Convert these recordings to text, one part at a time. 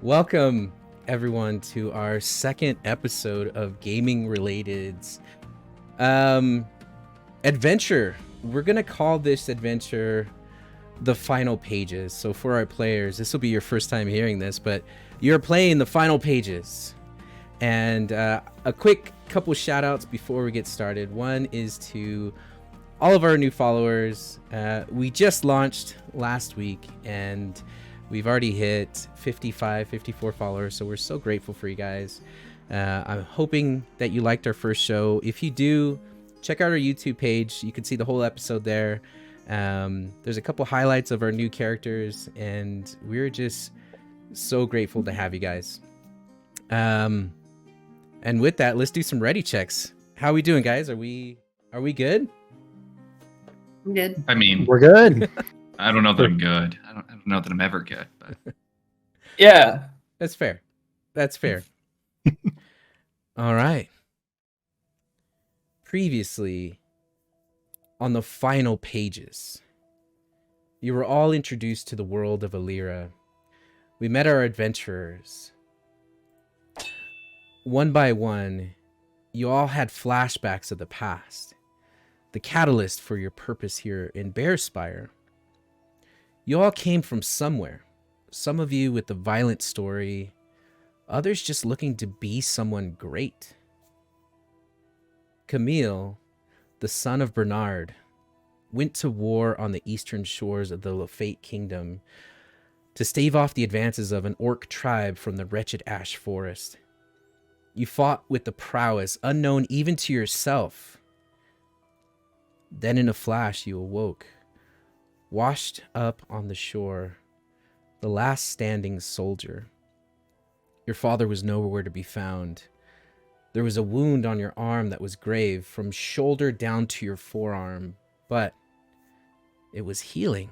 Welcome, everyone, to our second episode of gaming-related adventure. We're gonna call this adventure the Final Pages. So for our players, this will be your first time hearing this, but you're playing the Final Pages. And a quick couple shout outs before we get started. One is to all of our new followers. We just launched last week and we've already hit 54 followers, so we're so grateful for you guys. I'm hoping that you liked our first show. If you do, check out our YouTube page. You can see the whole episode there. There's a couple highlights of our new characters, and we're just so grateful to have you guys. And with that, let's do some ready checks. How are we doing, guys? Are we good? I'm good. I mean, We're good. I don't know that I'm good. I don't know that I'm ever good. But Yeah. That's fair. That's fair. All right. Previously, on the Final Pages, you were all introduced to the world of Alira. We met our adventurers. One by one, you all had flashbacks of the past, the catalyst for your purpose here in Bearspire. You all came from somewhere, some of you with a violent story, others just looking to be someone great. Camille, the son of Bernard, went to war on the eastern shores of the Lafate Kingdom to stave off the advances of an orc tribe from the wretched ash forest. You fought with the prowess unknown even to yourself. Then in a flash you awoke, washed up on the shore, the last standing soldier. Your father was nowhere to be found. There was a wound on your arm that was grave from shoulder down to your forearm, but it was healing.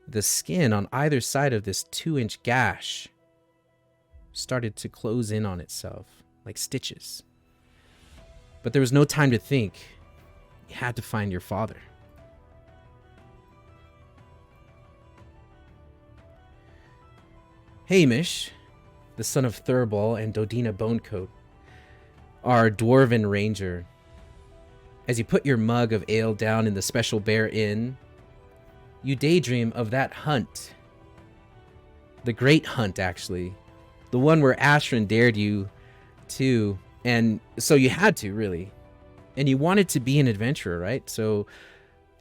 The skin on either side of this 2-inch gash started to close in on itself like stitches. But there was no time to think. You had to find your father. Hamish, the son of Thurball and Dodina Bonecoat, our dwarven ranger. As you put your mug of ale down in the Special Bear Inn, you daydream of that hunt. The great hunt, actually. The one where Ashrin dared you to, and so you had to, really. And you wanted to be an adventurer, right? So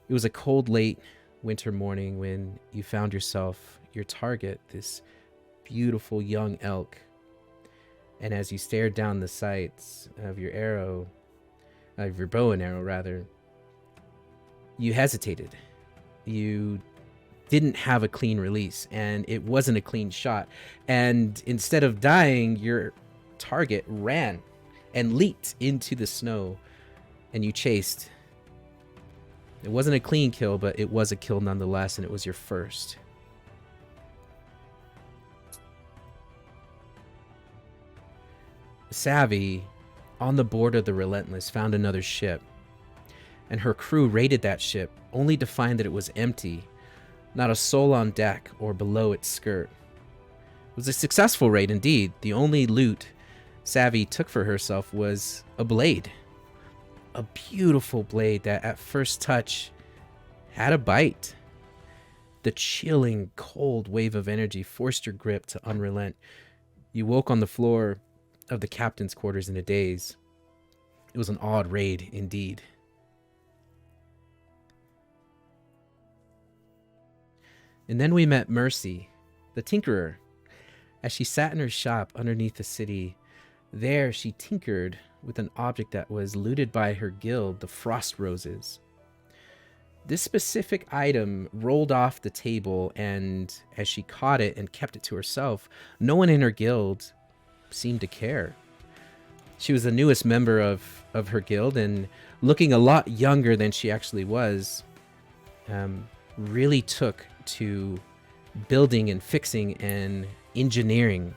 it was a cold, late winter morning when you found yourself, your target, this beautiful young elk. And as you stared down the sights of your bow and arrow rather, you hesitated. You didn't have a clean release, and it wasn't a clean shot. And instead of dying, your target ran and leaped into the snow, and you chased. It wasn't a clean kill, but it was a kill nonetheless, and it was your first. Savvy, on the board of the Relentless, found another ship, and her crew raided that ship only to find that it was empty, not a soul on deck or below its skirt. It was a successful raid indeed. The only loot Savvy took for herself was a blade, a beautiful blade that at first touch had a bite. The chilling, cold wave of energy forced your grip to unrelent. You woke on the floor of the captain's quarters in a daze. It was an odd raid indeed. And then we met Mercy, the tinkerer. As she sat in her shop underneath the city, there she tinkered with an object that was looted by her guild, the Frost Roses. This specific item rolled off the table, and as she caught it and kept it to herself, no one in her guild seemed to care. She was the newest member of her guild, and looking a lot younger than she actually was, really took to building and fixing and engineering.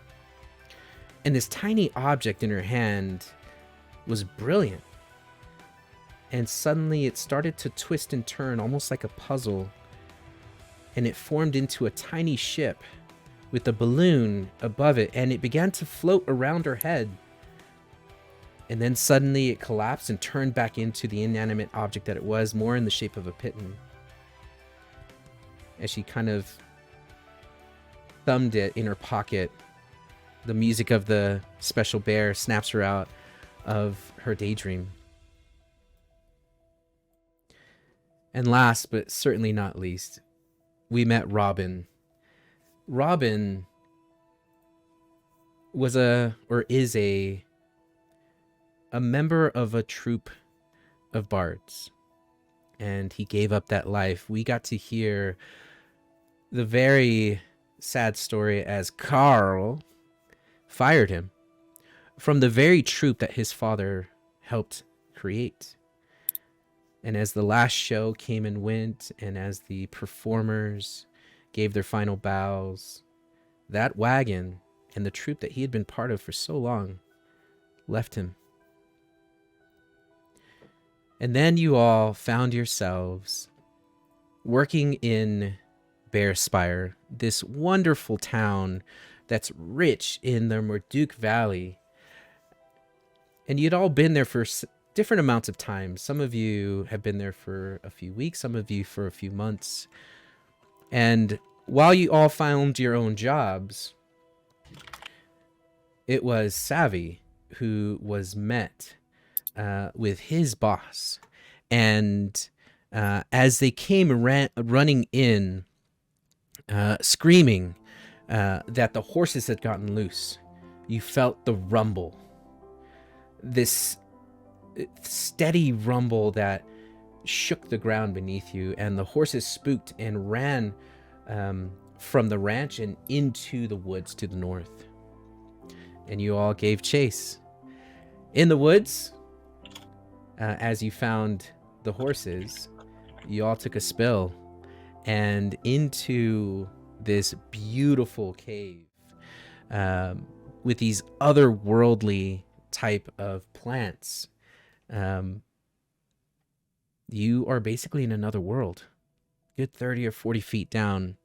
And this tiny object in her hand was brilliant. And suddenly it started to twist and turn almost like a puzzle, and it formed into a tiny ship with a balloon above it, and it began to float around her head. And then suddenly it collapsed and turned back into the inanimate object that it was, more in the shape of a piton. As she kind of thumbed it in her pocket, the music of the special bear snaps her out of her daydream. And last, but certainly not least, we met Robin. Robin was is a member of a troupe of bards, and he gave up that life. We got to hear the very sad story as Carl fired him from the very troupe that his father helped create. And as the last show came and went, and as the performers gave their final bows, that wagon and the troupe that he had been part of for so long left him. And then you all found yourselves working in Bearspire, this wonderful town that's rich in the Marduk Valley. And you'd all been there for different amounts of time. Some of you have been there for a few weeks, some of you for a few months. And while you all found your own jobs, it was Savvy who was met with his boss. And as they came running in, screaming that the horses had gotten loose, you felt the rumble. This steady rumble that shook the ground beneath you, and the horses spooked and ran from the ranch and into the woods to the north. And you all gave chase. In the woods, as you found the horses, you all took a spill and into this beautiful cave with these otherworldly type of plants. You are basically in another world, good 30 or 40 feet down.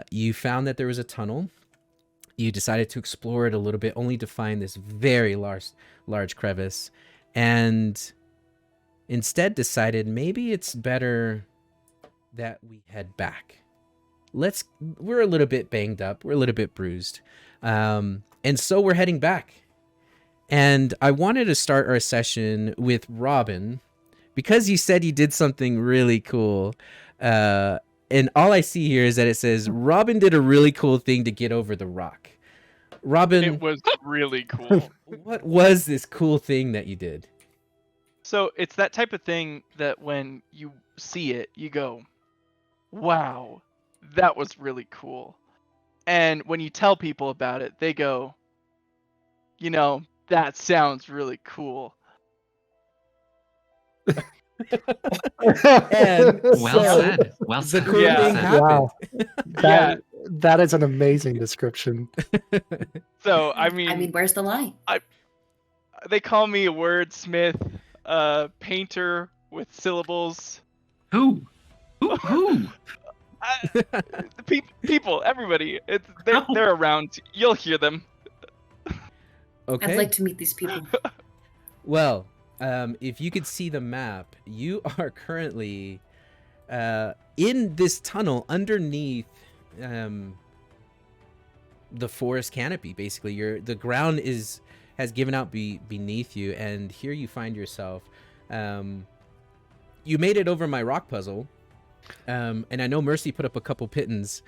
You found that there was a tunnel. You decided to explore it a little bit, only to find this very large crevice, and instead decided maybe it's better that we head back. We're a little bit banged up. We're a little bit bruised. And so we're heading back. And I wanted to start our session with Robin, because you said you did something really cool. And all I see here is that it says, Robin did a really cool thing to get over the rock. Robin, It was really cool. what was this cool thing that you did? So it's that type of thing that when you see it, you go, wow, that was really cool. And when you tell people about it, they go, you know, that sounds really cool. And Well so said. Well the said. cool Yeah. thing happened. Wow. Yeah. That is an amazing description. So, I mean, where's the lie? they call me a wordsmith, painter with syllables. Who? Who? People, everybody, they're around. You'll hear them. Okay. I'd like to meet these people. Well, if you could see the map, you are currently in this tunnel underneath the forest canopy. Basically, the ground has given out beneath you, and here you find yourself. You made it over my rock puzzle, and I know Mercy put up a couple pitons.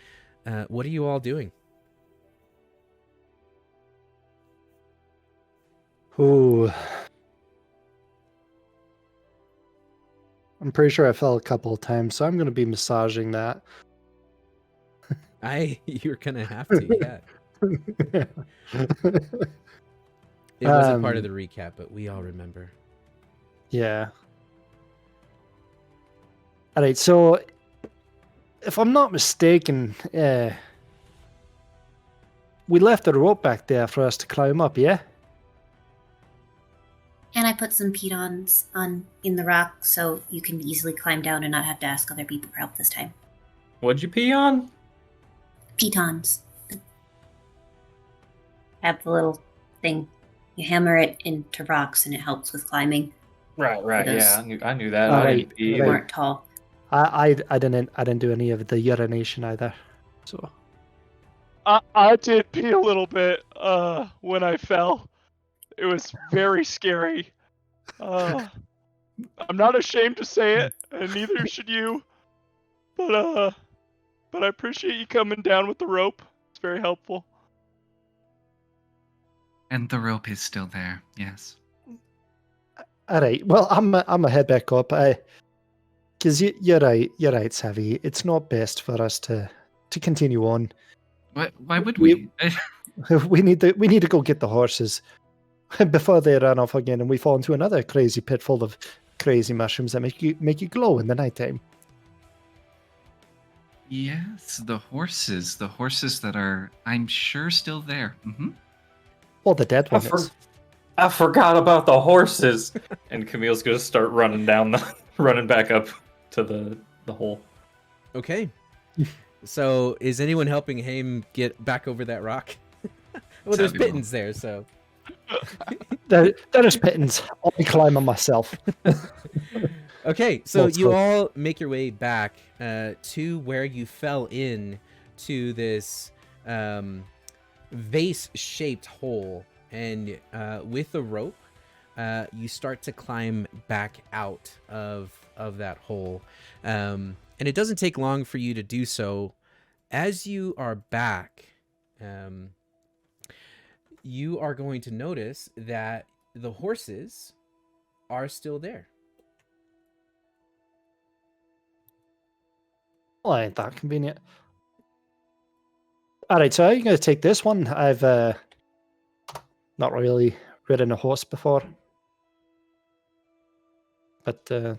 What are you all doing? Ooh. I'm pretty sure I fell a couple of times, so I'm going to be massaging that. You're gonna have to, yeah. It wasn't part of the recap, but we all remember. Yeah. All right, so if I'm not mistaken, we left a rope back there for us to climb up, yeah? And I put some pitons in the rock so you can easily climb down and not have to ask other people for help this time. What'd you pee on? pitons. Have the little thing. You hammer it into rocks and it helps with climbing. Right. those- Yeah, I knew that. Oh, I right, didn't pee They right. either. weren't tall. I didn't do any of the urination either. So I did pee a little bit when I fell. It was very scary. I'm not ashamed to say it, and neither should you. But I appreciate you coming down with the rope. It's very helpful. And the rope is still there. Yes. all right. Well, I'm a head back up. Because you're right. You're right, Savvy. It's not best for us to continue on. Why would We- we? We need to go get the horses before they run off again, and we fall into another crazy pit full of crazy mushrooms that make you glow in the nighttime. Yes, the horses that are, I'm sure, still there. Or the dead I, one for- is. I forgot about the horses. And Camille's gonna start running back up to the hole. Okay. So, is anyone helping Haim get back over that rock? Well, there's Savvy will. pittance there, so. There is pittance. I'll be climbing myself. Okay, so Let's you go. all make your way back to where you fell in to this vase-shaped hole, and with a rope, you start to climb back out of that hole, and it doesn't take long for you to do so. As you are back, you are going to notice that the horses are still there. Well, ain't that convenient. All right, so how are you going to take this one? I've not really ridden a horse before, but I'm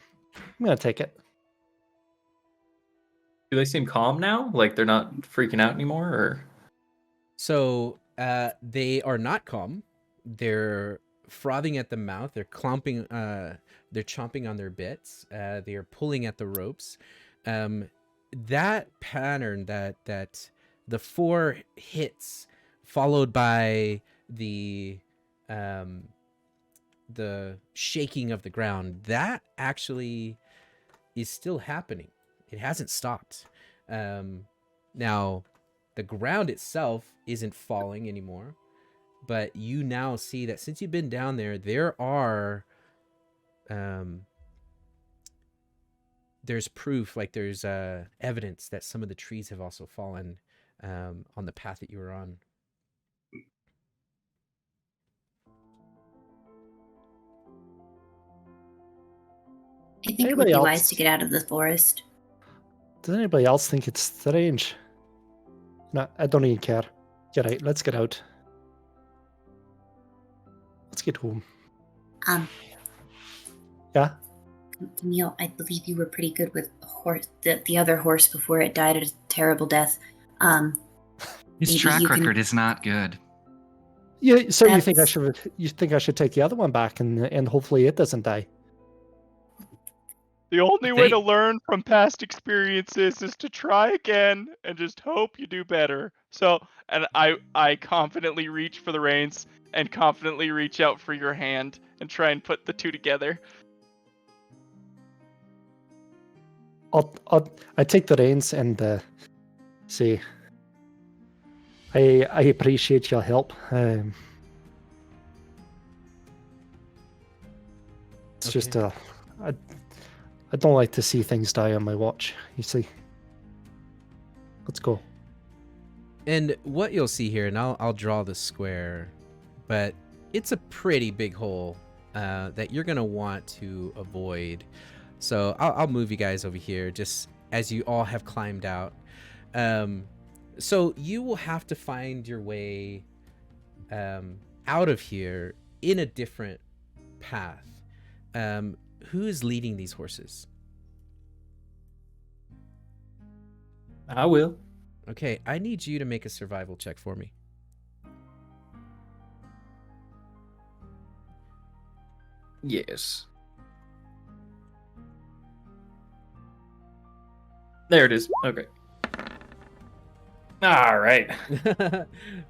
going to take it. Do they seem calm now? Like they're not freaking out anymore, or? So they are not calm. They're frothing at the mouth. They're clomping. They're chomping on their bits. They are pulling at the ropes. That pattern, that the 4 hits followed by the shaking of the ground, that actually is still happening. It hasn't stopped. Now, the ground itself isn't falling anymore, but you now see that since you've been down there, there are there's proof, like there's evidence that some of the trees have also fallen on the path that you were on. I think it would Anybody be else? wise to get out of the forest. Does anybody else think it's strange? No, I don't even care. You're right, let's get out. Let's get home. Yeah? Camille, I believe you were pretty good with the other horse before it died a terrible death. His Maybe track you can- record is not good. Yeah, so you think That's- I should take the other one back and hopefully it doesn't die? The only way to They- learn from past experiences is to try again and just hope you do better. So, and I confidently reach for the reins and confidently reach out for your hand and try and put the two together. I take the reins and say, I appreciate your help. It's just I don't like to see things die on my watch. You see. Let's go. And what you'll see here, and I'll draw the square, but it's a pretty big hole that you're gonna want to avoid. So I'll move you guys over here just as you all have climbed out. So you will have to find your way out of here in a different path. Who is leading these horses? I will. Okay, I need you to make a survival check for me. Yes. There it is. Okay. All right.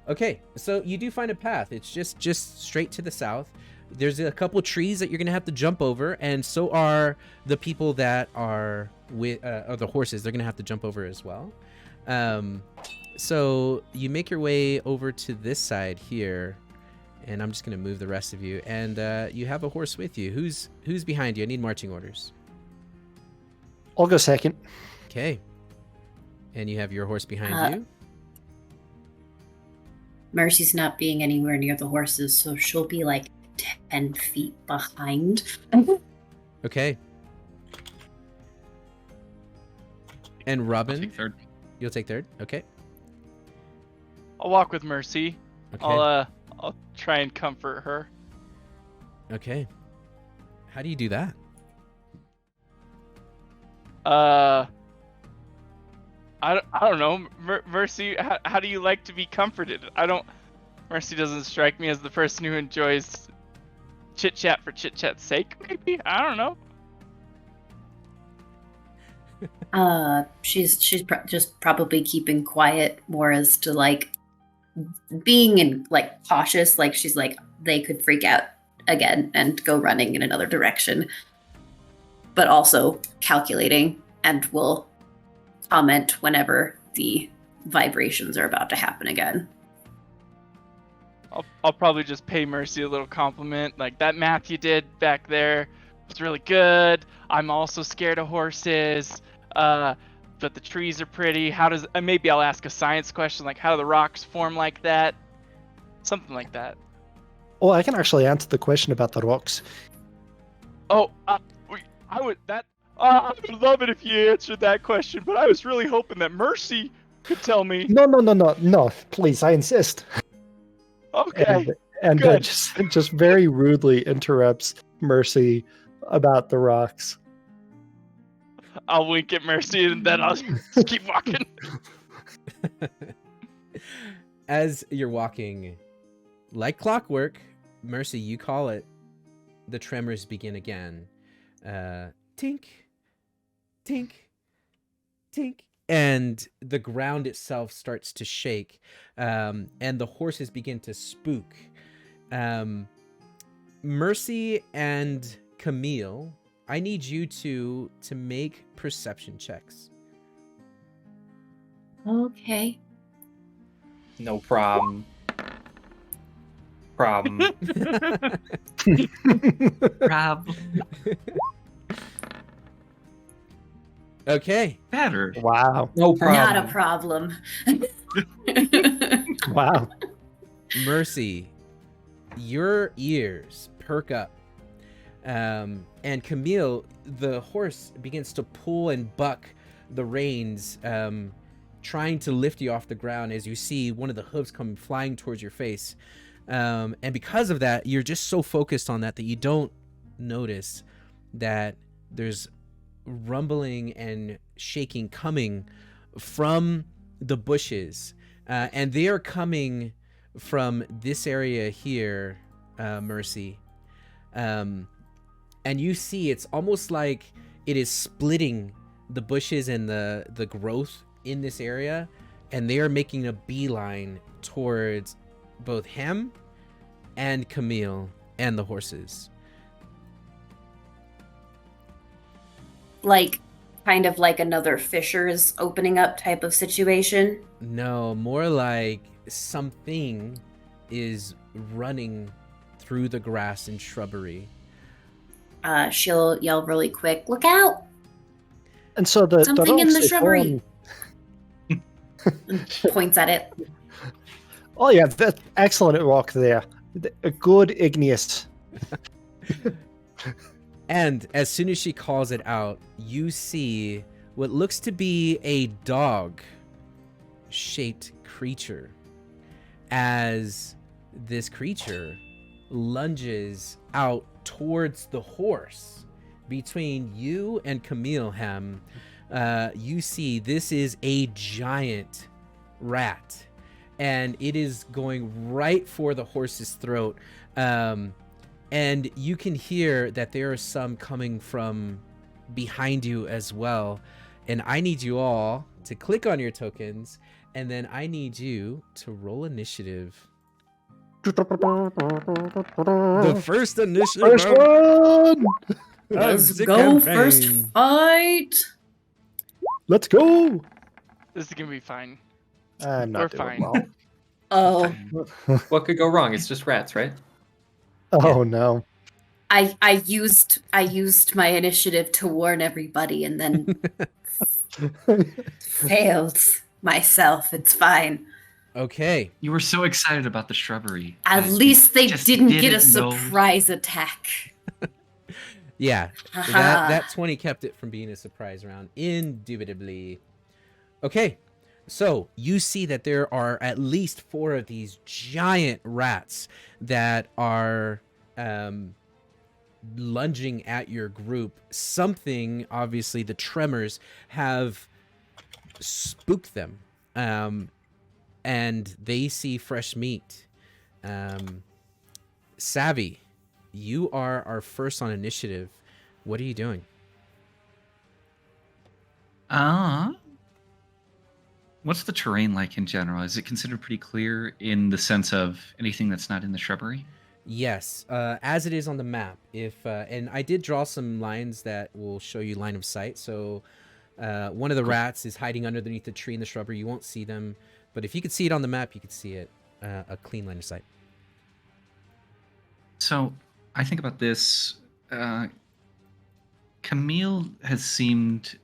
Okay, so you do find a path. It's just straight to the south. There's a couple trees that you're gonna have to jump over, and so are the people that are with or the horses. They're gonna have to jump over as well. So you make your way over to this side here, and I'm just gonna move the rest of you. And you have a horse with you. Who's behind you? I need marching orders. I'll go second. Okay. And you have your horse behind you. Mercy's not being anywhere near the horses, so she'll be like 10 feet behind. Okay. And I'll Robin, take third. you'll take third. Okay. I'll walk with Mercy. Okay. I'll try and comfort her. Okay. How do you do that? I don't know. Mercy, how do you like to be comforted? Mercy doesn't strike me as the person who enjoys chit chat for chit chat's sake. Maybe, I don't know. She's just probably keeping quiet more as to like being in like cautious. Like she's like they could freak out again and go running in another direction, but also calculating and will comment whenever the vibrations are about to happen again. I'll probably just pay Mercy a little compliment. Like, that math you did back there was really good. I'm also scared of horses. But the trees are pretty. Maybe I'll ask a science question, like how do the rocks form like that? Something like that. Oh, I can actually answer the question about the rocks. Oh, I would love it if you answered that question, but I was really hoping that Mercy could tell me. No, please, I insist. Okay. And good. just very rudely interrupts Mercy about the rocks. I'll wink at Mercy and then I'll just keep walking. As you're walking, like clockwork, Mercy, you call it, the tremors begin again. Tink, tink, tink. And the ground itself starts to shake, and the horses begin to spook. Mercy and Camille, I need you to make perception checks. Okay. No problem. Problem. Problem. Okay. Better. Wow. No problem. Not a problem. Wow. Mercy, your ears perk up. And Camille, the horse begins to pull and buck the reins, trying to lift you off the ground as you see one of the hooves come flying towards your face. And because of that, you're just so focused on that you don't notice that there's rumbling and shaking coming from the bushes. And they are coming from this area here, Mercy. And you see it's almost like it is splitting the bushes and the growth in this area, and they are making a beeline towards both him and Camille and the horses. Like, kind of like another fissures opening up type of situation. No, more like something is running through the grass and shrubbery. She'll yell really quick, "Look out!" And so the Something in rocks the they shrubbery. form- And points at it. Oh yeah, that excellent rock there. A good igneous. And as soon as she calls it out, you see what looks to be a dog-shaped creature as this creature lunges out towards the horse. Between you and Camille, Hem, you see this is a giant rat, and it is going right for the horse's throat. And you can hear that there are some coming from behind you as well. And I need you all to click on your tokens, and then I need you to roll initiative. The first initiative. First one! Let's the go first campaign. fight. Let's go! This is gonna be fine. I'm not We're doing fine. well. Oh, What could go wrong? It's just rats, right? Oh no. I used my initiative to warn everybody and then failed myself. It's fine. Okay. You were so excited about the shrubbery. At that least they you just didn't get a know- surprise attack. Yeah. Haha. That 20 kept it from being a surprise round. Indubitably. Okay. So you see that there are at least 4 of these giant rats that are lunging at your group. Something, obviously, the tremors have spooked them. And they see fresh meat. Savvy, you are our first on initiative. What are you doing? What's the terrain like in general? Is it considered pretty clear in the sense of anything that's not in the shrubbery? Yes, as it is on the map. If and I did draw some lines that will show you line of sight. So one of the rats is hiding underneath the tree in the shrubbery. You won't see them, but if you could see it on the map, you could see it. A clean line of sight. So I think about this. Camille has seemed to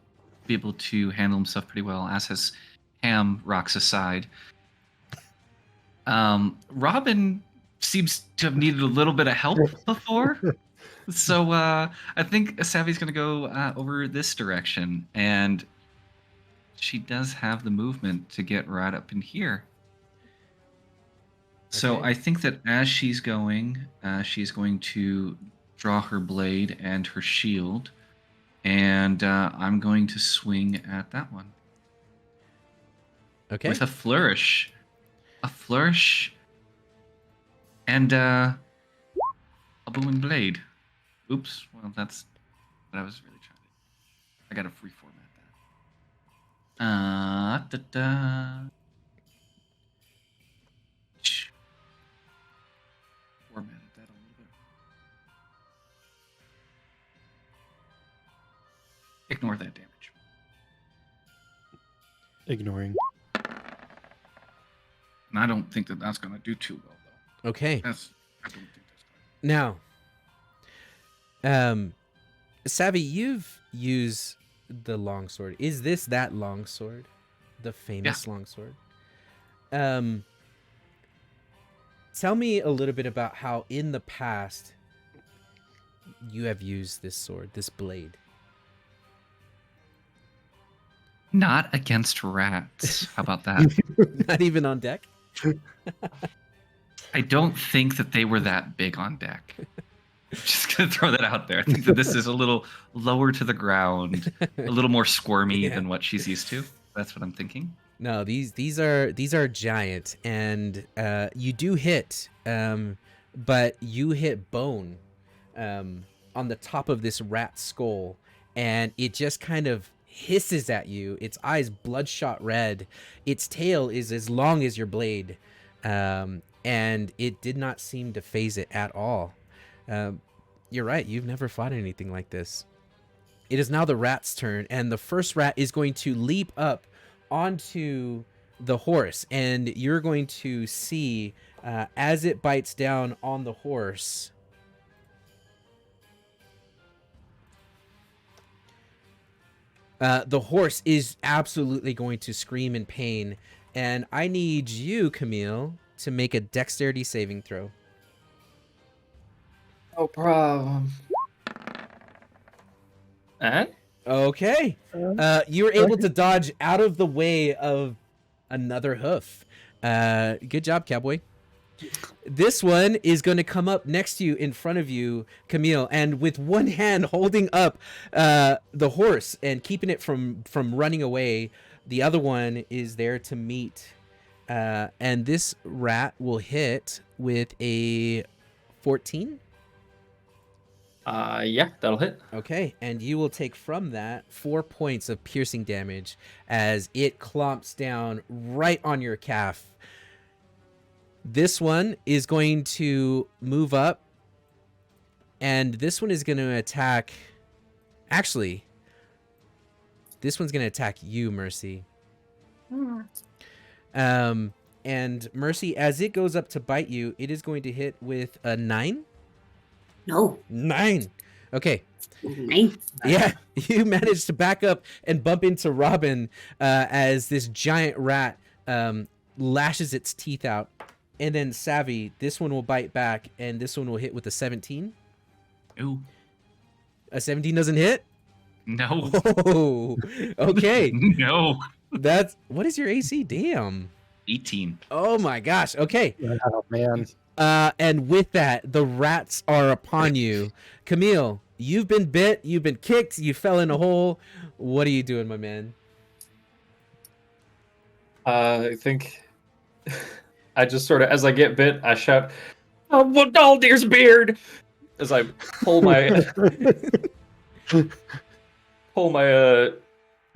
be able to handle himself pretty well, as has Ham, rocks aside. Robin seems to have needed a little bit of help before. So I think Savvy's going to go over this direction. And she does have the movement to get right up in here. So Okay. I think that as she's going to draw her blade and her shield. And I'm going to swing at that one. Okay. With a flourish. A flourish. And a booming blade. Oops. Well, that's what I was really trying to... I gotta reformat that. Formatted that a little bit. Ignore that damage. Ignoring. And I don't think that that's gonna do too well, though. Okay. I don't think that's gonna... Now, Savvy, you've used the longsword. Is this that longsword? The famous longsword? Tell me a little bit about how in the past you have used this sword, this blade. Not against rats. How about that? Not even on deck? I don't think that they were that big on deck. Just gonna throw that out there. I think that this is a little lower to the ground, a little more squirmy than what she's used to. That's what I'm thinking. No, these are giant, and you do hit, but you hit bone on the top of this rat skull, and it just kind of hisses at you. Its eyes bloodshot red. Its tail is as long as your blade, and it did not seem to phase it at all. You're right. You've never fought anything like this. It is now the rat's turn, and the first rat is going to leap up onto the horse, and you're going to see as it bites down on the horse, the horse is absolutely going to scream in pain, and I need you, Camille, to make a dexterity saving throw. No problem. Okay. You were able to dodge out of the way of another hoof. Good job, cowboy. This one is going to come up next to you, in front of you, Camille, and with one hand holding up the horse and keeping it from running away, the other one is there to meet. And this rat will hit with a 14. Yeah, that'll hit. Okay, and you will take from that 4 points of piercing damage as it clomps down right on your calf. This one is going to move up, and this one is going to attack. Actually, this one's going to attack you, Mercy. And Mercy, as it goes up to bite you, it is going to hit with a 9. No. 9. Okay. 9. Yeah, you managed to back up and bump into Robin as this giant rat lashes its teeth out. And then Savvy, this one will bite back, and this one will hit with a 17. Ooh. A 17 doesn't hit? No. Oh, okay. No. What is your AC? Damn. 18. Oh my gosh. Okay. Oh man. And with that, the rats are upon you. Camille, you've been bit, you've been kicked, you fell in a hole. What are you doing, my man? I think I just sort of, as I get bit, I shout, "Oh, Daldir's beard!" As I pull my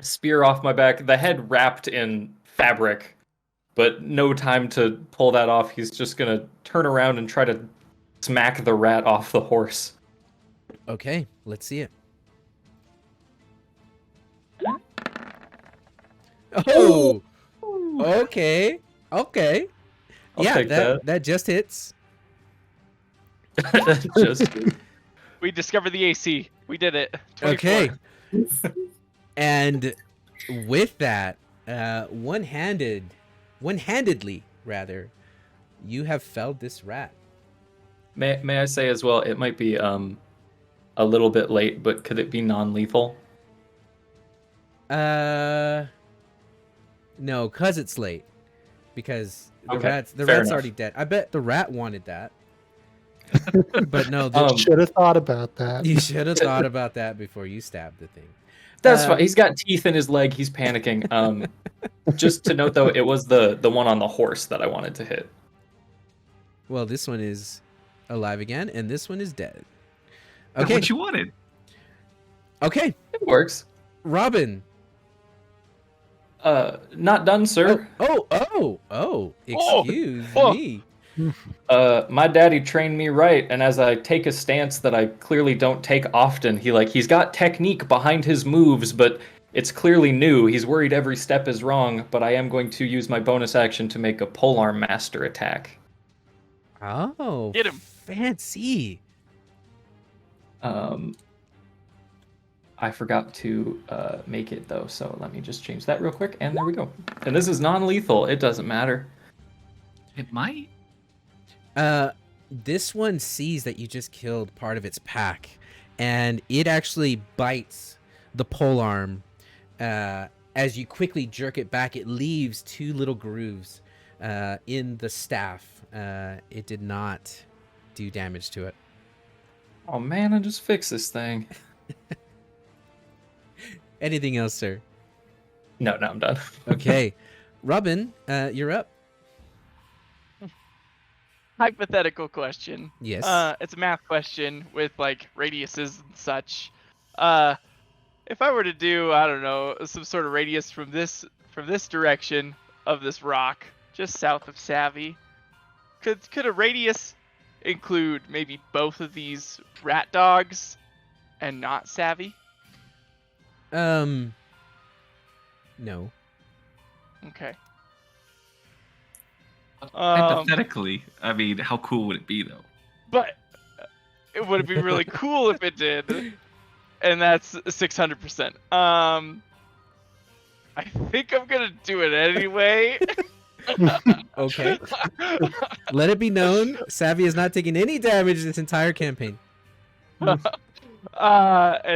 spear off my back. The head wrapped in fabric, but no time to pull that off. He's just gonna turn around and try to smack the rat off the horse. Okay, let's see it. Oh, okay. Okay. I'll Yeah, take that just hits. Just We discovered the AC. We did it. 24. Okay. And with that, one-handedly rather, you have felled this rat. may I say as well, it might be a little bit late, but could it be non-lethal? No, cause it's late. Because the Okay, rat's fair enough. already dead. I bet the rat wanted that. But no, Should have thought about that. you should have thought about that before you stabbed the thing. That's fine. He's got teeth in his leg. He's panicking. Just to note, though, it was the one on the horse that I wanted to hit. Well, this one is alive again, and this one is dead. That's Okay. what you wanted. Okay, It works. Robin. Not done, sir. Excuse Oh. me. My daddy trained me right, and as I take a stance that I clearly don't take often, he's got technique behind his moves, but it's clearly new. He's worried every step is wrong, but I am going to use my bonus action to make a polearm master attack. Oh, Get him. fancy. I forgot to make it though, so let me just change that real quick, and there we go. And this is non-lethal. It doesn't matter. It might. This one sees that you just killed part of its pack, and it actually bites the polearm. As you quickly jerk it back, it leaves 2 little grooves in the staff. It did not do damage to it. Oh man, I just fixed this thing. Anything else, sir? No, I'm done. Okay. Robin, you're up. Hypothetical question. Yes. It's a math question with like radiuses and such. If I were to do, I don't know, some sort of radius from this direction of this rock, just south of Savvy, could a radius include maybe both of these rat dogs and not Savvy? No. Okay. Hypothetically, I mean, how cool would it be though? But it would be really cool if it did. And that's 600%. I think I'm gonna do it anyway. Okay. Let it be known, Savvy has not taken any damage this entire campaign. And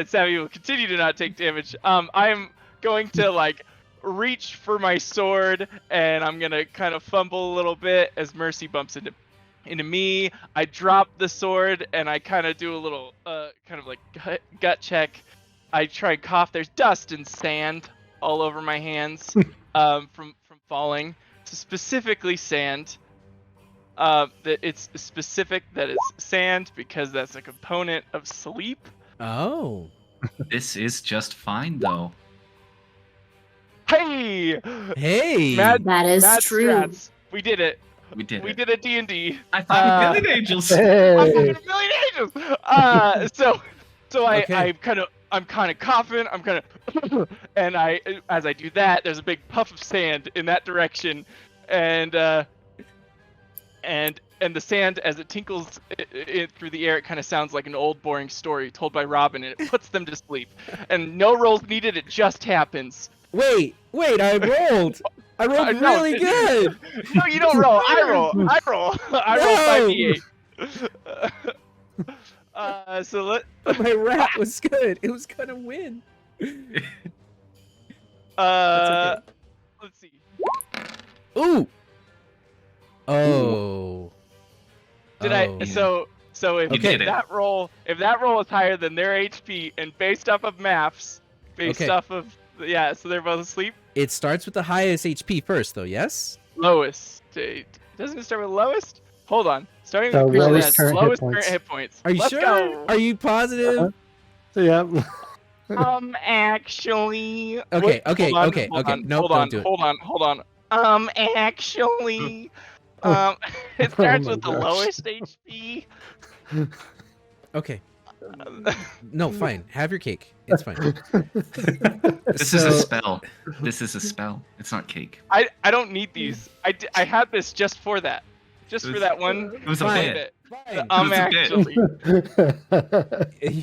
Savvy will continue to not take damage. I'm going to like reach for my sword, and I'm gonna kind of fumble a little bit as Mercy bumps into me. I drop the sword, and I kind of do a little kind of like gut check. I try and cough. There's dust and sand all over my hands from falling. So specifically sand. that it's specific that it's sand because that's a component of sleep. Oh. This is just fine, though. Hey, Hey. That is mad true. strats. We did it. We did We it. did a D&D. I found a million angels. I Hey. found a million angels. So Okay. I'm kind of coughing. I'm kind of, and as I do that, there's a big puff of sand in that direction, and the sand as it tinkles through the air, it kind of sounds like an old boring story told by Robin, and it puts them to sleep. And no rolls needed. It just happens. Wait, I rolled. I rolled No, really good. No, you don't roll. I roll. I roll 5d8. So But my rat was good. It was gonna win. let's see. Ooh. Oh. Did Oh. I? So if Okay. that roll is higher than their HP and based off of maths, Okay. off of so they're both asleep. It starts with the highest HP first, though. Yes. Lowest. Doesn't it start with lowest? Hold on. Starting The with the creature lowest that's current hit lowest points. current hit points. Are you Let's sure? go. Are you positive? Yeah. Actually. Okay, Wait, okay, hold on, okay, hold okay. on, Nope, hold don't on, do it. hold on. Actually. It starts Oh my with the gosh. lowest HP. Okay. No, fine. Have your cake. It's fine. This is a So- spell. This is a spell. It's not cake. I don't need these. I had this just for that. Just It for was- that one. It was a Fine. bit. Fine. It was a bit. Actually.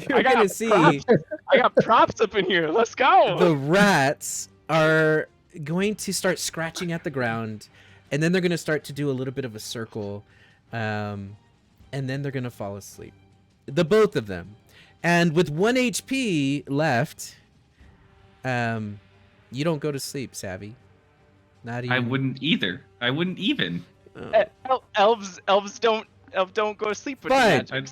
You're I got gonna see props. I got props up in here. Let's go. the rats are going to start scratching at the ground, and then they're gonna start to do a little bit of a circle, and then they're gonna fall asleep. The both of them, and with 1 HP left, you don't go to sleep, Savvy. Not even. I wouldn't either. I wouldn't even. Elves don't go to sleep with Fine. magic.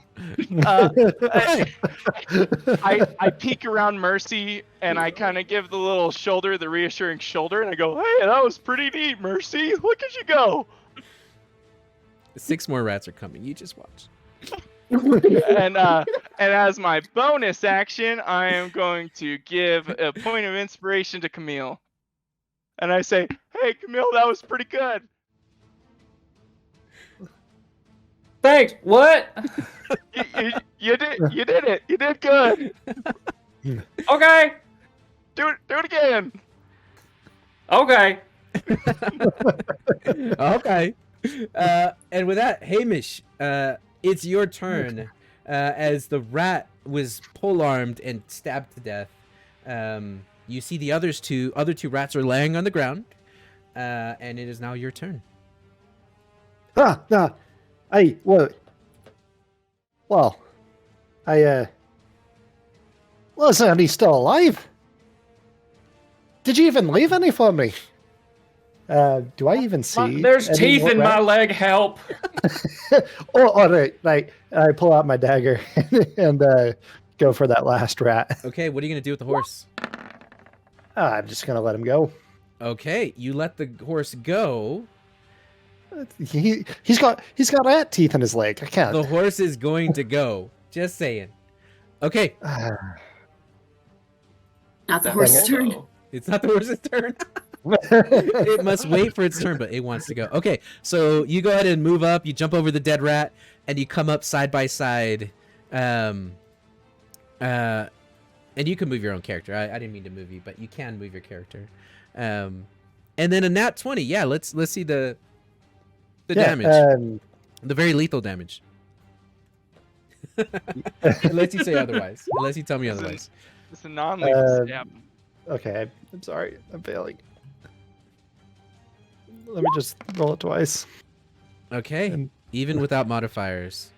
Fine. I peek around Mercy and I kind of give the little shoulder, the reassuring shoulder, and I go, "Hey, that was pretty neat, Mercy. Look at you go!" 6 more rats are coming. You just watch. And as my bonus action, I am going to give a point of inspiration to Camille, and I say, "Hey, Camille, that was pretty good." Thanks. What? You did it. You did good. Okay. Do it again. Okay. Okay. And with that, Hamish, it's your turn. As the rat was pole-armed and stabbed to death, you see the other two rats are laying on the ground, and it is now your turn. Hey, well, listen, he's still alive. Did you even leave any for me? Do I even see? There's any teeth more in my rats? leg. Help. Oh, right. I pull out my dagger and go for that last rat. Okay, what are you gonna do with the horse? I'm just gonna let him go. Okay, you let the horse go. He's got rat teeth in his leg. I can't. The horse is going to go. Just saying. Okay, Not the horse's turn. it's not the horse's turn. It must wait for its turn, but it wants to go. Okay, so you go ahead and move up. You jump over the dead rat, and you come up side by side. And you can move your own character. I didn't mean to move you, but you can move your character. And then a nat 20. Yeah, let's see the damage. The very lethal damage. Unless you say otherwise. Unless you tell me otherwise. It's a non-lethal Uh, stab. Okay, I'm sorry. I'm failing. Let me just roll it twice. Okay. And- Even without modifiers.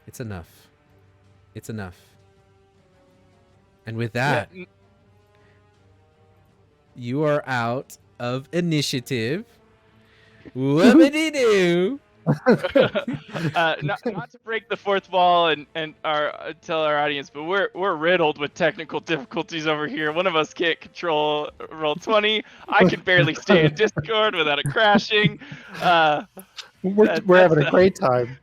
It's enough. It's enough. And with that, Yeah, you are out of initiative. Whoopity-doo. not to break the fourth wall and tell our audience, but we're riddled with technical difficulties over here. One of us can't control roll 20. I can barely stay in Discord without it crashing. We're having a great time.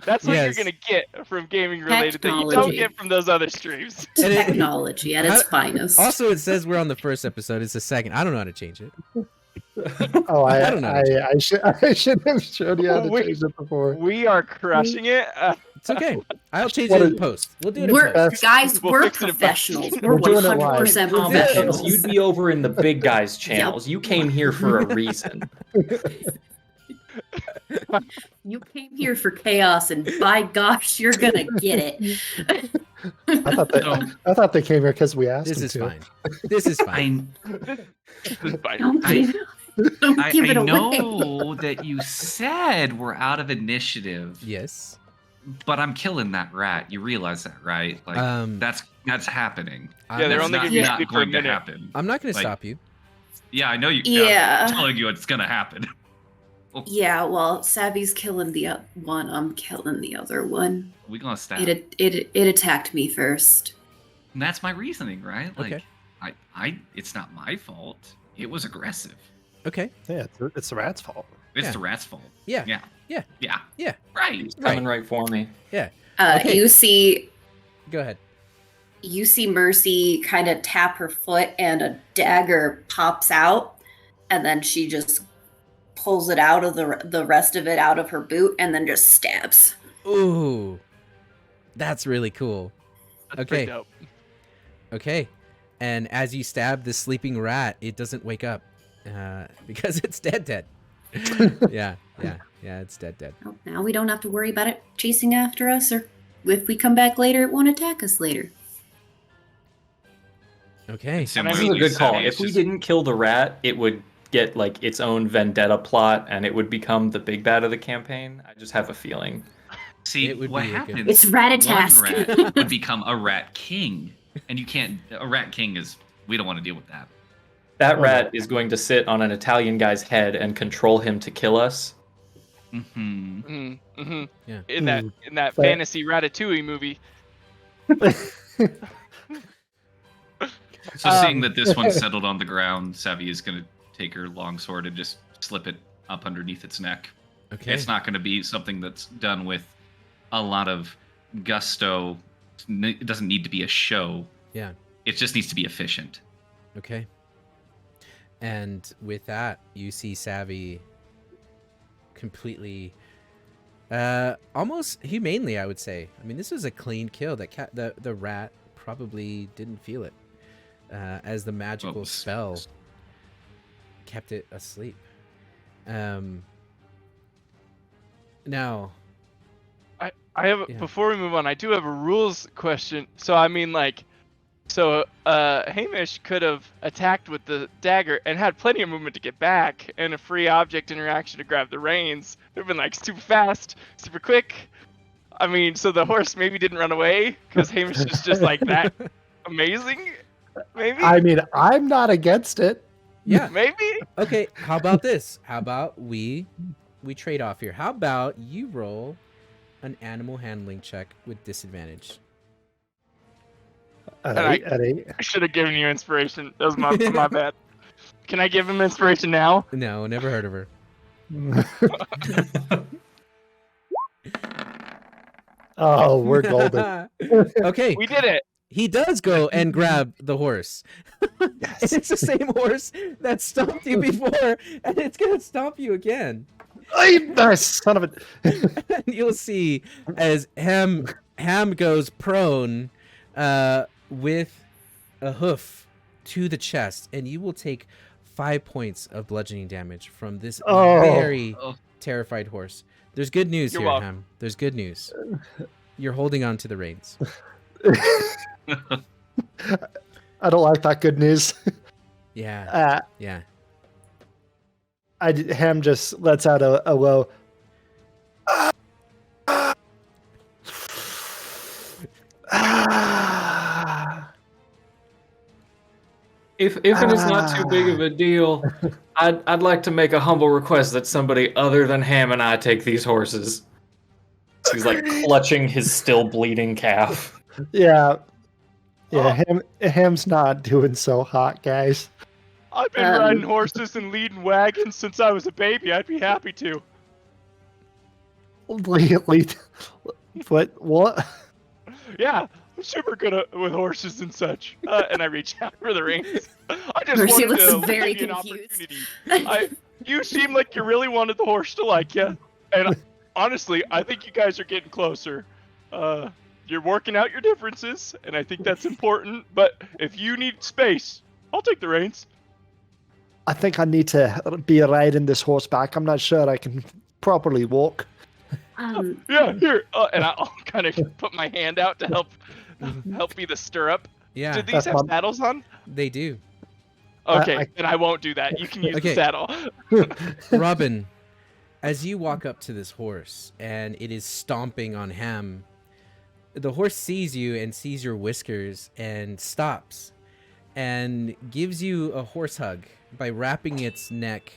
That's what Yes. you're gonna get from gaming related that you don't Technology. get from those other streams. And it- Technology at its finest. Also, it says we're on the first episode. It's the second. I don't know how to change it. Oh, I don't know. I should have showed you how to We- change it before. We are crushing it. It's okay. I'll change What it in is- post. We'll do it in post. That's- Guys, We'll we're fix it in post. professionals. We're We're doing it live. 100% We'll do it. professionals. You'd be over in the big guys channels. You came here for a reason. You came here for chaos, and by gosh, you're gonna get it. I thought they came here because we asked This them is to. fine. This is fine. This is fine. Don't I- give, don't I give it away. know that you said we're out of initiative, Yes. but I'm killing that rat. You realize that, right? Like that's happening. I'm, Yeah, they're That's only not, giving you not sleep for a going to minute. happen. I'm not going to Like- stop you. Yeah, I know you. Yeah. I'm telling you, it's gonna happen. Yeah, well, Savvy's killing the one. I'm killing the other one. We're gonna stab. It attacked me first. And that's my reasoning, right? Like, Okay. I it's not my fault. It was aggressive. Okay. Yeah, it's the rat's fault. It's Yeah. the rat's fault. Yeah. Yeah. Yeah. Yeah. Yeah. Right. He's coming right for me. Okay. You see Go ahead. Mercy kind of tap her foot, and a dagger pops out, and then she just pulls it out of the rest of it out of her boot, and then just stabs. Ooh. That's really cool. That's Okay. pretty dope. Okay. And as you stab the sleeping rat, it doesn't wake up because it's dead. Yeah. It's dead. Well, now we don't have to worry about it chasing after us, or if we come back later, it won't attack us later. Okay. It's in This one is of a these good call. settings, If we just- didn't kill the rat, it would get like its own vendetta plot, and it would become the big bad of the campaign. I just have a feeling. See, It would what be a good- happens? It's rat One task. rat would become a rat king, and you can't. A rat king is. We don't want to deal with that. That Oh, rat is going to sit on an Italian guy's head and control him to kill us. Mm-hmm. Mm-hmm. Yeah. In that Ooh, that but- fantasy Ratatouille movie. So seeing that this one settled on the ground, Savvy is going to take her longsword and just slip it up underneath its neck. Okay. It's not going to be something that's done with a lot of gusto. It doesn't need to be a show. Yeah. It just needs to be efficient. Okay. And with that, you see Savvy completely, almost humanely, I would say. I mean, this was a clean kill. The rat probably didn't feel it, as the magical Oops. spell kept it asleep. Now, I have Yeah. before we move on, I do have a rules question. So I mean, like, Hamish could have attacked with the dagger and had plenty of movement to get back, and a free object interaction to grab the reins. It would have been like super fast, super quick. I mean, so the horse maybe didn't run away because Hamish is just like that amazing. Maybe, I mean, I'm not against it. yeah. maybe. Okay. How about this? How about we trade off here? How about you roll an animal handling check with disadvantage? At And I- 8, at 8. I should have given you inspiration. That was my bad. Can I give him inspiration now? No, never heard of her. Oh, we're golden. Okay, We did it. he does go and grab the horse. And it's the same horse that stomped you before, and it's gonna stomp you again. Son of a. And you'll see as Ham goes prone, with a hoof to the chest, and you will take 5 points of bludgeoning damage from this Oh. very Oh. terrified horse. There's good news You're here, welcome. Ham. There's good news. You're holding on to the reins. I don't like that good news. Yeah, yeah. Ham just lets out a low. If it is not too big of a deal, I'd like to make a humble request that somebody other than Ham and I take these horses. He's like clutching his still bleeding calf. Yeah. Yeah, Ham's not doing so hot, guys. I've been riding horses and leading wagons since I was a baby. I'd be happy to. Lead. What? Yeah, I'm super good with horses and such. And I reach out for the reins. I just Mercy wanted to looks very give you an confused. opportunity. You seem like you really wanted the horse to like you, and honestly, I think you guys are getting closer. You're working out your differences, and I think that's important. But if you need space, I'll take the reins. I think I need to be riding this horseback. I'm not sure I can properly walk. Yeah, here, and I'll kind of put my hand out to help be the stirrup. Yeah, Do these have saddles on? they do. Okay, then I won't do that. You can use the saddle. Robin, as you walk up to this horse and it is stomping on Ham, the horse sees you and sees your whiskers and stops and gives you a horse hug by wrapping its neck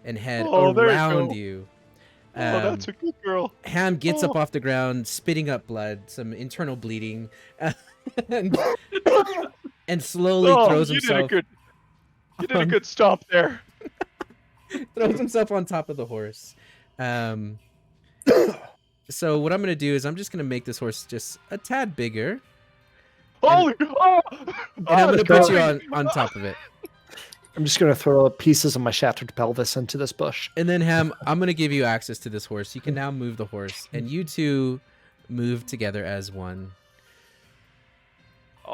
and head around you. Oh, that's a good girl. Ham gets up off the ground, spitting up blood, some internal bleeding, and slowly throws himself. You did a good stop there. Throws himself on top of the horse. So what I'm gonna do is I'm just gonna make this horse just a tad bigger. Holy! And I'm gonna put you on top of it. I'm just going to throw pieces of my shattered pelvis into this bush. And then, Ham, I'm going to give you access to this horse. You can now move the horse, and you two move together as one.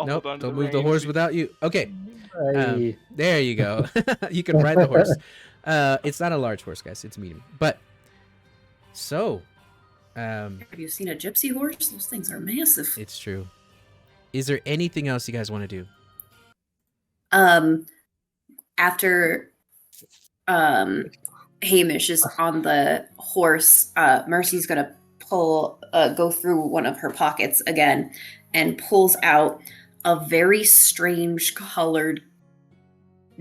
Nope, don't move the horse without you. Okay. There you go. You can ride the horse. It's not a large horse, guys. It's medium. But, so... have you seen a gypsy horse? Those things are massive. It's true. Is there anything else you guys want to do? After Hamish is on the horse, Mercy's gonna go through one of her pockets again and pulls out a very strange colored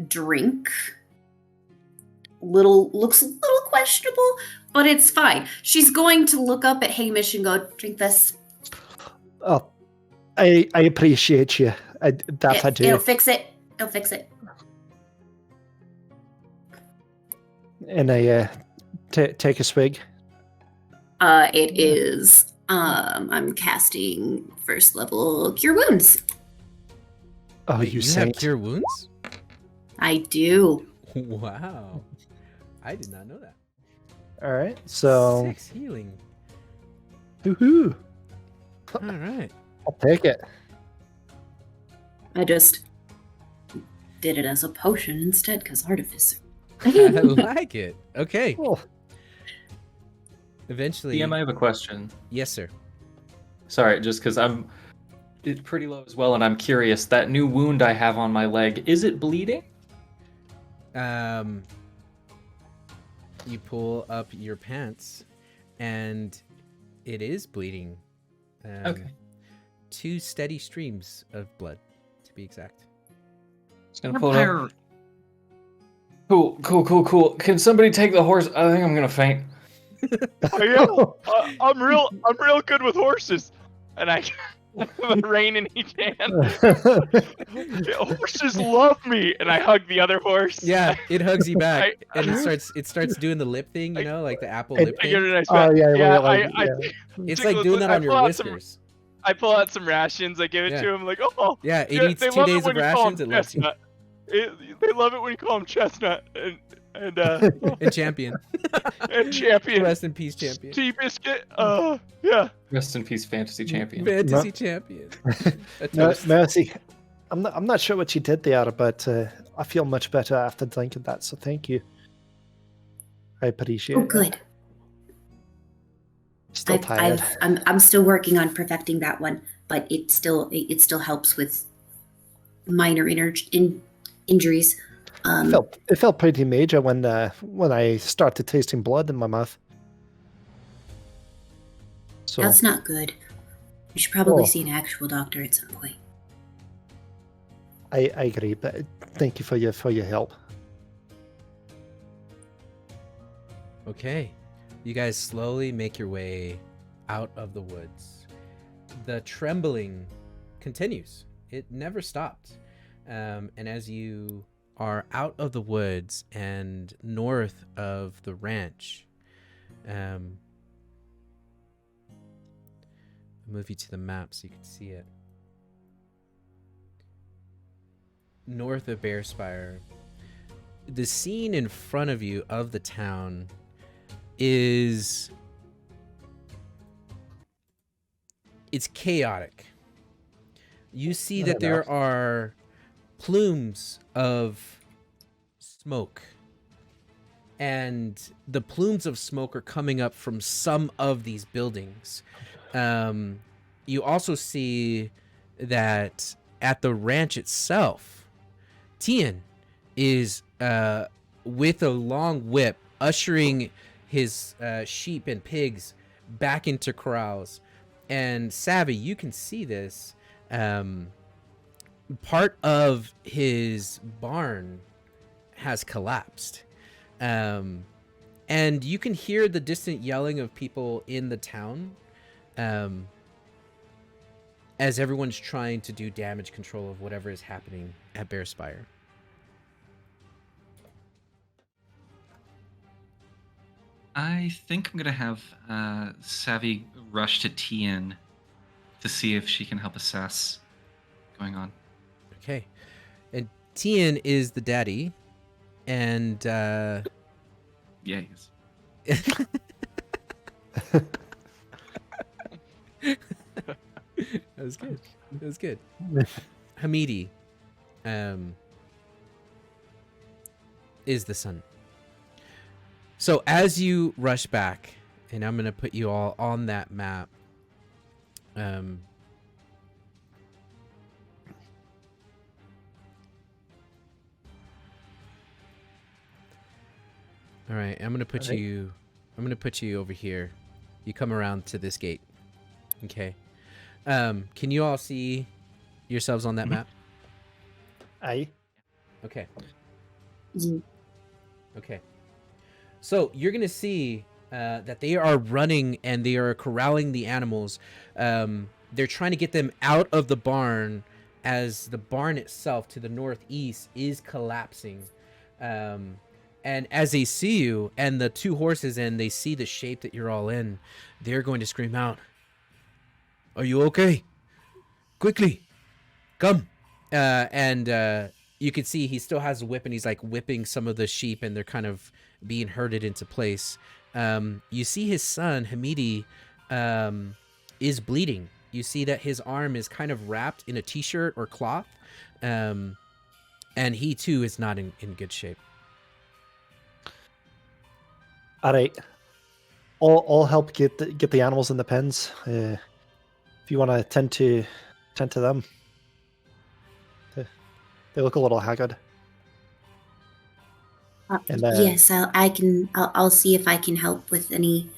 drink. Looks a little questionable, but it's fine. She's going to look up at Hamish and go, "Drink this." Oh, I appreciate you. I do. It'll fix it. It'll fix it. And I take a swig. It is. I'm casting first level Cure Wounds. Oh, Wait, you have Cure Wounds? I do. Wow. I did not know that. All right, so 6 healing. Woohoo! All right. I'll take it. I just did it as a potion instead, because Artificer. I like it. Okay. Oh. Eventually. DM, I have a question. Yes, sir. Sorry, just because it's pretty low as well, and I'm curious. That new wound I have on my leg, is it bleeding? You pull up your pants, and it is bleeding. Okay. 2 steady streams of blood, to be exact. Just gonna pull it up. Cool. Can somebody take the horse? I think I'm gonna faint. I'm real good with horses, and I have a rein in each hand. Horses love me, and I hug the other horse. Yeah, it hugs you back, and it starts doing the lip thing, you know, like the apple lip I give thing. it a nice Oh, yeah, It's like doing that on your whiskers. I pull out some rations. I give it to him. Like, oh, yeah, it eats 2 days of rations. It loves you. They love it when you call him Chestnut and And Champion. And Champion. Rest in peace, Champion. Tea Biscuit. Yeah. Rest in peace, Fantasy Champion. Fantasy Champion. Mercy, I'm not sure what you did there, but I feel much better after drinking that. So thank you. I appreciate it. Oh, good. Still tired. I'm still working on perfecting that one, but it still helps with minor injuries. It felt pretty major when I started tasting blood in my mouth. So That's not good. You should probably see an actual doctor at some point. I agree, but thank you for your help. Okay. You guys slowly make your way out of the woods. The trembling continues. It never stopped. And as you are out of the woods and north of the ranch, move you to the map so you can see it. North of Bearspire, the scene in front of you of the town is... it's chaotic. You see that there are plumes of smoke, and the plumes of smoke are coming up from some of these buildings. You also see that at the ranch itself, Tian is with a long whip ushering his sheep and pigs back into corrals. And Savvy, you can see this. Part of his barn has collapsed. And you can hear the distant yelling of people in the town as everyone's trying to do damage control of whatever is happening at Bearspire. I think I'm gonna have Savvy rush to Tian to see if she can help assess what's going on. Okay. And Tian is the daddy, and Yeah, he is. That was good. That was good. Hamidi is the son. So as you rush back, and I'm going to put you all on that map. All right, I'm going to put you over here. You come around to this gate. Okay. Can you all see yourselves on that map? Aye. Okay. Mhm. Okay. So you're going to see that they are running and they are corralling the animals. They're trying to get them out of the barn as the barn itself to the northeast is collapsing. And as they see you and the two horses and they see the shape that you're all in, they're going to scream out, "Are you okay? Quickly, come." And you can see he still has a whip and he's like whipping some of the sheep and they're kind of being herded into place. You see his son, Hamidi, is bleeding. You see that his arm is kind of wrapped in a t-shirt or cloth. And he too is not in good shape. All right. I'll help get the animals in the pens. If you want to tend to them, they look a little haggard. And, yes, I'll see if I can help with any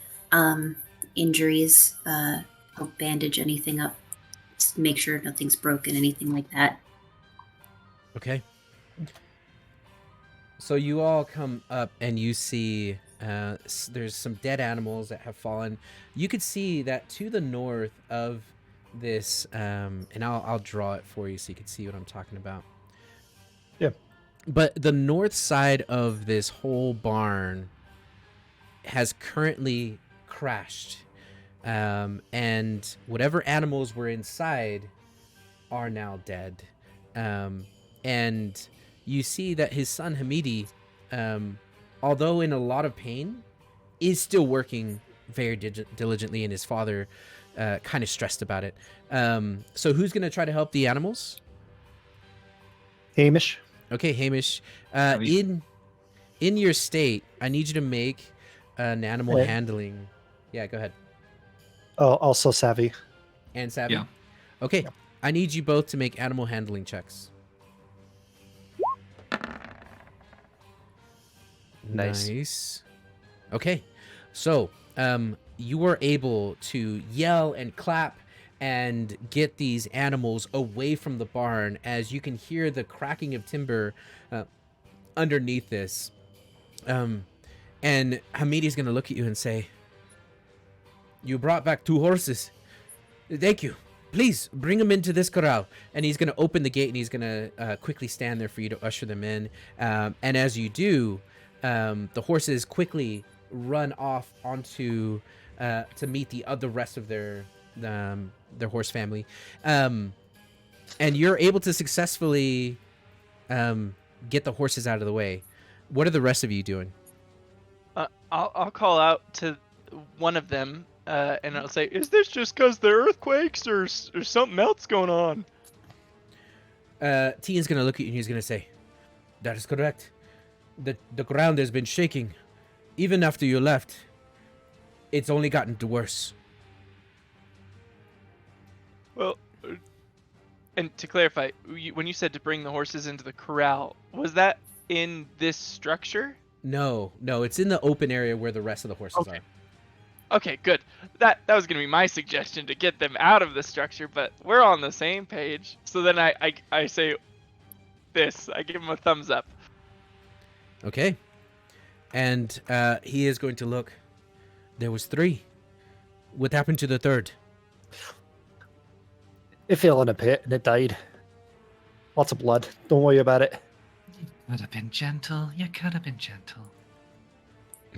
injuries. Help bandage anything up. Just make sure nothing's broken, anything like that. Okay. So you all come up and you see there's some dead animals that have fallen. You could see that to the north of this, and I'll draw it for you so you can see what I'm talking about. Yeah. But the north side of this whole barn has currently crashed. And whatever animals were inside are now dead. And you see that his son Hamidi, although in a lot of pain, is still working very diligently, and his father kind of stressed about it. So who's going to try to help the animals? Hamish. Okay, Hamish. In your state, I need you to make an animal handling. Yeah, go ahead. Oh, also Savvy. And Savvy? Yeah. Okay, I need you both to make animal handling checks. Nice. Okay, so you were able to yell and clap and get these animals away from the barn as you can hear the cracking of timber underneath this. And Hamidi's going to look at you and say, "You brought back 2 horses. Thank you. Please bring them into this corral." And he's going to open the gate and he's going to quickly stand there for you to usher them in. And as you do, the horses quickly run off onto to meet the rest of their their horse family, and you're able to successfully get the horses out of the way. What are the rest of you doing? I'll call out to one of them, and I'll say, "Is this just because the earthquakes, or something else going on?" Tian's gonna look at you and he's gonna say, "That is correct. The ground has been shaking, even after you left. It's only gotten worse." Well, and to clarify, when you said to bring the horses into the corral, was that in this structure? No, it's in the open area where the rest of the horses are. Okay, good. That was gonna be my suggestion, to get them out of the structure, but we're on the same page. So then I say this. I give him a thumbs up. Okay. And he is going to look. There was 3. What happened to the 3rd? It fell in a pit and it died. Lots of blood. Don't worry about it. You could have been gentle. You could have been gentle.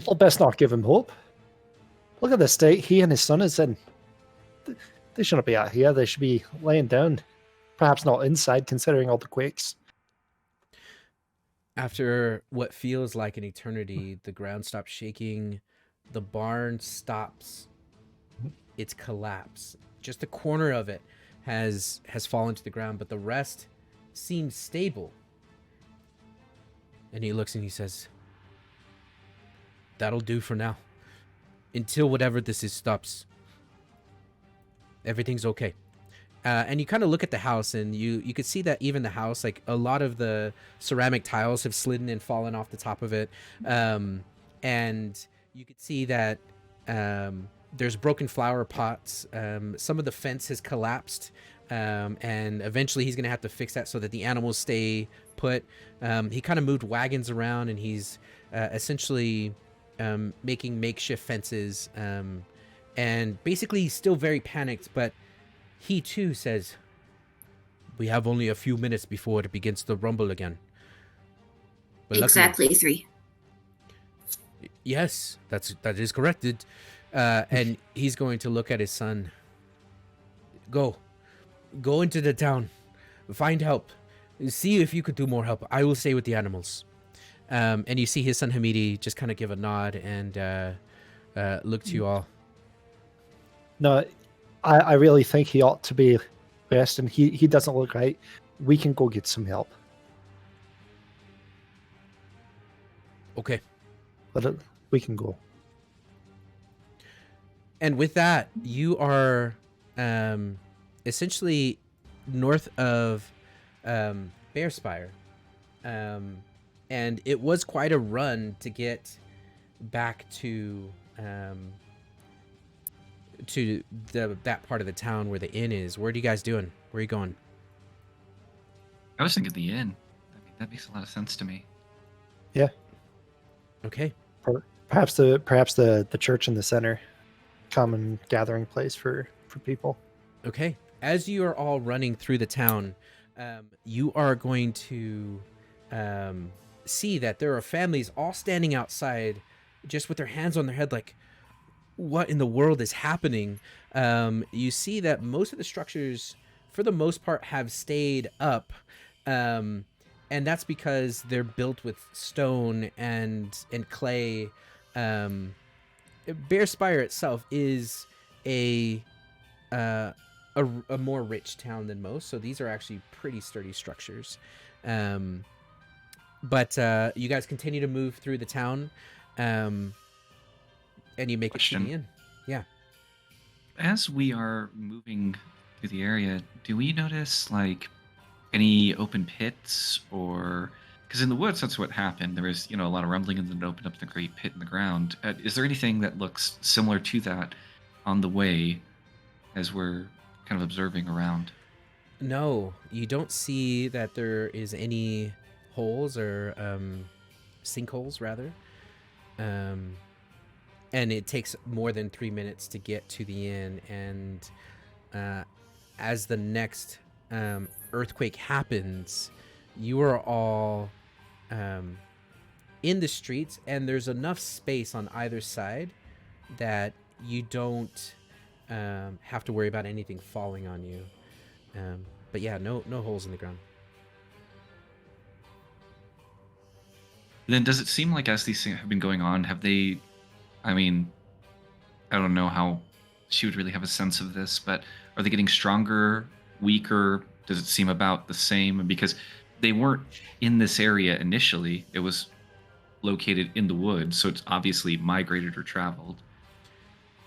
I'll best not give him hope. Look at the state he and his son is in. They shouldn't be out here. They should be laying down. Perhaps not inside, considering all the quakes. After what feels like an eternity, the ground stops shaking. The barn stops its collapse. Just a corner of it has fallen to the ground, but the rest seems stable. And he looks and he says, "That'll do for now. Until whatever this is stops. Everything's okay." And you kind of look at the house, and you could see that even the house, like a lot of the ceramic tiles have slidden and fallen off the top of it. And you could see that there's broken flower pots. Some of the fence has collapsed. And eventually he's going to have to fix that so that the animals stay put. He kind of moved wagons around, and he's essentially making makeshift fences. And basically still very panicked, but he too says, "We have only a few minutes before it begins to rumble again." But Exactly 3. Yes, that is correct. And he's going to look at his son. Go into the town, find help, see if you could do more help. I will stay with the animals. And you see his son Hamidi just kind of give a nod and look to you all. No, I really think he ought to be best, and he doesn't look right. We can go get some help. Okay. But we can go. And with that, you are essentially north of Bearspire. And it was quite a run to get back to that part of the town where the inn is. What are you guys doing? Where are you going? I was thinking the inn. I mean, that makes a lot of sense to me. Yeah. Okay. Perhaps the church in the center, common gathering place for people. Okay. As you are all running through the town, you are going to see that there are families all standing outside, just with their hands on their head, like, what in the world is happening? You see that most of the structures, for the most part, have stayed up, and that's because they're built with stone and clay. Bearspire itself is a more rich town than most, so these are actually pretty sturdy structures. But you guys continue to move through the town, and you make it to the inn. Yeah. As we are moving through the area, do we notice like any open pits, or because in the woods that's what happened? There was a lot of rumbling, and then it opened up the great pit in the ground. Is there anything that looks similar to that on the way as we're kind of observing around? No, you don't see that there is any holes or sinkholes, rather. And it takes more than 3 minutes to get to the inn. And as the next earthquake happens, you are all in the streets, and there's enough space on either side that you don't have to worry about anything falling on you. But yeah, no holes in the ground. Then does it seem like as these things have been going on, have they, I mean, I don't know how she would really have a sense of this, but are they getting stronger, weaker? Does it seem about the same? Because they weren't in this area initially. It was located in the woods, so it's obviously migrated or traveled.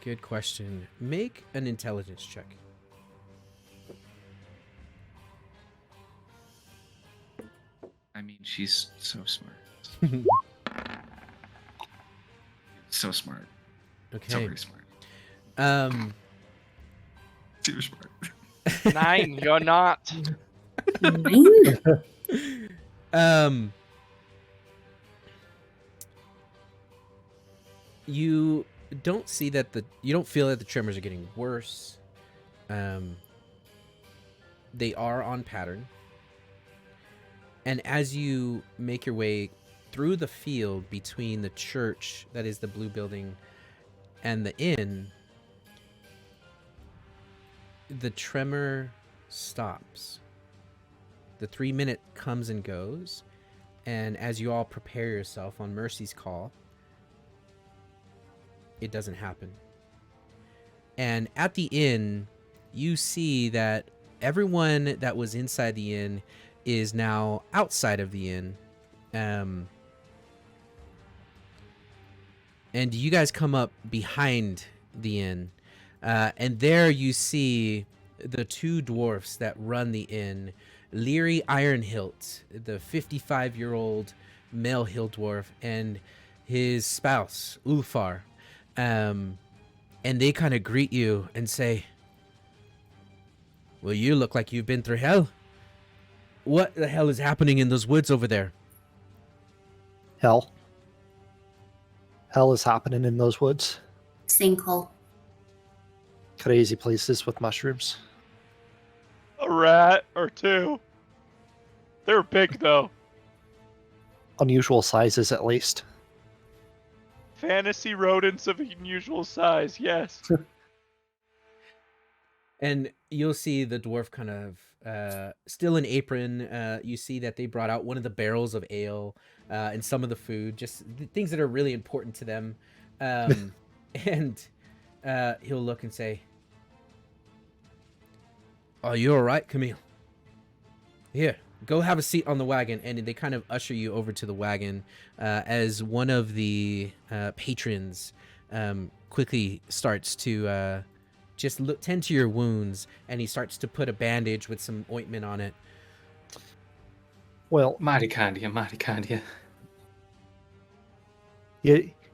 Good question. Make an intelligence check. I mean, she's so smart. So smart. Okay. So very smart. Super smart. 9, you're not. 9? You don't see that you don't feel that the tremors are getting worse. They are on pattern. And as you make your way through the field between the church, that is the blue building, and the inn, the tremor stops. The 3-minute comes and goes, and as you all prepare yourself on Mercy's call, it doesn't happen. And at the inn, you see that everyone that was inside the inn is now outside of the inn. And you guys come up behind the inn. And there you see the 2 dwarfs that run the inn. Leary Ironhilt, the 55-year-old male hill dwarf, and his spouse, Ulfar. And they kind of greet you and say, well, you look like you've been through hell. What the hell is happening in those woods over there? Hell. Hell is happening in those woods. Sinkhole. Crazy places with mushrooms. A rat or 2. They're big, though. Unusual sizes, at least. Fantasy rodents of unusual size, yes. And you'll see the dwarf kind of still in apron. You see that they brought out one of the barrels of ale and some of the food, just things that are really important to them. And he'll look and say, "Are you all right, Camille? Here, go have a seat on the wagon." And they kind of usher you over to the wagon as one of the patrons quickly starts to just tend to your wounds, and he starts to put a bandage with some ointment on it. Well, Mighty kind of you, mighty kind of you.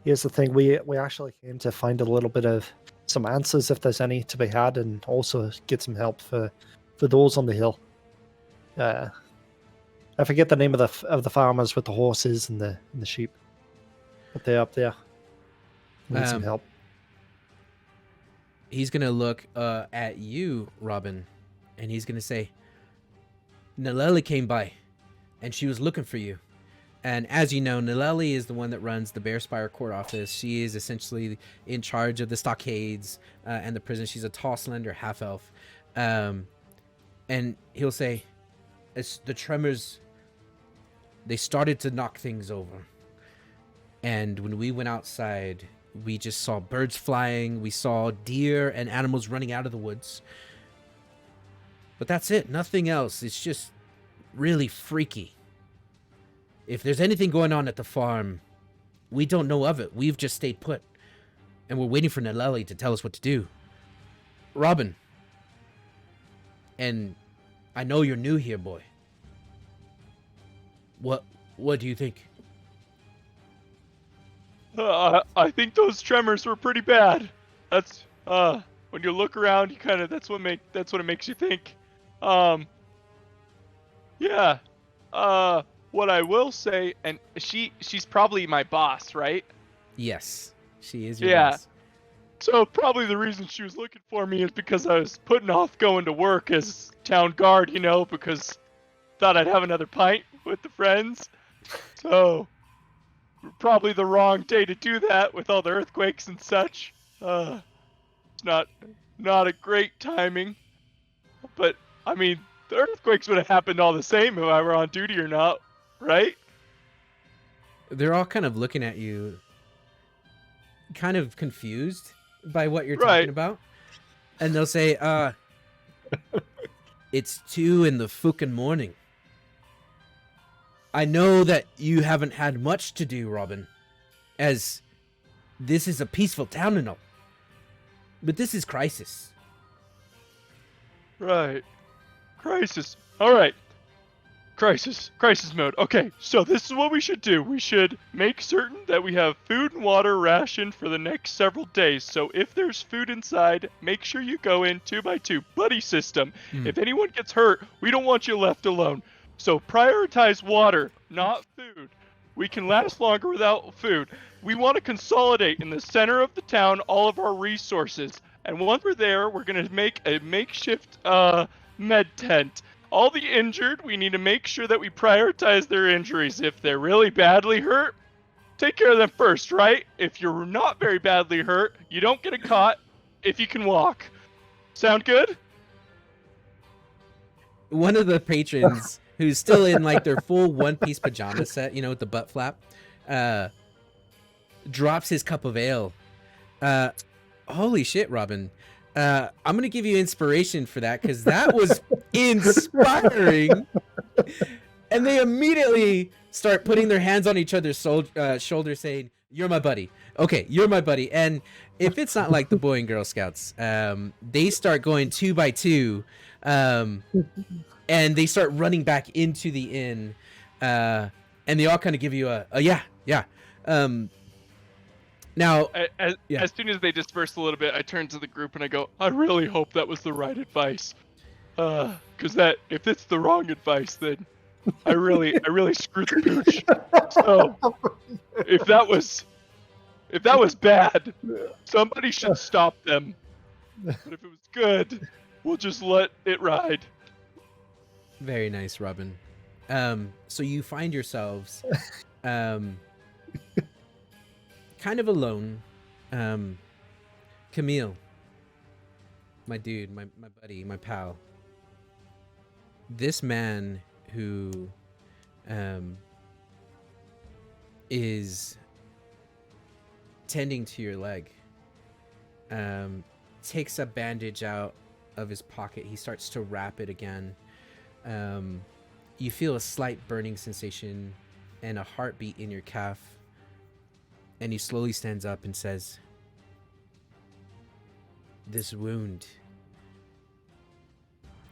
here's the thing. We actually came to find a little bit of some answers, if there's any to be had, and also get some help for those on the hill. I forget the name of the farmers with the horses and the sheep, but they're up there. Need some help. He's gonna look at you, Robin, and he's gonna say, Naleli came by, and she was looking for you. And as you know, Naleli is the one that runs the Bearspire court office. She is essentially in charge of the stockades and the prison. She's a tall, slender half-elf. And he'll say, it's the tremors, they started to knock things over. And when we went outside, we just saw birds flying. We saw deer and animals running out of the woods. But that's it. Nothing else. It's just really freaky. If there's anything going on at the farm, we don't know of it. We've just stayed put. And we're waiting for Naleli to tell us what to do. Robin. And I know you're new here, boy. What do you think? I think those tremors were pretty bad. That's when you look around, you kind of that's what it makes you think. Yeah. What I will say, and she's probably my boss, right? Yes, she is your boss. So probably the reason she was looking for me is because I was putting off going to work as town guard, because thought I'd have another pint with the friends. So probably the wrong day to do that with all the earthquakes and such. It's not not a great timing. But, I mean, the earthquakes would have happened all the same if I were on duty or not, right? They're all kind of looking at you, kind of confused by what you're Right. talking about. And they'll say, it's 2 in the fucking morning. I know that you haven't had much to do, Robin, as this is a peaceful town and all. But this is crisis. Right. Crisis. All right. Crisis mode. Okay, so this is what we should do. We should make certain that we have food and water rationed for the next several days. So if there's food inside, make sure you go in 2 by 2. Buddy system. If anyone gets hurt, we don't want you left alone. So prioritize water, not food. We can last longer without food. We want to consolidate in the center of the town all of our resources. And once we're there, we're going to make a makeshift med tent. All the injured, we need to make sure that we prioritize their injuries. If they're really badly hurt, take care of them first, right? If you're not very badly hurt, you don't get a cot if you can walk. Sound good? One of the patrons, who's still in like their full one-piece pajama set, with the butt flap, drops his cup of ale. Holy shit, Robin. I'm going to give you inspiration for that, because that was inspiring. And they immediately start putting their hands on each other's shoulders saying, you're my buddy. Okay, you're my buddy. And if it's not like the Boy and Girl Scouts, they start going 2 by 2, and they start running back into the inn, and they all kind of give you a yeah. Now, as soon as they disperse a little bit, I turn to the group and I go, I really hope that was the right advice. Because if it's the wrong advice, then I really screwed the pooch. So, if that was bad, somebody should stop them. But if it was good, we'll just let it ride. very nice, Robin. So you find yourselves kind of alone. Camille, my dude, my buddy, my pal. This man who is tending to your leg takes a bandage out of his pocket. He starts to wrap it again. You feel a slight burning sensation and a heartbeat in your calf. And he slowly stands up and says, this wound,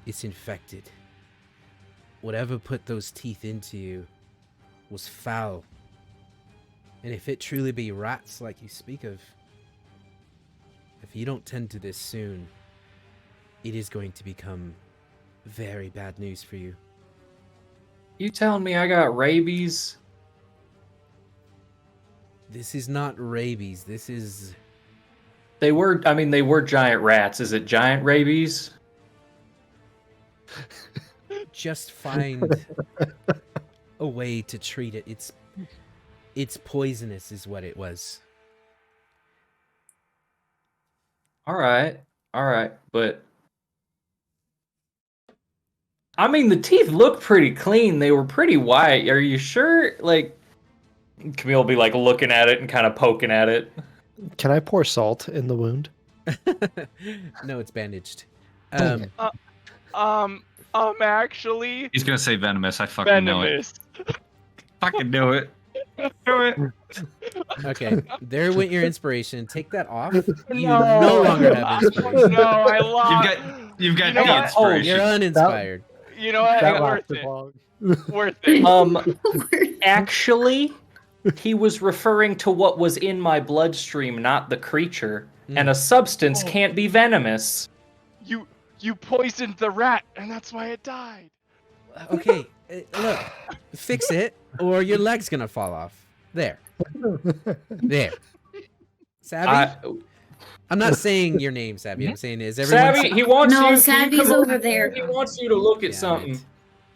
it's infected. Whatever put those teeth into you was foul. And if it truly be rats like you speak of, if you don't tend to this soon, it is going to become very bad news for you. You telling me I got rabies? This is not rabies. This is... They were giant rats. Is it giant rabies? Just find a way to treat it. It's poisonous is what it was. All right, but I mean, the teeth look pretty clean. They were pretty white. Are you sure? Like, Camille will be like looking at it and kind of poking at it. Can I pour salt in the wound? No, it's bandaged. Actually, He's gonna say venomous. I fucking know it. venomous. Fucking know it. Do it. Okay, there went your inspiration. Take that off. You No. no longer have inspiration. No, I lied. You've got You know the what? inspiration. You're uninspired. You know what? That Worth lasted it. long. Worth it. Actually, he was referring to what was in my bloodstream, not the creature. And a substance can't be venomous. You poisoned the rat, and that's why it died. Okay, look, fix it, or your leg's gonna fall off. There. Savvy? I'm not saying your name, Savvy. I'm saying is everyone. Savvy, he wants No, you. Savvy's come over there. He wants you to look at Damn something.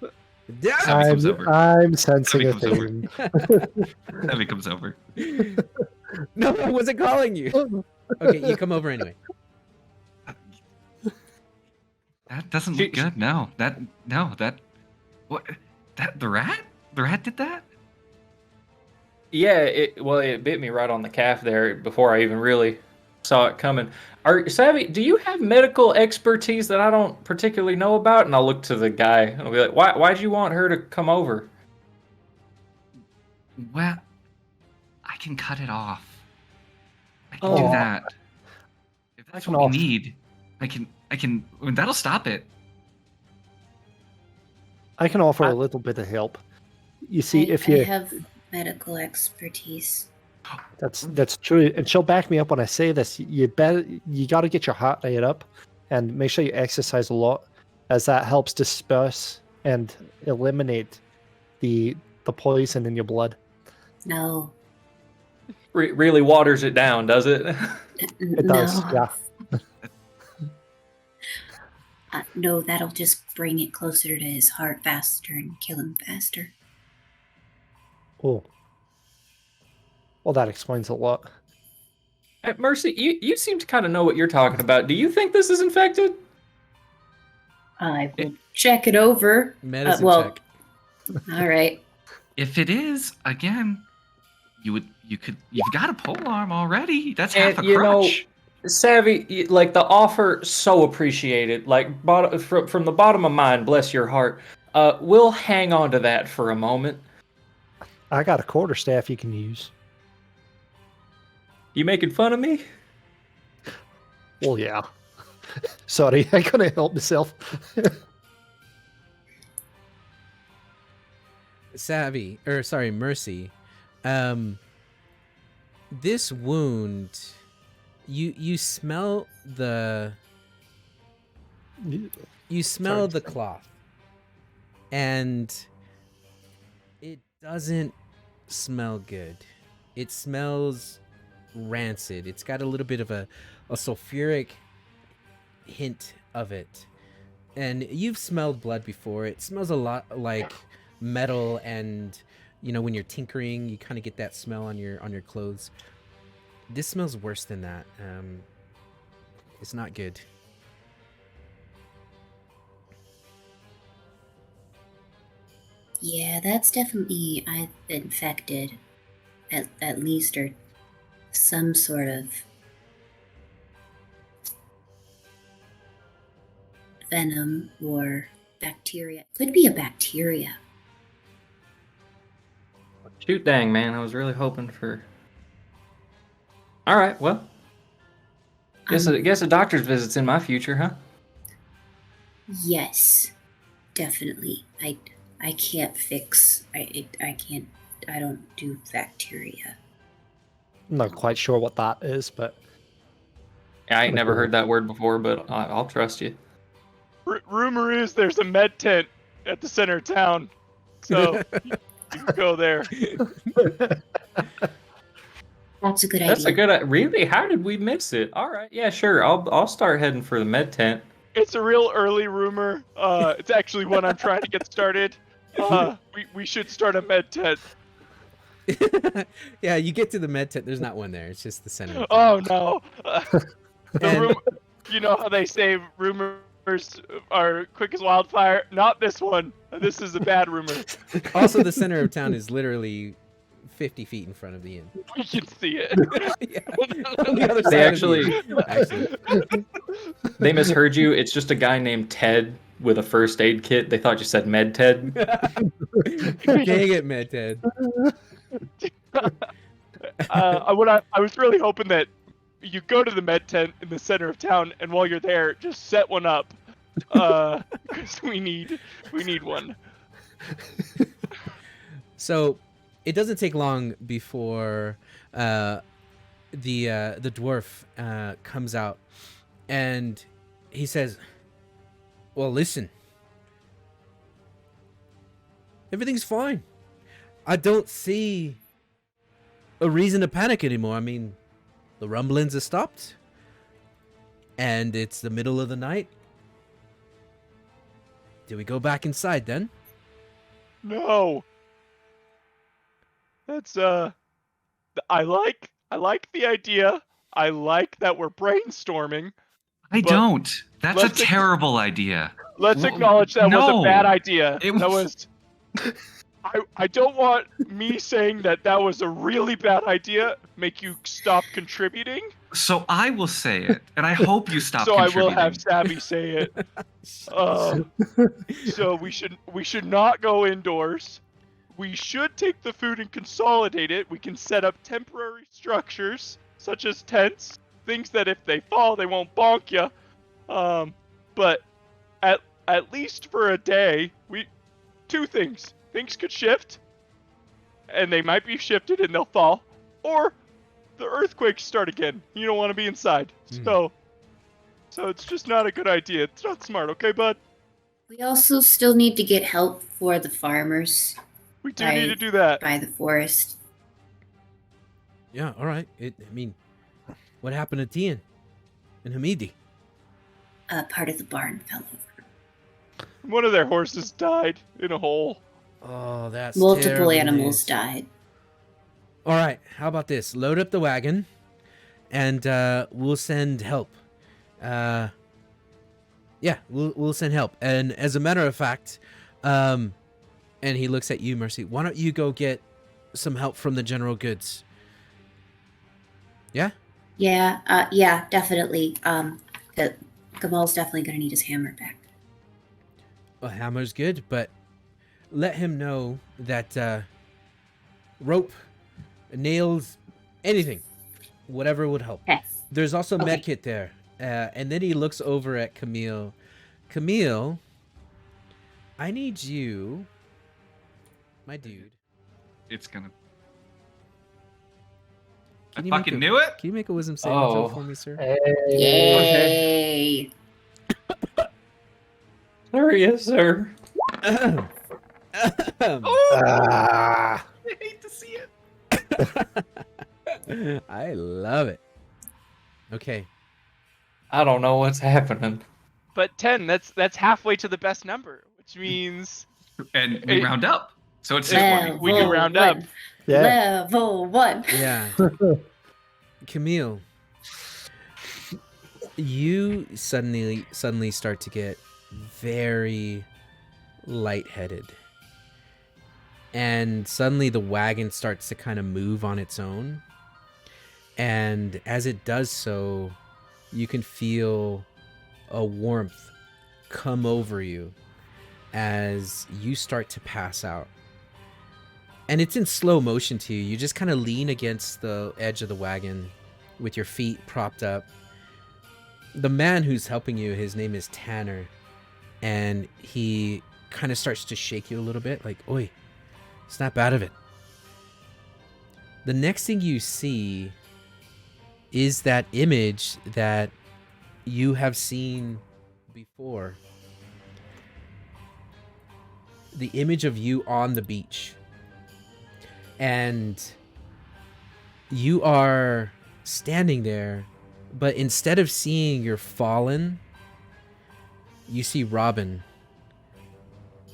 it. Damn it. Savvy comes over. I'm sensing a Savvy comes theme. Savvy comes over. No, I wasn't calling you. Okay, you come over anyway. That doesn't look good. No, that what that the rat? The rat did that? Yeah, it bit me right on the calf there before I even really saw it coming. Savvy, do you have medical expertise that I don't particularly know about? And I'll look to the guy and I'll be like, why'd you want her to come over? Well, I can cut it off. I can Oh. do that. If that's I can what we off- need, I can that'll stop it. I can offer a little bit of help. You see, if I you have medical expertise. that's true, and she'll back me up when I say this. You got to get your heart rate up, and make sure you exercise a lot, as that helps disperse and eliminate the poison in your blood. No. Really waters it down, does it? It does, yeah. No, that'll just bring it closer to his heart faster and kill him faster. Oh, well, that explains a lot. Mercy, you seem to kind of know what you're talking about. Do you think this is infected? I will check it over. Medicine well, check. all right. If it is, again, you've got a pole arm already. That's half a And, you know, crutch. Savvy, like the offer, so appreciated. Like from the bottom of mine, bless your heart. We'll hang on to that for a moment. I got a quarterstaff you can use. You making fun of me? Well, yeah. Sorry, I couldn't help myself. Mercy. This wound, you smell the cloth, and it doesn't smell good. It smells rancid. It's got a little bit of a sulfuric hint of it. And you've smelled blood before. It smells a lot like metal, and when you're tinkering, you kind of get that smell on your clothes. This smells worse than that. It's not good. Yeah, that's definitely I've infected, at least, or some sort of venom or bacteria. Could be a bacteria. Shoot dang, man. I was really hoping for... Alright, well. Guess a doctor's visit's in my future, huh? Yes, definitely. I can't fix. I can't. I don't do bacteria. I'm not quite sure what that is, but Yeah, I ain't never heard that word before, but I'll trust you. Rumor is there's a med tent at the center of town, so you can go there. That's a good That's idea. a good... Really? How did we miss it? Alright, yeah, sure. I'll start heading for the med tent. It's a real early rumor. It's actually one I'm trying to get started. We should start a med tent. Yeah, you get to the med tent. There's not one there. It's just the center. Oh no! And- You know how they say rumors are quick as wildfire? Not this one. This is a bad rumor. Also, the center of town is literally 50 feet in front of the inn. We can see it. Yeah. On the other They side of the inn, They misheard you. It's just a guy named Ted with a first aid kit. They thought you said Med Ted. Dang it, Med Ted. I was really hoping that you go to the med tent in the center of town, and while you're there, just set one up, because we need one. So it doesn't take long before the dwarf comes out, and he says, "Well, listen, everything's fine. I don't see a reason to panic anymore. I mean, the rumblings have stopped, and it's the middle of the night. Do we go back inside then?" No. That's I like the idea. I like that we're brainstorming. I But don't. That's a let's ac- terrible idea. Let's W- acknowledge that was no. a bad idea. It That was- was. I don't want me saying that was a really bad idea make you stop contributing. So I will say it, and I hope you stop So I will contributing. have Savvy say it. So we should not go indoors. We should take the food and consolidate it. We can set up temporary structures such as tents, things that if they fall they won't bonk you. But at least for a day, two things. Things could shift, and they might be shifted and they'll fall, or the earthquakes start again. You don't want to be inside. So it's just not a good idea. It's not smart, okay, bud? We also still need to get help for the farmers We do need to do that. by the forest. Yeah, all right. I mean, what happened to Tian and Hamidi? Part of the barn fell over. One of their horses died in a hole. Oh, that's Multiple terrible animals news. died. All right, how about this? Load up the wagon, and we'll send help. Yeah, we'll send help. And as a matter of fact, and he looks at you, Mercy. Why don't you go get some help from the general goods? Yeah. Yeah, definitely. Gamal's definitely gonna need his hammer back. A hammer's good, but let him know that rope, nails, anything, whatever would help. Okay. There's also Okay. medkit there. And then he looks over at Camille. Camille, I need you, my dude. It's gonna. I Can you make fucking a- knew it. Can you make a wisdom saving throw for me, sir? Yay! There he is, sir. Oh, Ah, I hate to see it. I love it. Okay. I don't know what's happening. But 10, that's halfway to the best number, which means And we Hey. round up, so it's Level we can round up. one. yeah. Level 1. Yeah. Camille, you suddenly start to get very lightheaded. And suddenly the wagon starts to kind of move on its own. And as it does so, you can feel a warmth come over you as you start to pass out. And it's in slow motion to you. You just kind of lean against the edge of the wagon with your feet propped up. The man who's helping you, his name is Tanner. And he kind of starts to shake you a little bit, like, oi, snap out of it. The next thing you see is that image that you have seen before. The image of you on the beach. And you are standing there, but instead of seeing your fallen, you see Robin,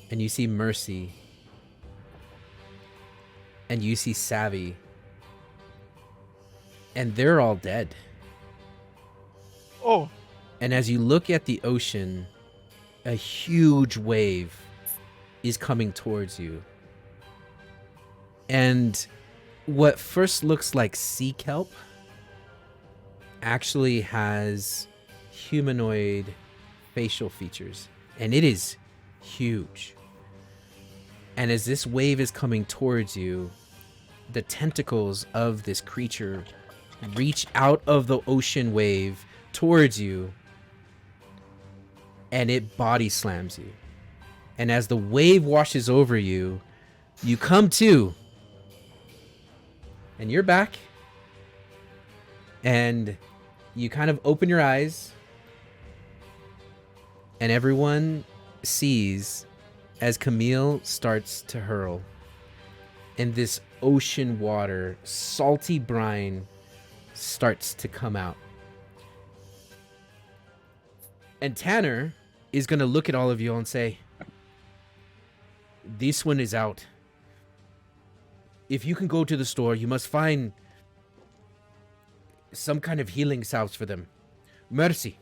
and you see Mercy, and you see Savvy, and they're all dead. Oh, And as you look at the ocean, a huge wave is coming towards you. And what first looks like sea kelp actually has humanoid facial features. And it is huge. And as this wave is coming towards you, the tentacles of this creature reach out of the ocean wave towards you, and it body slams you. And as the wave washes over you, you come to, and you're back, and you kind of open your eyes, and everyone sees as Camille starts to hurl, and this ocean water, salty brine, starts to come out. And Tanner is going to look at all of you and say, this one is out. If you can go to the store, you must find some kind of healing salves for them. Mercy,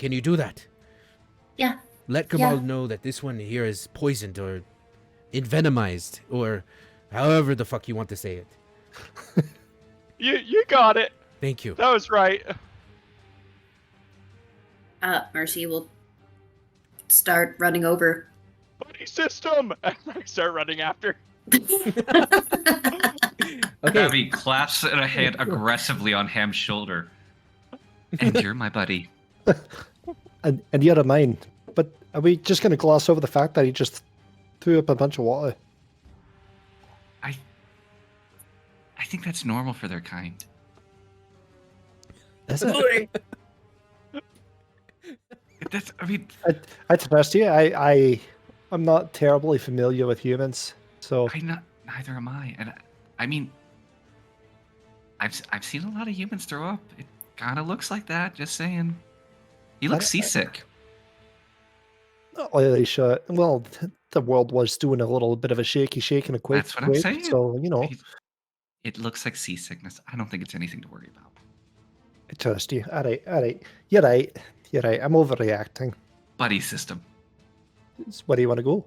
Can you do that? Yeah. Let Kamal know that this one here is poisoned or envenomized or however the fuck you want to say it. You got it. Thank you. That was right. Mercy will start running over. Buddy system, and I start running after. Okay. Abby claps a hand aggressively on Ham's shoulder. And you're my buddy. And you're a mine. But are we just going to gloss over the fact that he just threw up a bunch of water? I think that's normal for their kind. Is it? I trust you. I'm not terribly familiar with humans, so neither am I. And I mean, I've seen a lot of humans throw up. It kind of looks like that. Just saying. He looks seasick. Not really sure. Well, the world was doing a little bit of a shaky shake and a quake. That's what I'm saying. So, you know. It looks like seasickness. I don't think it's anything to worry about. I trust you. All right. You're right. I'm overreacting. Buddy system. Where do you want to go?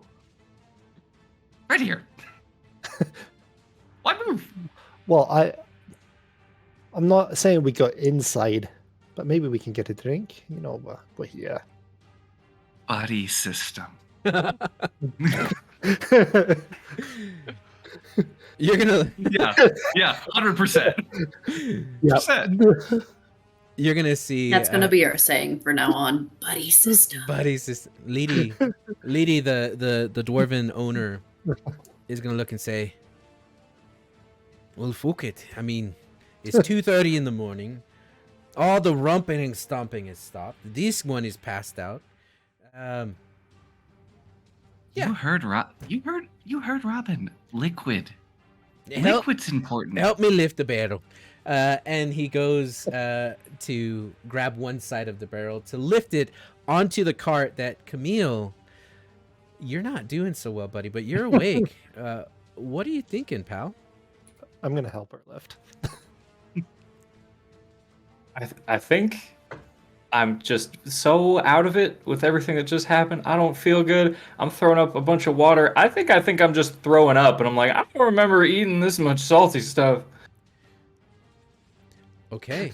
Right here. Why move? Well, I'm not saying we go inside, but maybe we can get a drink. You know, we're here. Buddy system. You're gonna yeah 100%. Yeah. You're gonna see That's gonna be our saying from now on. Buddy system. Buddy system. Lady, the dwarven owner is gonna look and say, well, fuck it. I mean, it's 2:30 in the morning. All the rumping and stomping is stopped. This one is passed out. Yeah. You heard Robin. Liquid. Help, Liquid's important. help me lift the barrel. And he goes to grab one side of the barrel to lift it onto the cart that Camille, you're not doing so well, buddy, but you're awake. What are you thinking, pal? I'm going to help her lift. I think I'm just so out of it with everything that just happened. I don't feel good. I'm throwing up a bunch of water. I think I'm just throwing up, and I'm like, I don't remember eating this much salty stuff. Okay.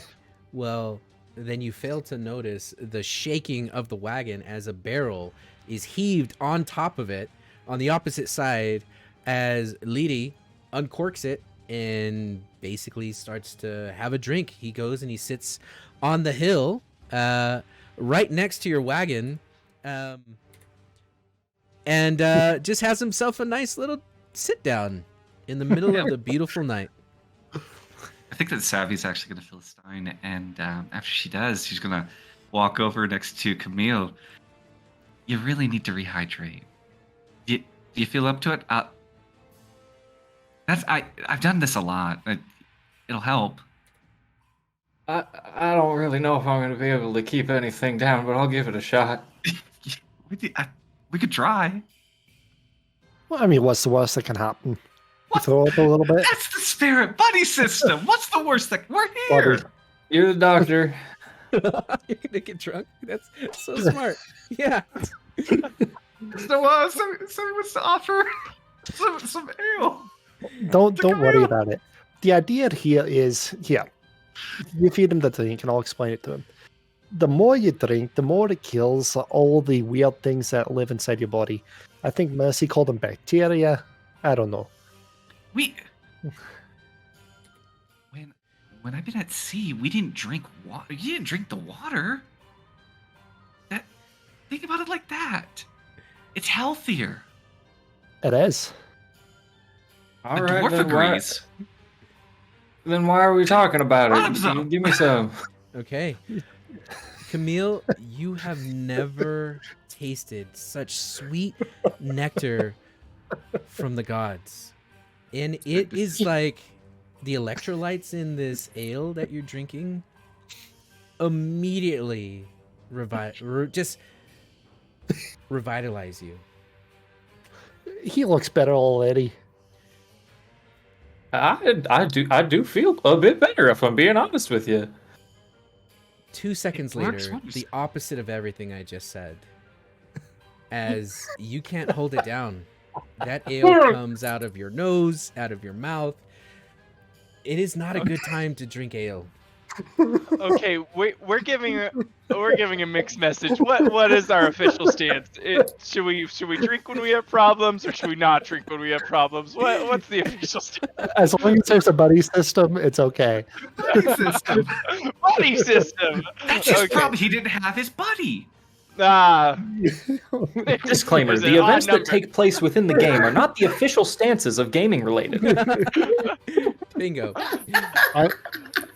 Well, then you fail to notice the shaking of the wagon as a barrel is heaved on top of it on the opposite side as Leedy uncorks it and basically starts to have a drink. He goes and he sits on the hill right next to your wagon and just has himself a nice little sit down in the middle of the beautiful night. I think that Savvy's actually going to Philistine, and after she does, she's going to walk over next to Camille. You really need to rehydrate. Do you feel up to it? I've done this a lot. It'll help. I don't really know if I'm going to be able to keep anything down, but I'll give it a shot. We could try. Well, I mean, what's the worst that can happen? You throw up a little bit? That's the spirit buddy system. What's the worst that we're here? Buddy. You're the doctor. You're gonna get drunk? That's so smart. Yeah. So somebody wants to offer some ale. Don't worry about it. The idea here is, you feed him the drink and I'll explain it to him. The more you drink, the more it kills all the weird things that live inside your body. I think Mercy called them bacteria. I don't know. When I've been at sea, we didn't drink water. You didn't drink the water. Think about it like that. It's healthier. It is. All The right, dwarf then agrees. Then why are we talking about Bottoms it? up. Give me some. Okay. Camille, you have never tasted such sweet nectar from the gods. And it is like the electrolytes in this ale that you're drinking immediately revitalize you. He looks better already. I do feel a bit better if I'm being honest with you. 2 seconds works later, wonders. the opposite of everything I just said. As you can't hold it down. That ale comes out of your nose, out of your mouth. It is not a good time to drink ale. Okay, we're giving a mixed message. What is our official stance? Should we drink when we have problems, or should we not drink when we have problems? What's the official stance? As long as there's a buddy system, it's okay. Buddy system. Buddy system. That's his Okay. problem. He didn't have his buddy. Disclaimer: Is it the events odd that number? take place within the game are not the official stances of gaming related. Bingo.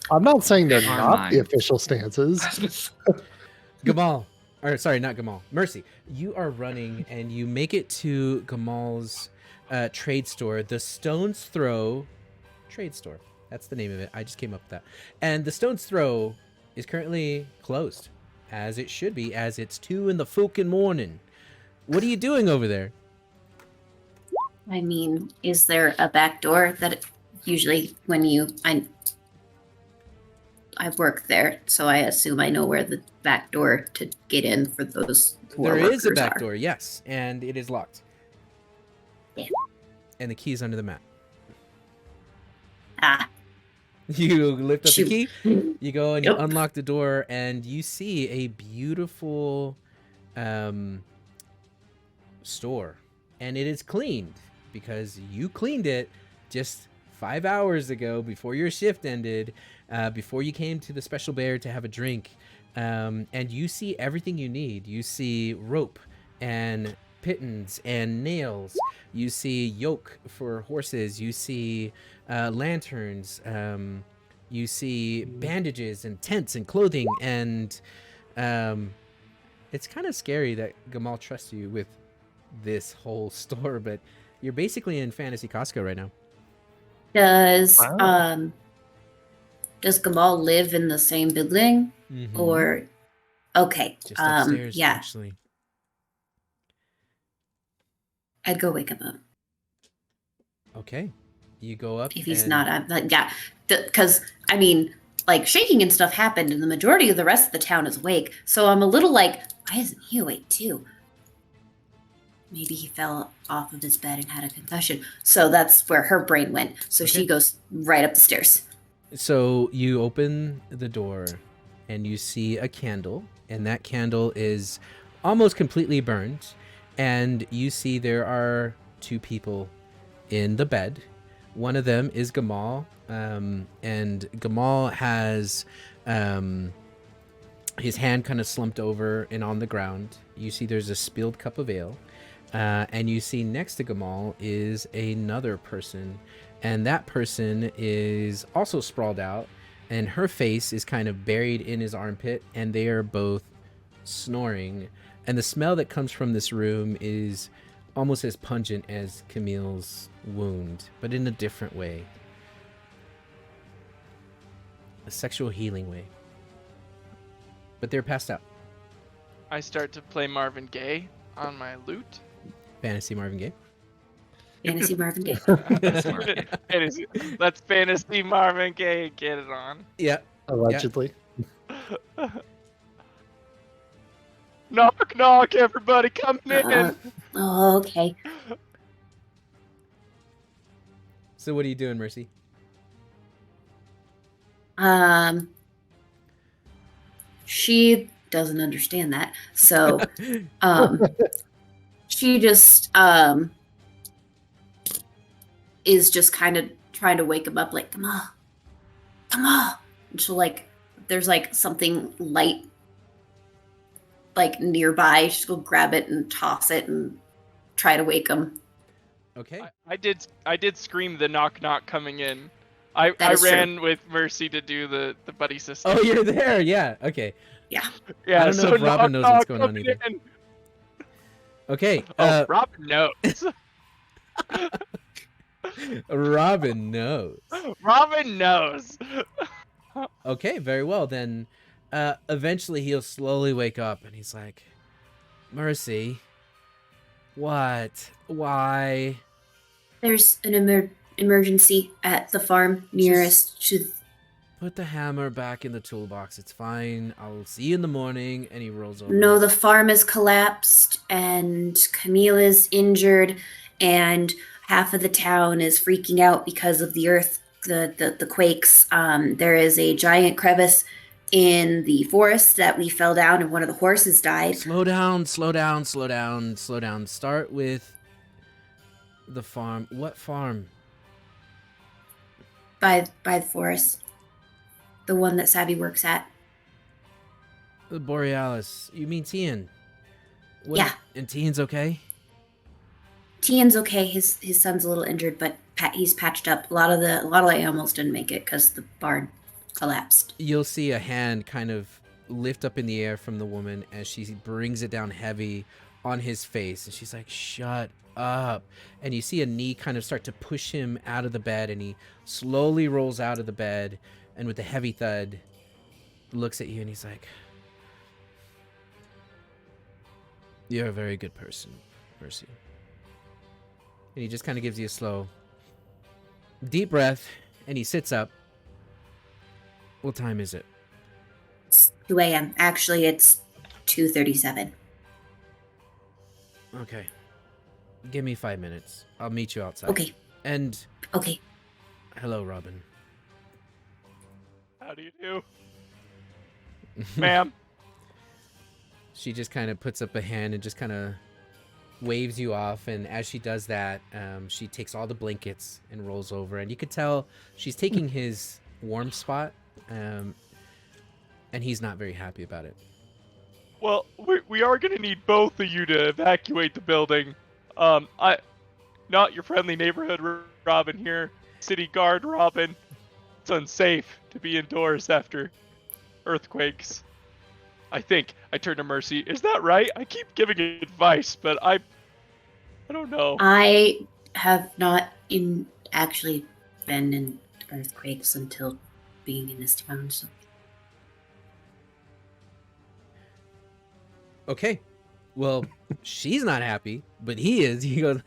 I'm not saying they're Our not the minds. official stances. Gamal, or sorry, not Gamal. Mercy, you are running and you make it to Gamal's trade store, the Stone's Throw trade store. That's the name of it. I just came up with that. And the Stone's Throw is currently closed, as it should be, as it's 2 in the fucking morning. What are you doing over there? I mean, is there a back door that usually when I work there, so I assume I know where the back door to get in for those who There are is a workers back are. door, yes, and it is locked. Yeah. And the key is under the mat. Ah, You lift up Shoot. the key, you go and you Yep. unlock the door, and you see a beautiful store. And it is cleaned because you cleaned it just 5 hours ago before your shift ended, before you came to the Special Bear to have a drink. And you see everything you need. You see rope and pittons and nails. You see yoke for horses. You see lanterns. You see bandages and tents and clothing. And it's kind of scary that Gamal trusts you with this whole store, but you're basically in Fantasy Costco right now. does Wow. does Gamal live in the same building Mhm. or? Okay, Just upstairs, yeah, actually. I'd go wake him up Okay. You go up. if he's and- not. I'm like, yeah, because I mean, like shaking and stuff happened, and the majority of the rest of the town is awake. So I'm a little like, why isn't he awake too? Maybe he fell off of his bed and had a concussion. So that's where her brain went. So Okay. she goes right up the stairs. So you open the door and you see a candle, and that candle is almost completely burned. And you see there are 2 people in the bed. One of them is Gamal, and Gamal has his hand kind of slumped over and on the ground. You see there's a spilled cup of ale. And you see next to Gamal is another person, and that person is also sprawled out, and her face is kind of buried in his armpit, and they are both snoring. And the smell that comes from this room is almost as pungent as Camille's wound, but in a different way. A sexual healing way. But they're passed out. I start to play Marvin Gaye on my lute. Fantasy Marvin Gaye. Fantasy Marvin Gaye. Let's fantasy Marvin Gaye. Get it on. Yeah. Allegedly. Knock, knock, everybody coming in. Oh, okay. So what are you doing, Mercy? She doesn't understand that. So, she just is just kind of trying to wake him up, like, come on. And she'll like, there's like something light like nearby. She'll go grab it and toss it and try to wake him. Okay. I did scream the knock, knock coming in. I That is true. ran with Mercy to do the buddy system. Oh, you're there. Yeah. Okay. Yeah. Yeah, I don't know so if Robin knows knock, what's knock going on coming either. in. Okay. Oh, Robin knows. Robin knows. Robin knows. Okay. Very well. Then eventually he'll slowly wake up and he's like, Mercy, what? Why? There's an emergency at the farm nearest to Put the hammer back in the toolbox. It's fine. I'll see you in the morning. And he rolls over. No, the farm is collapsed and Camille is injured and half of the town is freaking out because of the quakes. There is a giant crevice in the forest that we fell down and one of the horses died. Slow down. Start with the farm. What farm? By the forest. The one that Savvy works at. The Borealis. You mean Tian? Yeah. And Tian's okay? Tian's okay. His son's a little injured, but he's patched up. A lot of the animals didn't make it because the barn collapsed. You'll see a hand kind of lift up in the air from the woman as she brings it down heavy on his face. And she's like, shut up. And you see a knee kind of start to push him out of the bed. And he slowly rolls out of the bed. And with a heavy thud, looks at you and he's like, you're a very good person, Mercy. And he just kind of gives you a slow, deep breath. And he sits up. What time is it? It's 2 a.m. Actually, it's 2:37. Okay. Give me 5 minutes. I'll meet you outside. Okay. And Okay. hello, Robin. How do you do, ma'am? She just kind of puts up a hand and just kind of waves you off. And as she does that, she takes all the blankets and rolls over. And you could tell she's taking his warm spot. And he's not very happy about it. Well, we are gonna need both of you to evacuate the building. Not your friendly neighborhood Robin here, city guard Robin. It's unsafe to be indoors after earthquakes. I think. I turn to Mercy. Is that right? I keep giving advice, but I don't know. I have not actually been in earthquakes until being in this town. So. Okay. Well, she's not happy, but he is. He goes,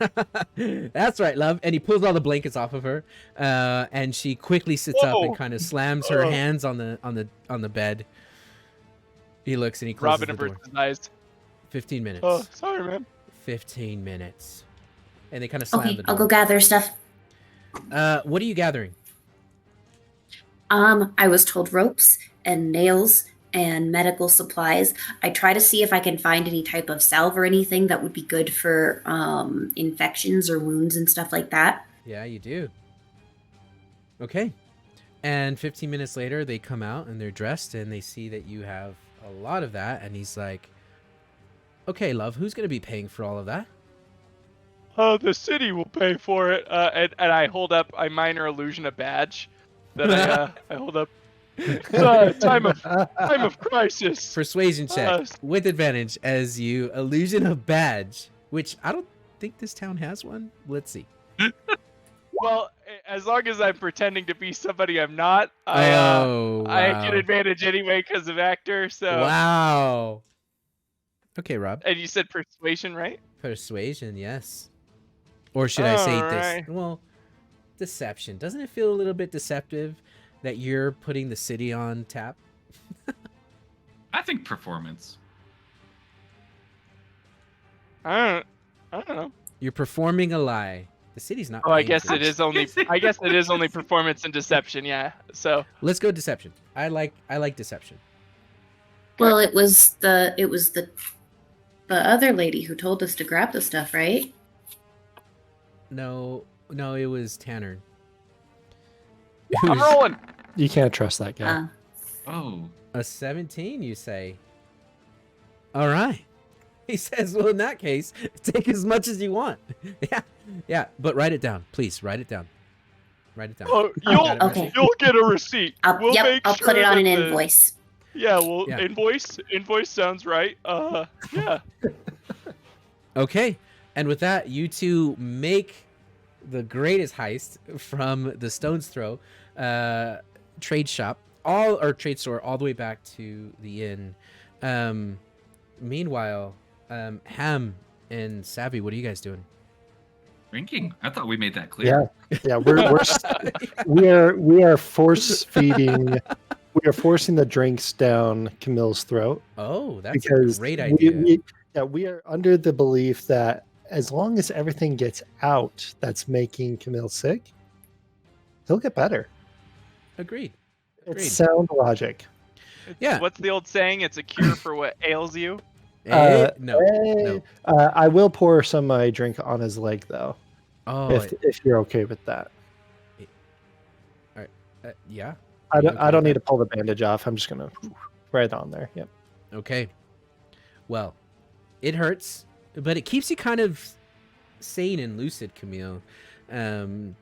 that's right, love. And he pulls all the blankets off of her. And she quickly sits up and kind of slams her hands on the bed. He looks and he closes Robin the door. averts his eyes. 15 minutes. Oh, sorry, man. 15 minutes. And they kind of slam Okay, the door. I'll go gather stuff. What are you gathering? I was told ropes and nails and medical supplies. I try to see if I can find any type of salve or anything that would be good for infections or wounds and stuff like that. Yeah, you do. Okay. And 15 minutes later, they come out and they're dressed and they see that you have a lot of that. And he's like, okay, love, who's going to be paying for all of that? The city will pay for it. And I hold up a minor illusion a badge that I hold up. Time of crisis. Persuasion check with advantage as you illusion a badge, which I don't think this town has one. Let's see. Well, as long as I'm pretending to be somebody I'm not, I get advantage anyway because of actor. So wow. Okay, Rob. And you said persuasion, right? Persuasion, yes. Or should I say right. deception? Doesn't it feel a little bit deceptive that you're putting the city on tap? I think performance. I don't know. You're performing a lie. The city's not. Oh, I paying guess for it is only. I guess it is only performance and deception. Yeah. So let's go deception. I like deception. Well, it was the other lady who told us to grab the stuff, right? No, it was Tanner. I'm rolling. You can't trust that guy. Oh. A 17, you say? All right. He says, well, in that case, take as much as you want. Yeah, but write it down. Please, write it down. Write it down. Oh, you'll get a receipt. I'll put it on an that invoice. Invoice sounds right. Yeah. Okay, and with that, you two make the greatest heist from the Stone's Throw trade shop, trade store, all the way back to the inn. Meanwhile, Ham and Savvy, what are you guys doing? Drinking? I thought we made that clear. Yeah, we are force feeding. We are forcing the drinks down Camille's throat. Oh, that's because a great idea. we are under the belief that as long as everything gets out that's making Camille sick, he'll get better. Agreed. It's sound logic. Yeah. What's the old saying? It's a cure for what ails you. No. I will pour some of my drink on his leg though, Oh, if you're okay with that. yeah. I don't need to pull the bandage off. I'm just gonna right on there. Yep. Okay. Well, it hurts, but it keeps you kind of sane and lucid, Camille. The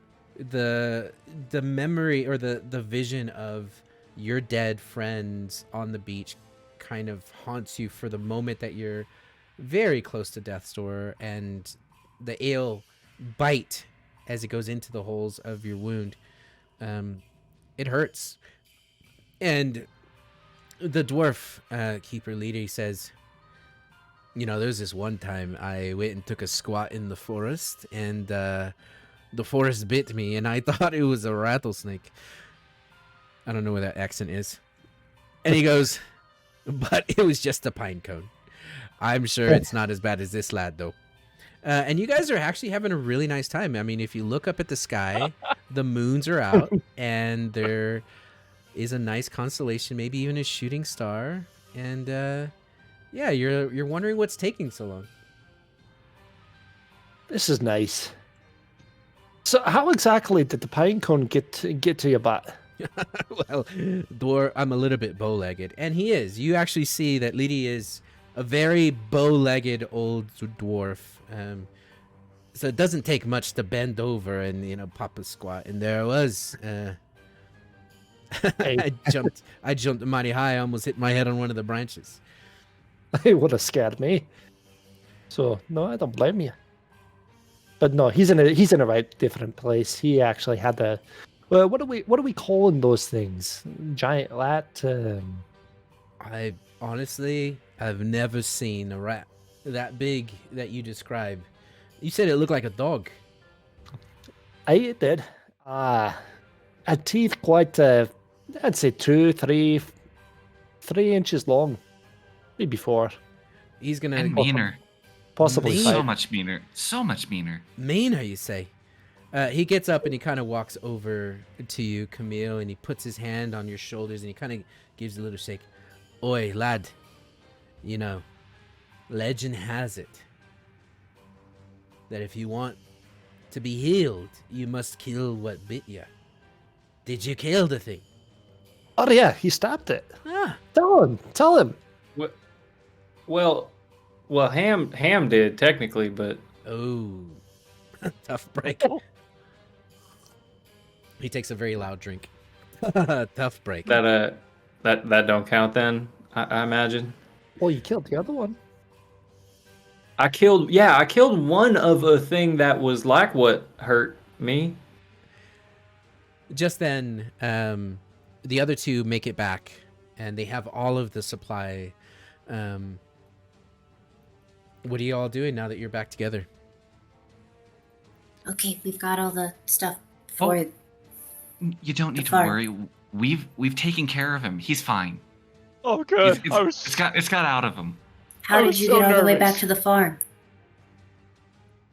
memory or the vision of your dead friends on the beach kind of haunts you for the moment that you're very close to death's door, and the ale bite as it goes into the holes of your wound. It hurts. And the dwarf keeper leader says, you know, there's this one time I went and took a squat in the forest, and the forest bit me, and I thought it was a rattlesnake. I don't know where that accent is. And he goes, but it was just a pine cone. I'm sure it's not as bad as this lad, though. And you guys are actually having a really nice time. I mean, if you look up at the sky, the moons are out, and there is a nice constellation, maybe even a shooting star. And yeah, you're wondering what's taking so long. This is nice. So, how exactly did the pine cone get to your butt? Well, I'm a little bit bow-legged, and he is. You actually see that Lidi is a very bow-legged old dwarf. So it doesn't take much to bend over and pop a squat. And there I was. I jumped mighty high. I almost hit my head on one of the branches. It would have scared me. So no, I don't blame you. But no, he's in a right different place. He actually had the. Well, what are we calling those things? Giant rat. I honestly have never seen a rat that big that you describe. You said it looked like a dog. It did. A teeth quite. I'd say 2, 3 inches long, maybe 4. He's gonna And meaner. Possibly Mean? 5. So much meaner. Meaner, you say? He gets up and he kind of walks over to you, Camille, and he puts his hand on your shoulders and he kind of gives a little shake. Oi, lad. Legend has it that if you want to be healed, you must kill what bit you. Did you kill the thing? Oh yeah, he stopped it. Ah. Tell him. Well, Ham did technically, but Oh, tough break. He takes a very loud drink. Tough break. that don't count then. I imagine. Well, you killed the other one. I killed one of a thing that was like what hurt me. Just then, the other two make it back, and they have all of the supply. What are you all doing now that you're back together? Okay, we've got all the stuff for You don't need to farm. worry. We've taken care of him. He's fine. Oh, good. It's got out of him. How I did was you so get all the way back nervous. to the farm?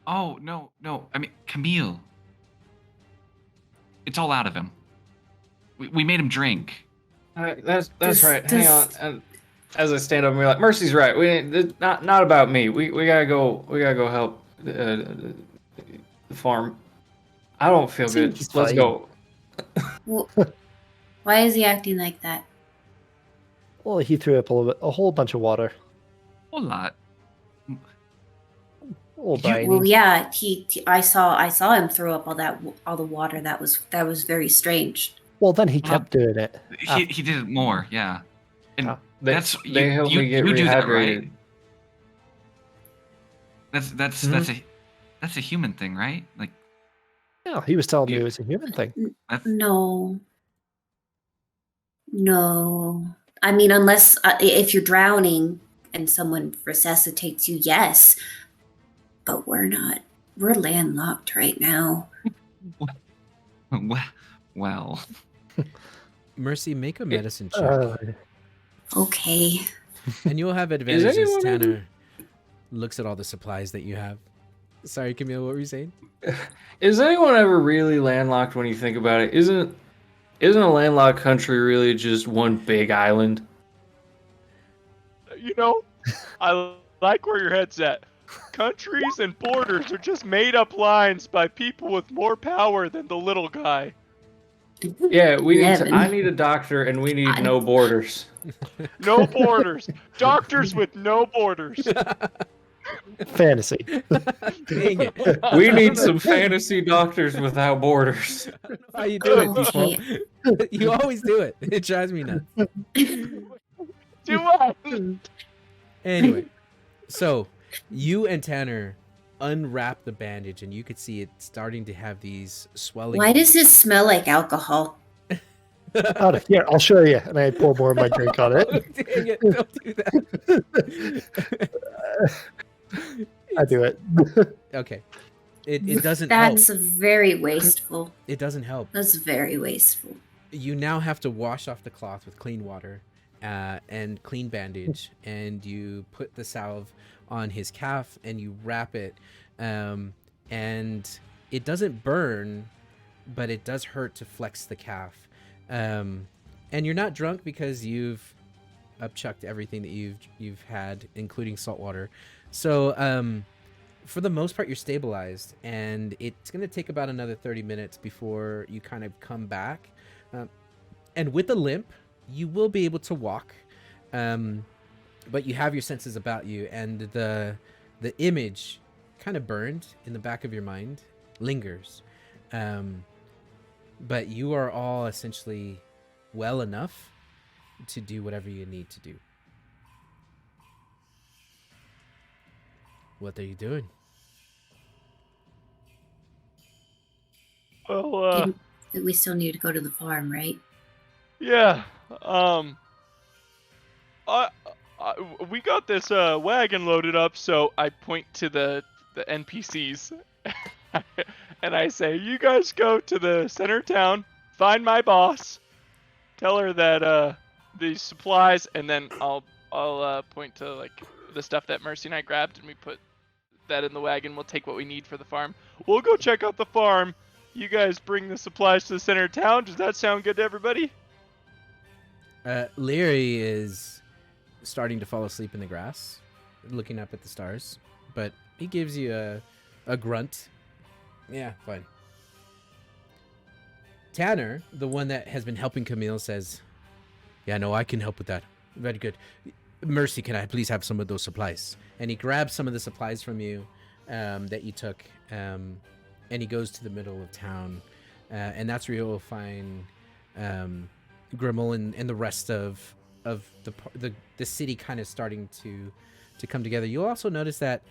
Oh no. I mean, Camille. It's all out of him. We made him drink. That's This- right. this- Hang on. And as I stand up, we're like, Mercy's right. Not about me. We gotta go. We gotta go help the farm. I don't feel good. Seems Let's fine. go. Well, why is he acting like that? Well, he threw up a whole bunch of water. Whole lot. Oh, Brian. Well, yeah, I saw him throw up all the water. That was very strange. Well, then he kept doing it. He did it more. Yeah. And They you helped me get do that, rehydrated. right? That's a human thing, right? Like Yeah, he was telling me it was a human thing. No. I mean, unless if you're drowning and someone resuscitates you, yes. But we're not we're landlocked right now. Well, Mercy, make a medicine check. Okay. And you'll have advantage as anyone ever- Tanner looks at all the supplies that you have. Sorry, Camille, what were you saying? Is anyone ever really landlocked when you think about it? Isn't a landlocked country really just one big island? You know, I like where your head's at. Countries and borders are just made up lines by people with more power than the little guy. Yeah, Eleven. I need a doctor, and we need no borders. No borders. Doctors with no borders. Fantasy. Dang it. We need some fantasy doctors without borders. How you do it, Okay. Default? You always do it. It drives me nuts. Do what? Anyway, so you and Tanner unwrap the bandage, and you could see it starting to have these swelling. Why does this smell like alcohol? Out of here, I'll show you. And I pour more of my drink on it. Dang it! Don't do that. I do it. Okay. It doesn't That's help. very wasteful. It doesn't help. That's very wasteful. You now have to wash off the cloth with clean water and clean bandage, and you put the salve on his calf and you wrap it, and it doesn't burn, but it does hurt to flex the calf. And you're not drunk because you've upchucked everything that you've had, including salt water. So for the most part, you're stabilized, and it's going to take about another 30 minutes before you kind of come back. And with a limp, you will be able to walk, but you have your senses about you, and the image kind of burned in the back of your mind lingers. But you are all essentially well enough to do whatever you need to do. What are you doing? Well, We still need to go to the farm, right? yeah. We got this wagon loaded up, so I point to the NPCs, and I say, "You guys go to the center of town, find my boss, tell her that the supplies, and then I'll point to like the stuff that Mercy and I grabbed, and we put that in the wagon. We'll take what we need for the farm. We'll go check out the farm. You guys bring the supplies to the center of town. Does that sound good to everybody?" Leary is starting to fall asleep in the grass, looking up at the stars, but he gives you a grunt. Yeah, fine. Tanner, the one that has been helping Camille, says, "Yeah, no, I can help with that. Very good. Mercy, can I please have some of those supplies?" And he grabs some of the supplies from you that you took, and he goes to the middle of town, and that's where you'll find Grimmel and the rest of the city kind of starting to come together. You'll also notice that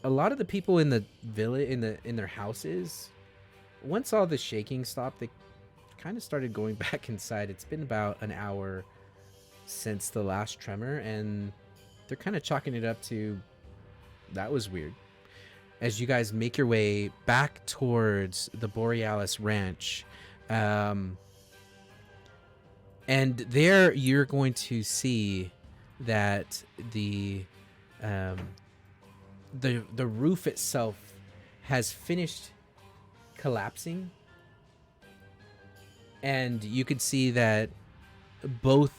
a lot of the people in the village, in their houses, once all the shaking stopped, they kind of started going back inside. It's been about an hour since the last tremor, and they're kind of chalking it up to that was weird. As you guys make your way back towards the Borealis Ranch, and there you're going to see that the roof itself has finished collapsing, and you can see that both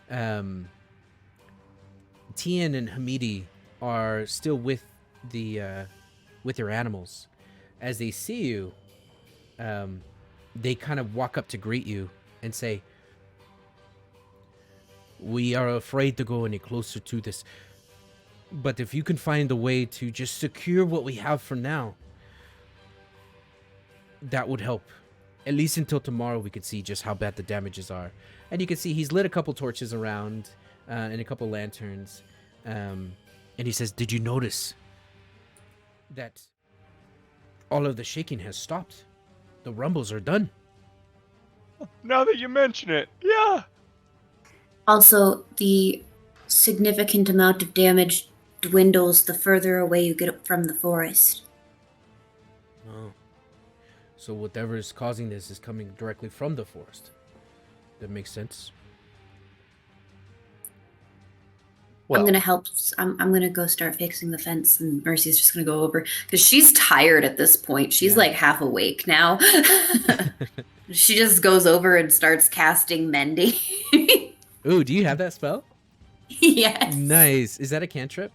Tian and Hamidi are still with your animals. As they see you, they kind of walk up to greet you and say, "We are afraid to go any closer to this, but if you can find a way to just secure what we have for now, that would help. At least until tomorrow we could see just how bad the damages are." And you can see he's lit a couple torches around and a couple lanterns. And he says, "Did you notice that all of the shaking has stopped? The rumbles are done." Now that you mention it, yeah. Also, the significant amount of damage dwindles the further away you get from the forest. Oh. So whatever is causing this is coming directly from the forest. That makes sense. I'm gonna help. I'm gonna go start fixing the fence, and Mercy's just gonna go over because she's tired at this point. She's Yeah. like half awake now. She just goes over and starts casting mending. Ooh, do you have that spell? Yes, Nice. Is that a cantrip?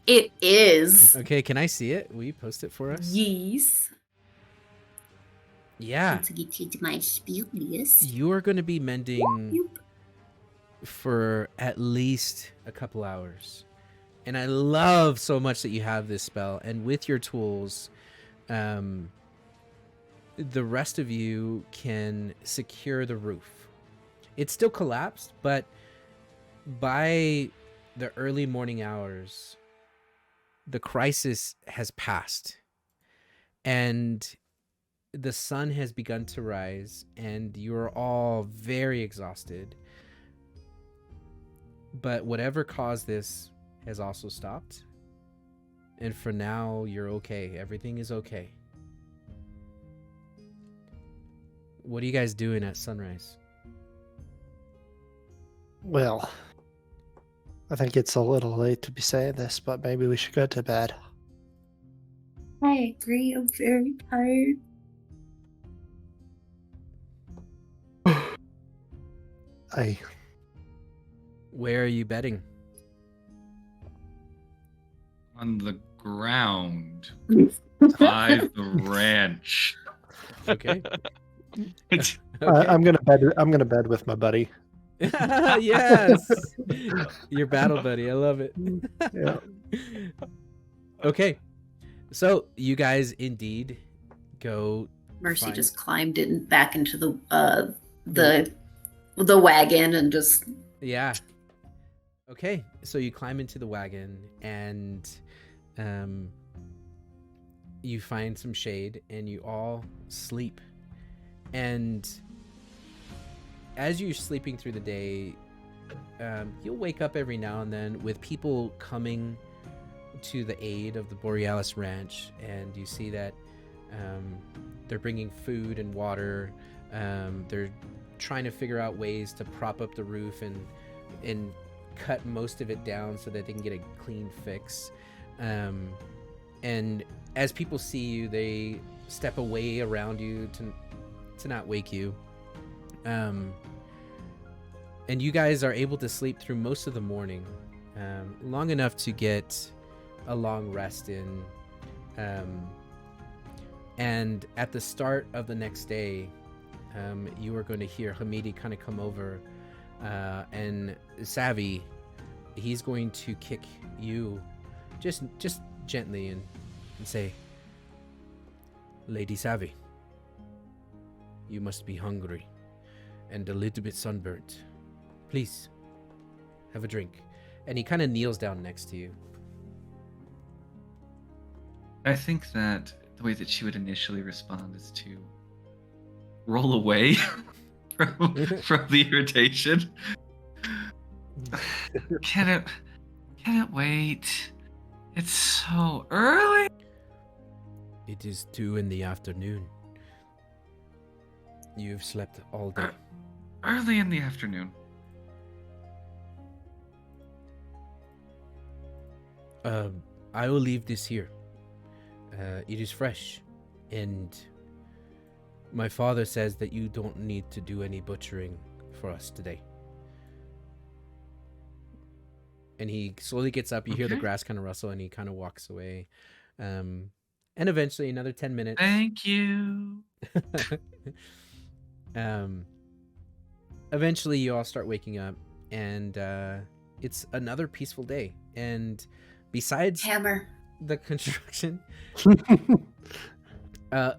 it is. Okay, can I see it? Will you post it for us? Yes. Yeah. To get to my spiel, yes. You are going to be mending Yep. for at least a couple hours. And I love so much that you have this spell. And with your tools, the rest of you can secure the roof. It's still collapsed, but by the early morning hours, the crisis has passed. And the sun has begun to rise, and you're all very exhausted. But whatever caused this has also stopped. And for now, you're okay. Everything is okay. What are you guys doing at sunrise? Well, I think it's a little late to be saying this, but maybe we should go to bed. I agree. I'm very tired. Where are you bedding? On the ground by the ranch. Okay. I'm gonna bed with my buddy. Yes. Your battle buddy. I love it. Yeah. Okay. So you guys indeed go. Mercy Fine. just climbed in back into the wagon and just Yeah. Okay. So you climb into the wagon and you find some shade and you all sleep. And as you're sleeping through the day, you'll wake up every now and then with people coming to the aid of the Borealis Ranch, and you see that they're bringing food and water. They're trying to figure out ways to prop up the roof and cut most of it down so that they can get a clean fix. And as people see you, they step away around you to not wake you. And you guys are able to sleep through most of the morning, long enough to get a long rest in. And at the start of the next day, you are going to hear Hamidi kind of come over, and Savvy, he's going to kick you just gently and say, "Lady Savvy, you must be hungry and a little bit sunburnt. Please, have a drink." And he kind of kneels down next to you. I think that the way that she would initially respond is to roll away from the irritation. Can it wait? It's so early. It is 2 p.m. You've slept all day. Early in the afternoon. I will leave this here. It is fresh, and my father says that you don't need to do any butchering for us today. And he slowly gets up. You hear the Okay. grass kind of rustle, and he kind of walks away. And eventually, another 10 minutes. Thank you. Eventually, you all start waking up, and it's another peaceful day. And besides hammer. the construction,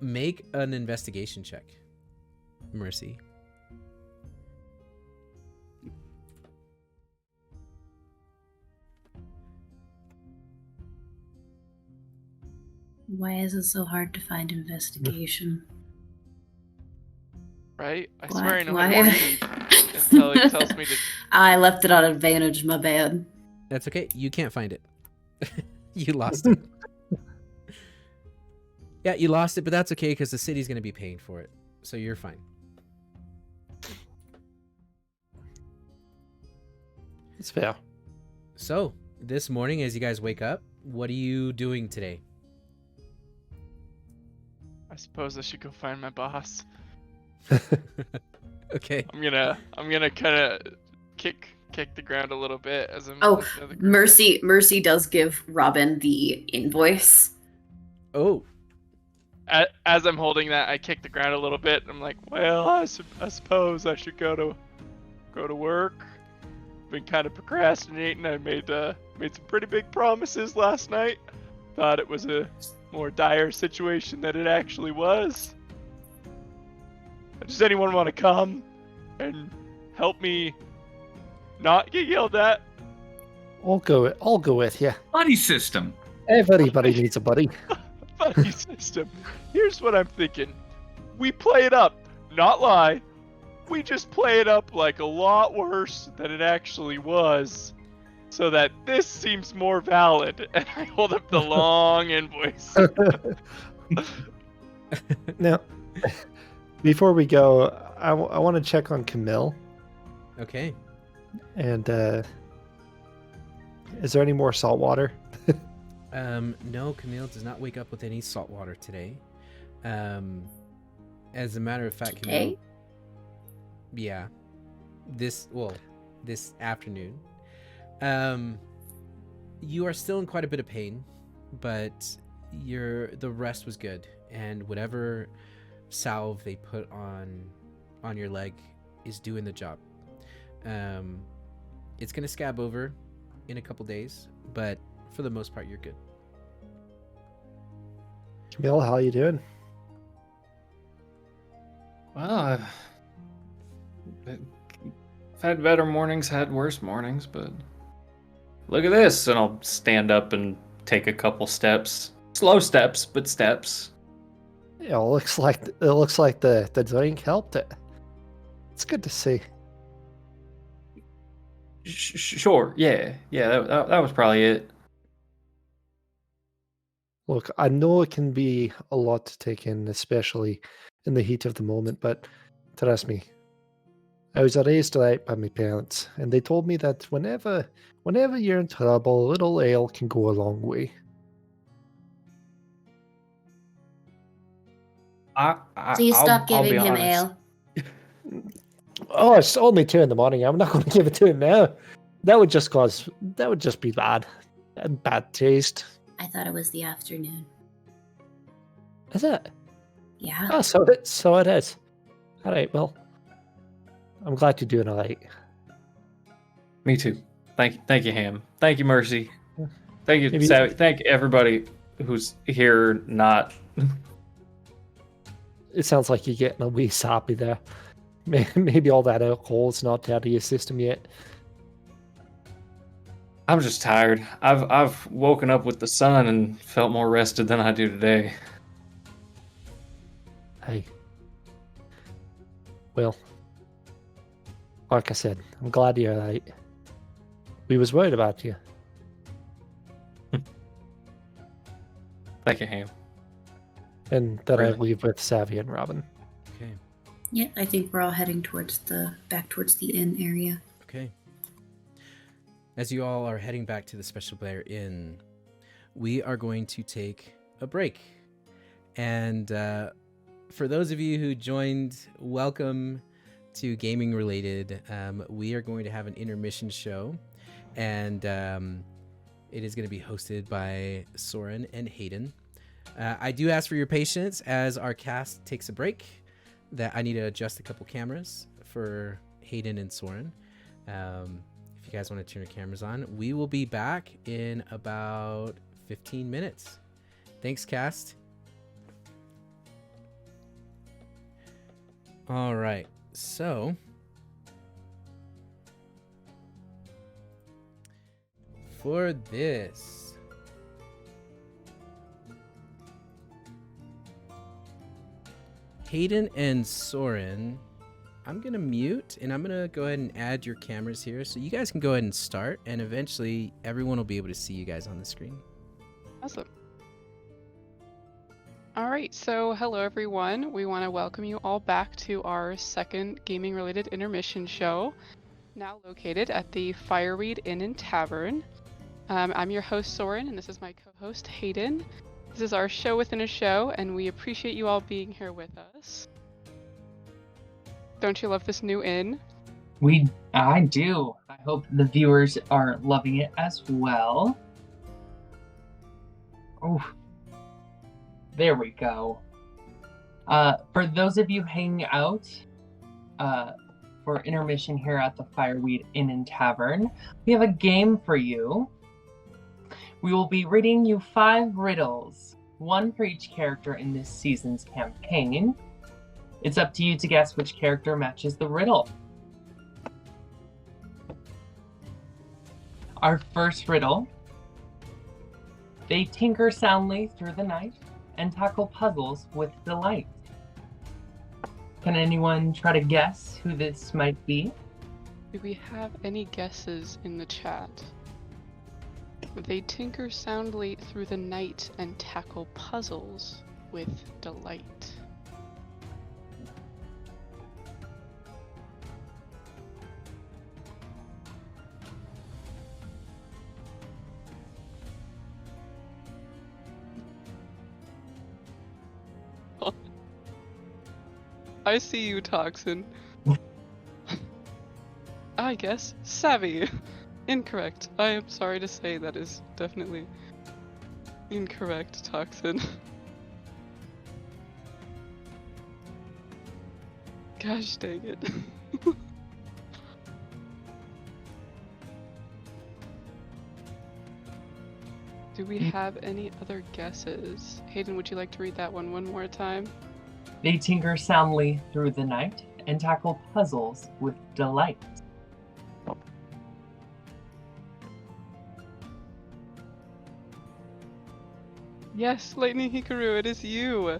make an investigation check, Mercy. Why is it so hard to find investigation? Right? I Why- swear I know why- how to work these until he tells me to. I left it on advantage, my bad. That's okay. You can't find it. You lost it. Yeah, you lost it, but that's okay because the city's going to be paying for it. So you're fine. It's fair. So, this morning as you guys wake up, what are you doing today? I suppose I should go find my boss. Okay. I'm gonna kind of kick the ground a little bit as I'm. Oh, listening to the group. Mercy does give Robin the invoice. Oh, As I'm holding that, I kick the ground a little bit. I'm like, well, I suppose I should go to work. Been kind of procrastinating. I made some pretty big promises last night. Thought it was a more dire situation than it actually was. Does anyone want to come and help me not get yelled at? I'll go with you. Buddy system. Everybody needs a buddy. Buddy system. Here's what I'm thinking. We play it up, not lie. We just play it up like a lot worse than it actually was, so that this seems more valid. And I hold up the long invoice. Now, before we go, I want to check on Camille. okay. And is there any more salt water? No, Camille does not wake up with any salt water today. As a matter of fact, Camille. Today? Yeah. This afternoon. You are still in quite a bit of pain, but the rest was good, and whatever salve they put on your leg is doing the job. It's gonna scab over in a couple days, but for the most part, you're good. Camille, how you doing? Well, I've had better mornings, had worse mornings, but look at this. And I'll stand up and take a couple steps. Slow steps, but steps. Yeah, it looks like the drink helped it. It's good to see. Sure, yeah, that was probably it. Look, I know it can be a lot to take in, especially in the heat of the moment, but trust me, I was raised right by my parents, and they told me that whenever you're in trouble, a little ale can go a long way. So you stop I'll be giving him honest. ale. Oh, it's only 2 in the morning. I'm not going to give it to him now. That would just be bad. Bad taste. I thought it was the afternoon. Is it? Yeah. Oh, so it is. All right, well, I'm glad you're doing all right. Me too. Thank you, Ham. Thank you, Mercy. Thank you, Maybe- Savvy. Thank everybody who's here. Not. It sounds like you're getting a wee sappy there. Maybe all that alcohol's not out of your system yet. I'm just tired. I've woken up with the sun and felt more rested than I do today. Hey. Well, like I said, I'm glad you're all right. We was worried about you. Thank you, Ham. And then I Really? leave with Savvy and Robin. Okay. Yeah, I think we're all heading back towards the inn area. Okay. As you all are heading back to the Special Bear Inn, we are going to take a break. And for those of you who joined, welcome to Gaming Related. We are going to have an intermission show, and it is going to be hosted by Soren and Hayden. I do ask for your patience as our cast takes a break, that I need to adjust a couple cameras for Hayden and Soren. If you guys want to turn your cameras on, we will be back in about 15 minutes. Thanks, cast. All right, so for this, Hayden and Soren, I'm gonna mute and I'm gonna go ahead and add your cameras here so you guys can go ahead and start, and eventually everyone will be able to see you guys on the screen. Awesome. All right, so hello everyone. We want to welcome you all back to our second gaming-related intermission show, now located at the Fireweed Inn and Tavern. I'm your host Soren, and this is my co-host Hayden. This is our show within a show, and we appreciate you all being here with us. Don't you love this new inn? I do. I hope the viewers are loving it as well. Oh, there we go. For those of you hanging out for intermission here at the Fireweed Inn and Tavern, we have a game for you. We will be reading you 5 riddles, one for each character in this season's campaign. It's up to you to guess which character matches the riddle. Our first riddle. They tinker soundly through the night and tackle puzzles with delight. Can anyone try to guess who this might be? Do we have any guesses in the chat? They tinker soundly through the night and tackle puzzles with delight. I see you, Toxin. I guess savvy. Incorrect. I am sorry to say that is definitely incorrect, Toxin. Gosh dang it. Do we have any other guesses? Hayden, would you like to read that one more time? They tinker soundly through the night and tackle puzzles with delight. Yes, Lightning Hikaru, it is you!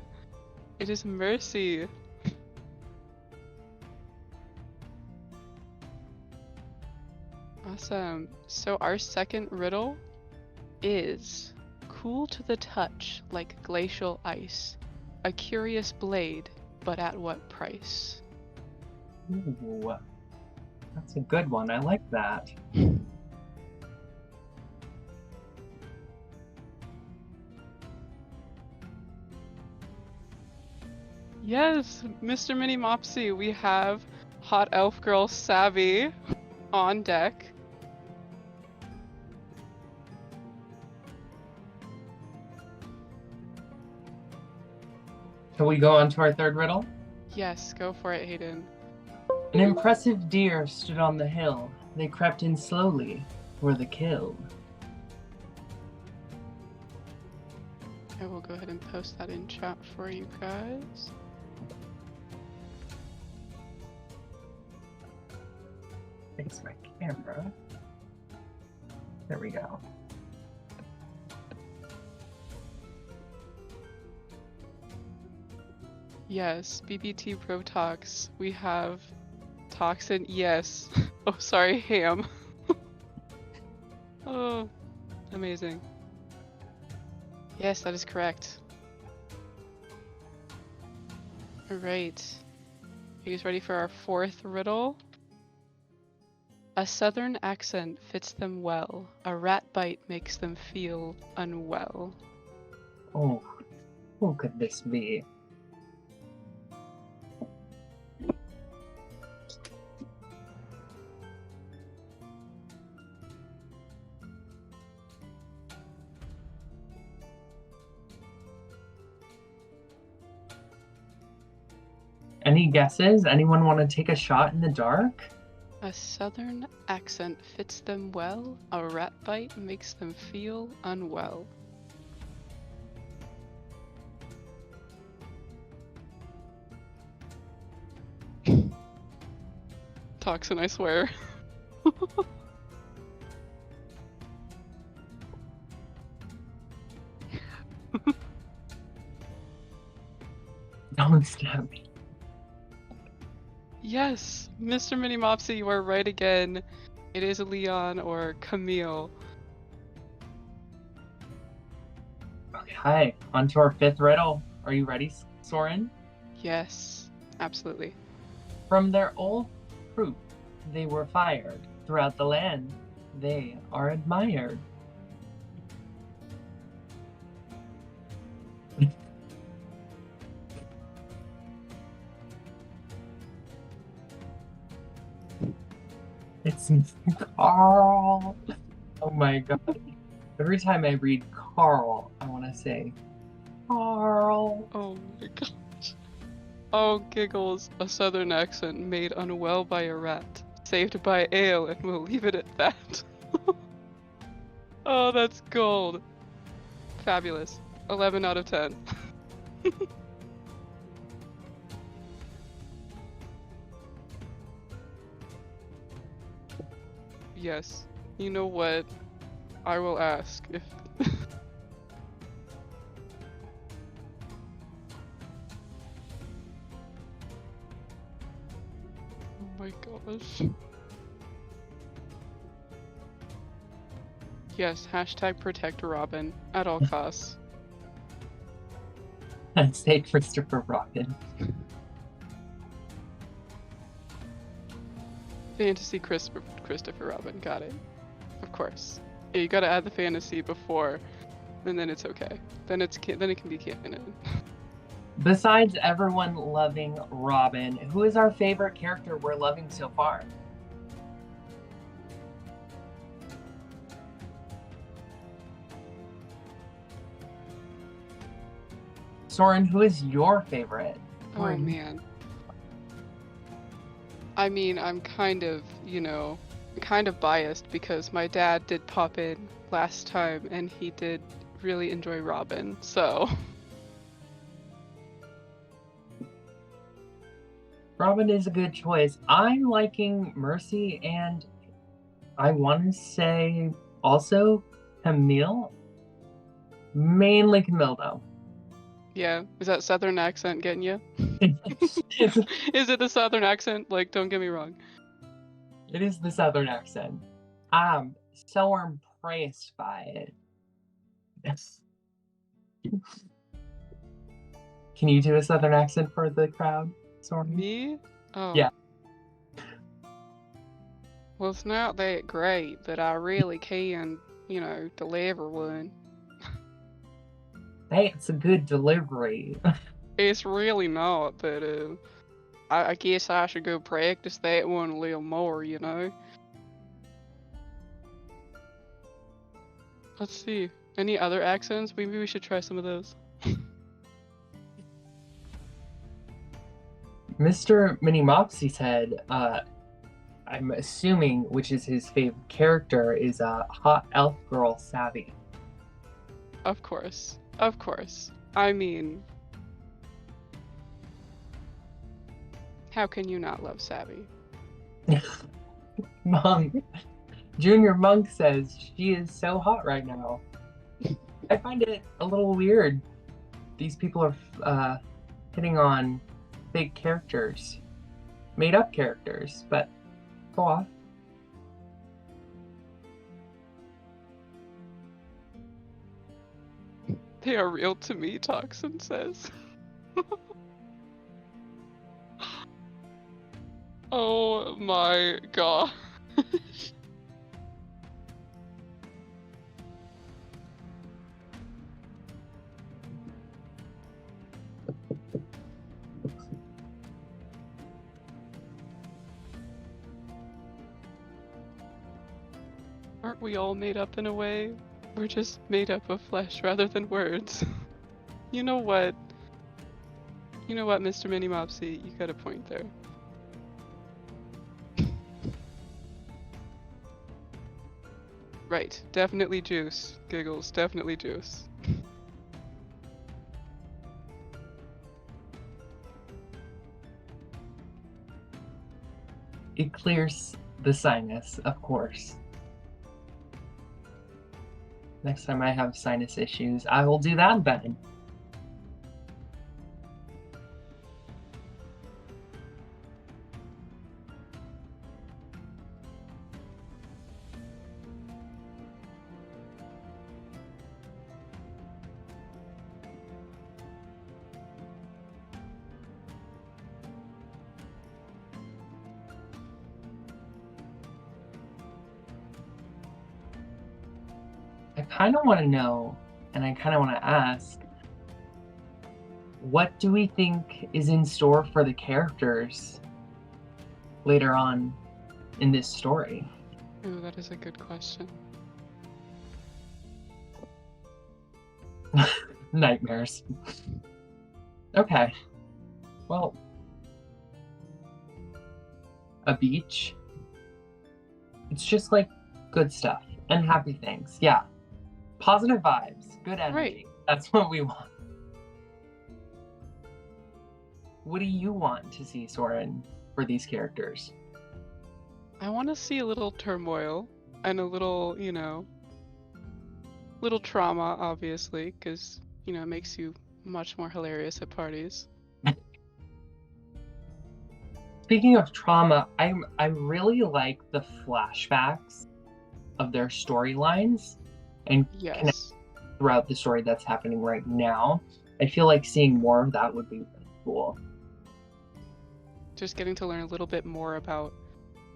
It is Mercy. Awesome. So our second riddle is cool to the touch like glacial ice. A curious blade, but at what price? Ooh, that's a good one. I like that. Yes, Mr. Mini Mopsy, we have Hot Elf Girl Savvy on deck. Shall we go on to our third riddle? Yes, go for it, Hayden. An impressive deer stood on the hill. They crept in slowly for the kill. I will go ahead and post that in chat for you guys. Fix my camera. There we go. Yes, BBT Protox. We have Toxin. Yes. Oh, sorry, Ham. Oh, amazing. Yes, that is correct. Alright. Are you guys ready for our fourth riddle? A southern accent fits them well. A rat bite makes them feel unwell. Oh, who could this be? Any guesses? Anyone want to take a shot in the dark? A southern accent fits them well. A rat bite makes them feel unwell. Toxin, I swear. Don't stab me. Yes, Mr. Mini Mopsy, you are right again. It is Leon or Camille. Okay, on to our fifth riddle. Are you ready, Soren? Yes, absolutely. From their old fruit, they were fired. Throughout the land, they are admired. It's Carl. Oh my god. Every time I read Carl, I want to say, Carl. Oh my gosh. Oh, giggles. A southern accent made unwell by a rat. Saved by ale, and we'll leave it at that. Oh, that's gold. Fabulous. 11 out of 10. Yes. You know what? I will ask if... Oh my gosh. Yes, hashtag protect Robin at all costs. I'd say Christopher Robin. Fantasy Christopher Robin, got it. Of course. Yeah, you gotta add the fantasy before, and then it's okay. Then it can be canon. Besides everyone loving Robin, who is our favorite character we're loving so far? Soren, who is your favorite? Oh Soren. man. I mean, I'm kind of, kind of biased because my dad did pop in last time and he did really enjoy Robin, so. Robin is a good choice. I'm liking Mercy, and I want to say also Camille. Mainly Camille, though. Yeah, is that southern accent getting you? Is it the southern accent? Like, don't get me wrong. It is the southern accent. I'm so impressed by it. Yes. Can you do a southern accent for the crowd, Soren? Me? Oh. Yeah. Well, it's not that great, but I really can, deliver one. Hey, it's a good delivery. It's really not, but I guess I should go practice that one a little more, Let's see. Any other accents? Maybe we should try some of those. Mr. Minimopsy said, I'm assuming, which is his favorite character, is hot elf girl Savvy. Of course. Of course. I mean, how can you not love Savvy? Monk. Junior Monk says she is so hot right now. I find it a little weird. These people are hitting on fake characters, made up characters, but go off. They are real to me, Toxin says. Oh my god. Aren't we all made up in a way? We're just made up of flesh rather than words. You know what? You know what, Mr. Minimopsy? You got a point there. Right, definitely juice. Giggles, definitely juice. It clears the sinus, of course. Next time I have sinus issues, I will do that then. I kind of want to know, and I kind of want to ask, what do we think is in store for the characters later on in this story? Ooh, that is a good question. Nightmares. Okay. Well, a beach. It's just like good stuff and happy things. Yeah. Positive vibes, good energy. Right. That's what we want. What do you want to see, Soren, for these characters? I want to see a little turmoil and a little, little trauma, obviously, because, it makes you much more hilarious at parties. Speaking of trauma, I really like the flashbacks of their storylines and connect Yes. throughout the story that's happening right now. I feel like seeing more of that would be really cool. Just getting to learn a little bit more about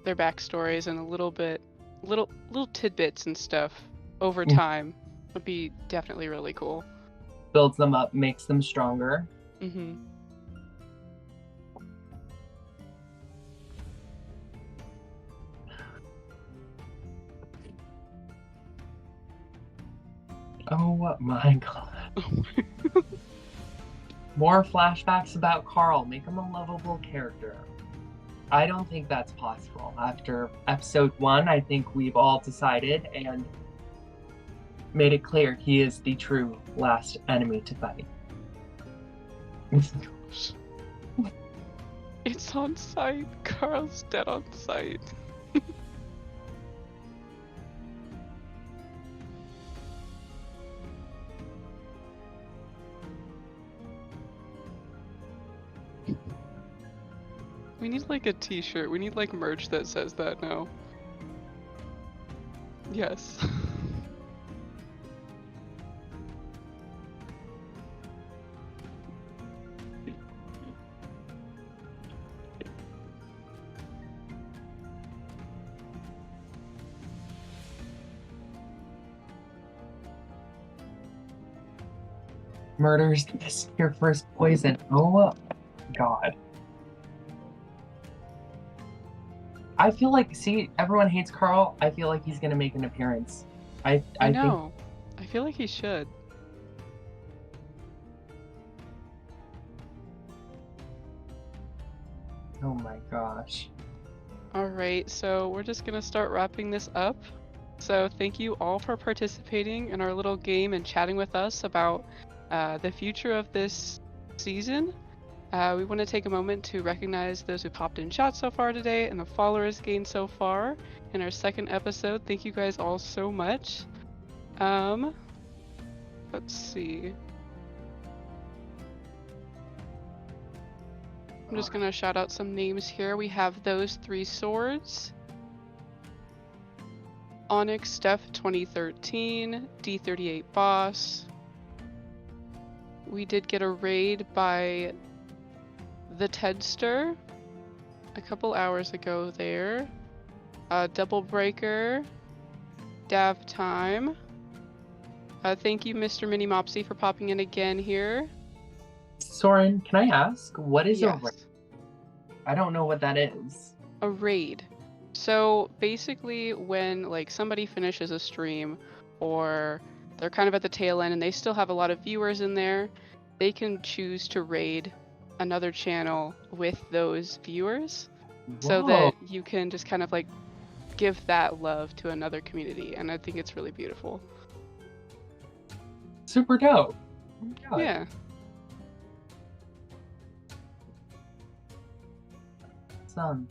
their backstories and a little tidbits and stuff over time would be definitely really cool. Builds them up, makes them stronger. Mm-hmm. Oh my god. More flashbacks about Carl. Make him a lovable character. I don't think that's possible. After episode 1, I think we've all decided and made it clear he is the true last enemy to fight. Gosh. It's on sight. Carl's dead on sight. We need like a t-shirt. We need like merch that says that now. Yes. Murders your first poison. Oh god. I feel like, see, everyone hates Carl. I feel like he's gonna make an appearance. I know. I feel like he should. Oh my gosh. Alright, so we're just gonna start wrapping this up. So thank you all for participating in our little game and chatting with us about the future of this season. We want to take a moment to recognize those who popped in chat so far today and the followers gained so far in our second episode. Thank you guys all so much. Let's see. I'm just going to shout out some names here. We have Those Three Swords, Onyx Steph 2013, D38 Boss. We did get a raid by the Tedster a couple hours ago there. Double Breaker, Dav Time. Thank you, Mr. Mini Mopsy, for popping in again here. Soren, can I ask, what is a Yes. raid? I don't know what that is. A raid. So basically when like somebody finishes a stream or they're kind of at the tail end and they still have a lot of viewers in there, they can choose to raid another channel with those viewers so that you can just kind of like give that love to another community, and I think it's really beautiful. Super dope. Oh my God. Yeah. Awesome.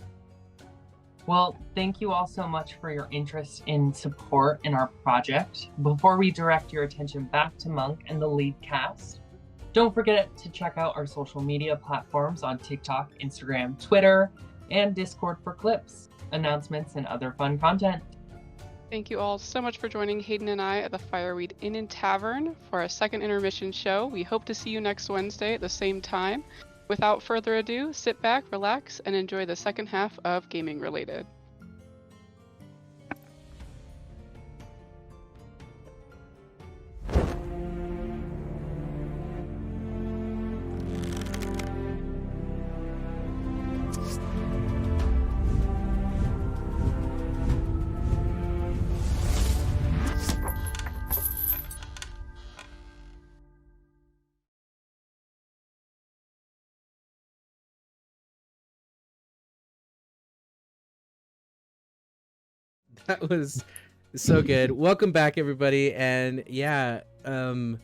Well, thank you all so much for your interest and support in our project. Before we direct your attention back to Monk and the lead cast, don't forget to check out our social media platforms on TikTok, Instagram, Twitter, and Discord for clips, announcements, and other fun content. Thank you all so much for joining Hayden and I at the Fireweed Inn and Tavern for our second intermission show. We hope to see you next Wednesday at the same time. Without further ado, sit back, relax, and enjoy the second half of Gaming Related. That was so good. Welcome back, everybody. And yeah, for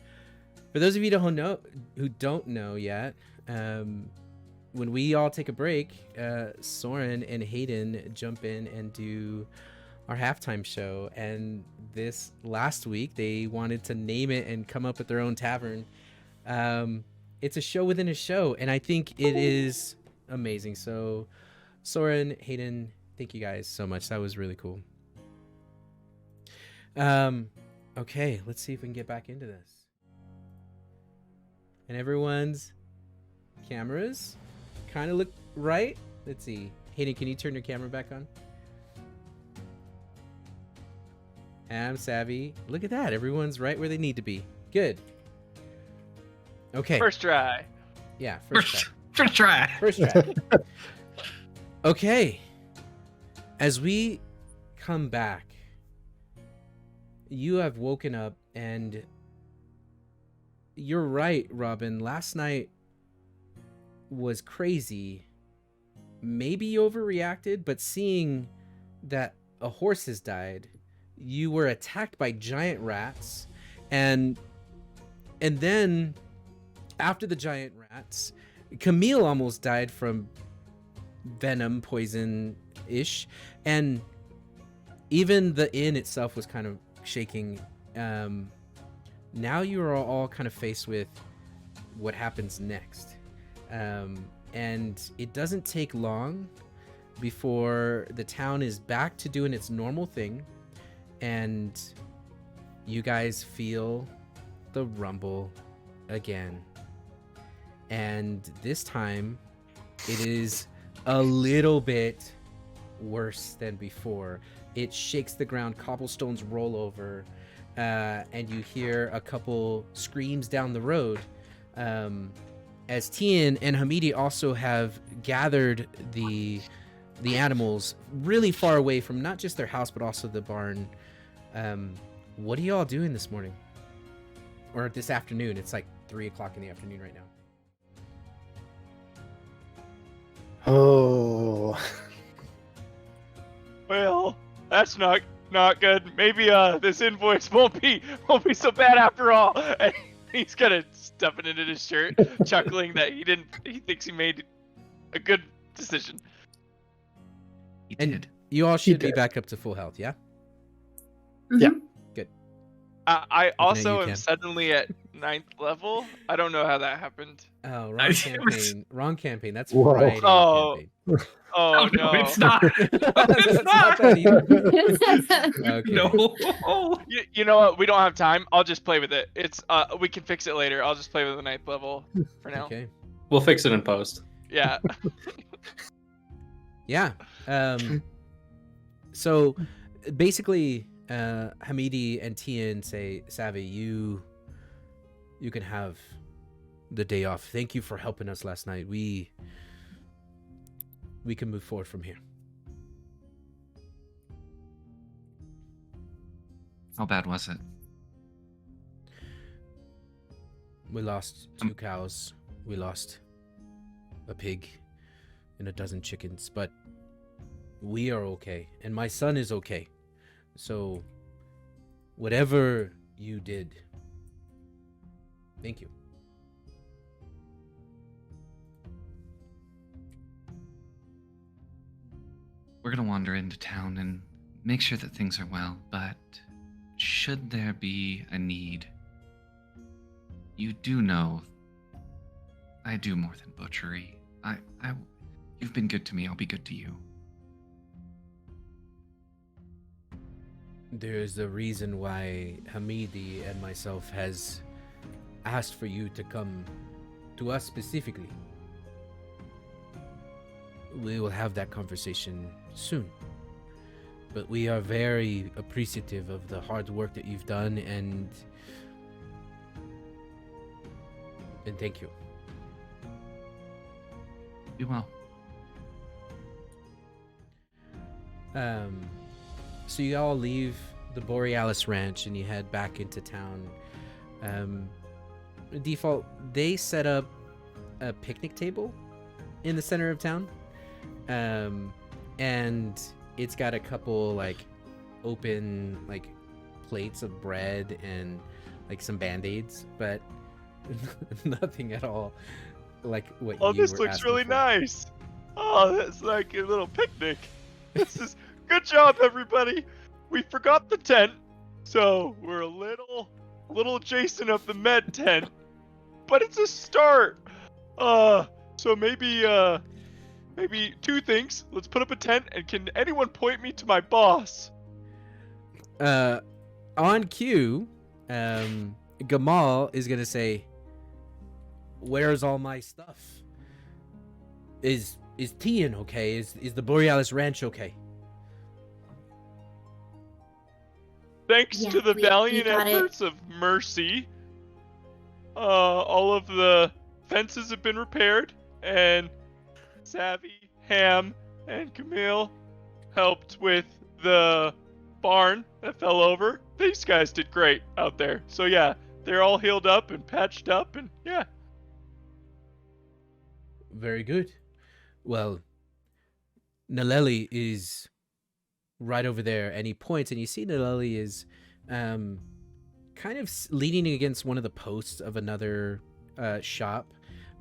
those of you who don't know yet, when we all take a break, Soren and Hayden jump in and do our halftime show. And this last week, they wanted to name it and come up with their own tavern. It's a show within a show, and I think it is amazing. So, Soren, Hayden, thank you guys so much. That was really cool. Okay, let's see if we can get back into this. And everyone's cameras kind of look right. Let's see. Hayden, can you turn your camera back on? I'm Savvy. Look at that. Everyone's right where they need to be. Good. Okay. First try. Yeah, first try. First try. First try. Okay. As we come back, you have woken up, and you're right, Robin. Last night was crazy. Maybe you overreacted, but seeing that a horse has died, you were attacked by giant rats, and then after the giant rats, Camille almost died from venom poison-ish, and even the inn itself was kind of shaking. Now you are all kind of faced with what happens next, and it doesn't take long before the town is back to doing its normal thing, and you guys feel the rumble again. And this time it is a little bit worse than before. It shakes the ground, cobblestones roll over, and you hear a couple screams down the road, as Tian and Hamidi also have gathered the animals really far away from not just their house but also the barn. What are you all doing this morning, or this afternoon? It's like 3 o'clock in the afternoon right now. Oh. Well, that's not good. Maybe this invoice won't be so bad after all. And he's kind of stuffing it in his shirt, chuckling that he thinks he made a good decision. He And did. you all should be did. back up to full health, yeah? Yeah. Good. I also you, am Cam. suddenly at 9th level. I don't know how that happened. Oh, wrong I- campaign. Wrong campaign. That's Whoa. Friday Oh. campaign. Oh no, no, it's not. It's not. that either. Okay. No. You know what? We don't have time. I'll just play with it. It's we can fix it later. I'll just play with the 9th level for now. Okay. We'll fix it in post. Yeah. Yeah. So basically, Hamidi and Tian say, Savvy, you can have the day off. Thank you for helping us last night. We can move forward from here. How bad was it? We lost 2 cows. We lost a pig and a dozen chickens, but we are okay, and my son is okay. So whatever you did, thank you. We're gonna wander into town and make sure that things are well, but should there be a need, you do know I do more than butchery. You've been good to me, I'll be good to you. There's a reason why Hamidi and myself has asked for you to come to us specifically. We will have that conversation soon. But we are very appreciative of the hard work that you've done, and thank you. Be well. So you all leave the Borealis Ranch and you head back into town. Default, they set up a picnic table in the center of town, and it's got a couple like open like plates of bread and like some band-aids, but nothing at all like what Oh, you this were looks asking really for. nice. Oh, that's like a little picnic. This is good job, everybody. We forgot the tent, so we're a little adjacent of the med tent, but it's a start. So maybe two things. Let's put up a tent, and can anyone point me to my boss? On cue, Gamal is gonna say, "Where's all my stuff? Is Tian okay? Is the Borealis Ranch okay?" Thanks Yeah, to the we valiant got it. efforts of Mercy, all of the fences have been repaired, and Savvy, Ham, and Camille helped with the barn that fell over. These guys did great out there. So yeah, they're all healed up and patched up, and yeah. Very good. Well, Naleli is right over there, and he points, and you see Naleli is kind of leaning against one of the posts of another shop,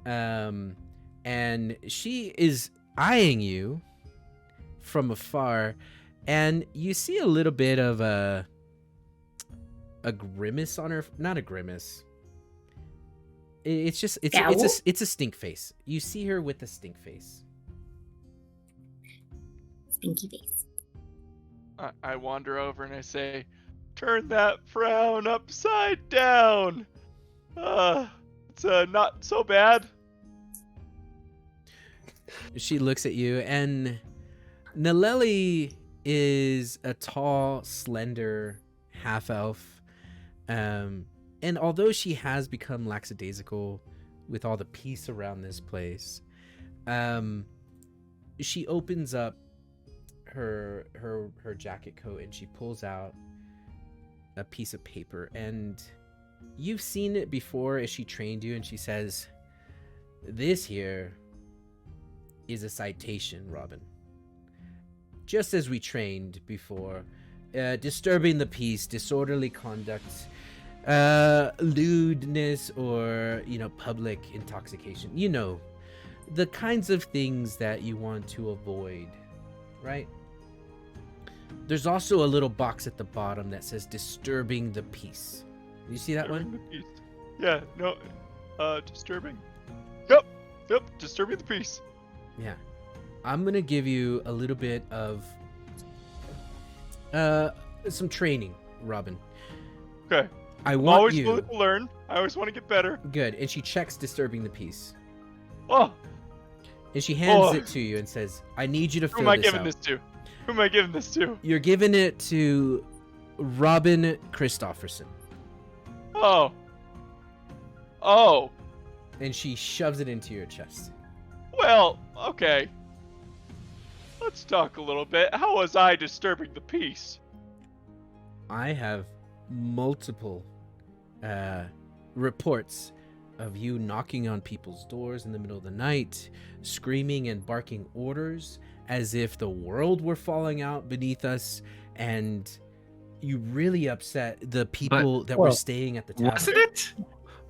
and she is eyeing you from afar, and you see a little bit of a grimace on her. Not a grimace. It's just it's a stink face. You see her with a stink face. Stinky face. I wander over and I say, "Turn that frown upside down. It's not so bad." She looks at you, and Naleli is a tall, slender half-elf. And although she has become lackadaisical with all the peace around this place, she opens up her jacket coat and she pulls out a piece of paper. And you've seen it before as she trained you, and she says, "This here is a citation, Robin. Just as we trained before, disturbing the peace, disorderly conduct, lewdness, or, public intoxication. The kinds of things that you want to avoid, right? There's also a little box at the bottom that says disturbing the peace. You see that one? Disturbing the peace. Yeah, no, disturbing. Yep, disturbing the peace. Yeah. I'm going to give you a little bit of some training, Robin. Okay. I I'm want always you... willing to learn. I always want to get better. Good. And she checks disturbing the peace. Oh, And she hands it to you and says, "I need you to who fill am I this giving out." this to? Who am I giving this to? You're giving it to Robin Christofferson. Oh. And she shoves it into your chest. Well, okay. Let's talk a little bit. How was I disturbing the peace? I have multiple reports of you knocking on people's doors in the middle of the night, screaming and barking orders as if the world were falling out beneath us, and you really upset the people that were staying at the tavern. Wasn't it?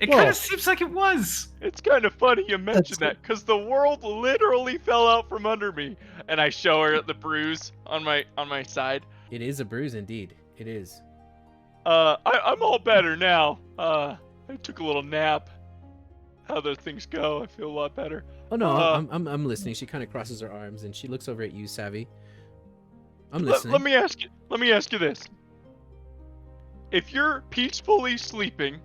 It Well- kind of seems like it was. It's kind of funny you mention that, because the world literally fell out from under me. And I show her the bruise on my side. It is a bruise indeed. It is. I'm all better now. I took a little nap. How those things go, I feel a lot better. Oh no, I'm listening. She kind of crosses her arms and she looks over at you, Savvy. I'm listening. Let me ask you this. If you're peacefully sleeping,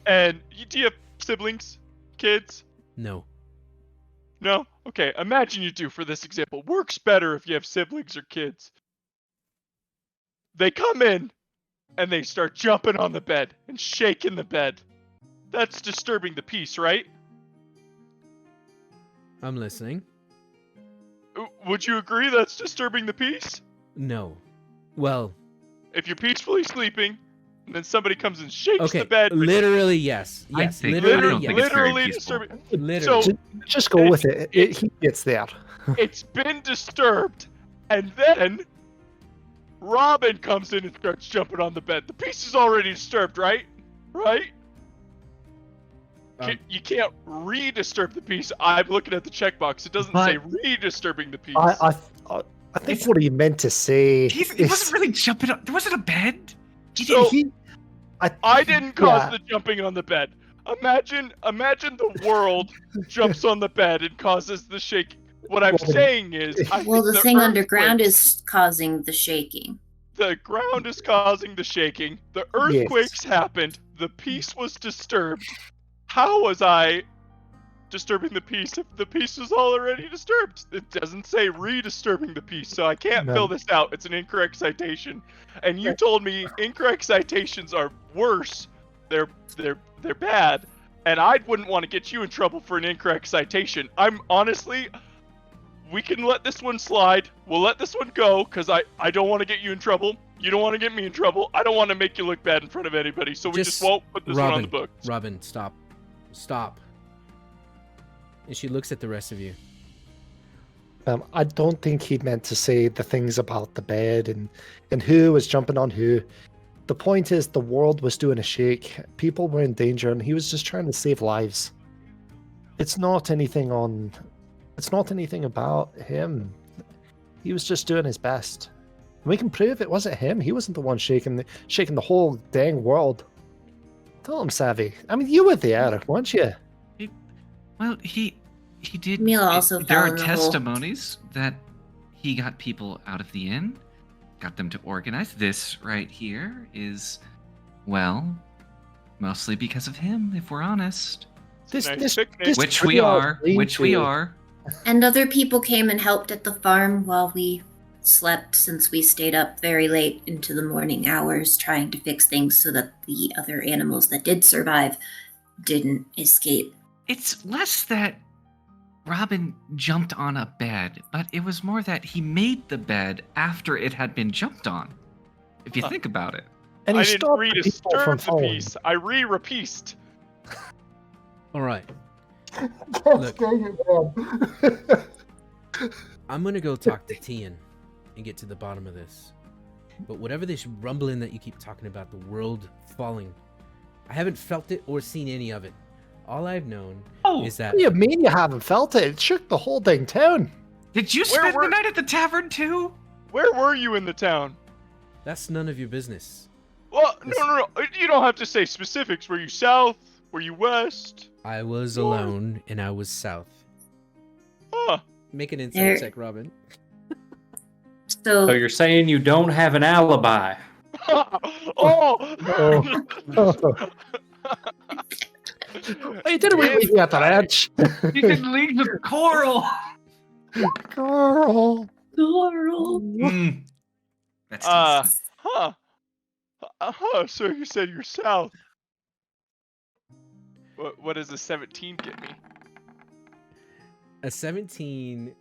and do you have siblings, kids? No. No? Okay, imagine you do for this example. Works better if you have siblings or kids. They come in, and they start jumping on the bed and shaking the bed. That's disturbing the peace, right? I'm listening. Would you agree that's disturbing the peace? No. Well, If you're peacefully sleeping, and then somebody comes and shakes okay. the bed. Literally, yes. I Yes. think- Literally, I don't yes. think it's very literally peaceful. disturbing. Literally. So Just go with it. He gets there. it's been disturbed, and then Robin comes in and starts jumping on the bed. The piece is already disturbed, right? Right? You can't re-disturb the piece. I'm looking at the checkbox. It doesn't say re-disturbing the piece. I think what he meant to say. He wasn't really jumping up. There wasn't a bed. I didn't cause the jumping on the bed. Imagine the world jumps on the bed and causes the shaking. What I'm saying is, the thing underground is causing the shaking. The ground is causing the shaking. The earthquakes happened. The piece was disturbed. How was I disturbing the piece if the piece was already disturbed? It doesn't say re-disturbing the piece, so I can't fill this out. It's an incorrect citation. And you told me incorrect citations are worse. They're bad. And I wouldn't want to get you in trouble for an incorrect citation. We can let this one slide. We'll let this one go, because I don't want to get you in trouble. You don't want to get me in trouble. I don't want to make you look bad in front of anybody, so we just won't put this one on the books. Robin, stop. And she looks at the rest of you. I don't think he meant to say the things about the bed and who was jumping on who. The point is, the world was doing a shake. People were in danger, and he was just trying to save lives. It's not anything about him. He was just doing his best. We can prove it wasn't him. He wasn't the one shaking the whole dang world. Tell him, Savvy. I mean, you were there, weren't you? He did. Emil also there fell are in the testimonies that he got people out of the inn, got them to organize. This right here is, well, mostly because of him, if we're honest. Which we are. And other people came and helped at the farm while we slept, since we stayed up very late into the morning hours trying to fix things so that the other animals that did survive didn't escape. It's less that Robin jumped on a bed, but it was more that he made the bed after it had been jumped on, if you think about it. And I didn't re-disturb the piece. I re-repieced. All right. Look. I'm going to go talk to Tian and get to the bottom of this. But whatever this rumbling that you keep talking about, the world falling, I haven't felt it or seen any of it. All I've known is that... What do you mean you haven't felt it? It shook the whole dang town. Did you spend the night at the tavern too? Where were you in the town? That's none of your business. Well, no. You don't have to say specifics. Were you south? Were you west? I was alone, and I was south. Huh. Make an insight check, Robin. So you're saying you don't have an alibi? You didn't leave me at the edge. You didn't leave the coral. Coral. That's So you said you're south. What does a 17 get me? A 17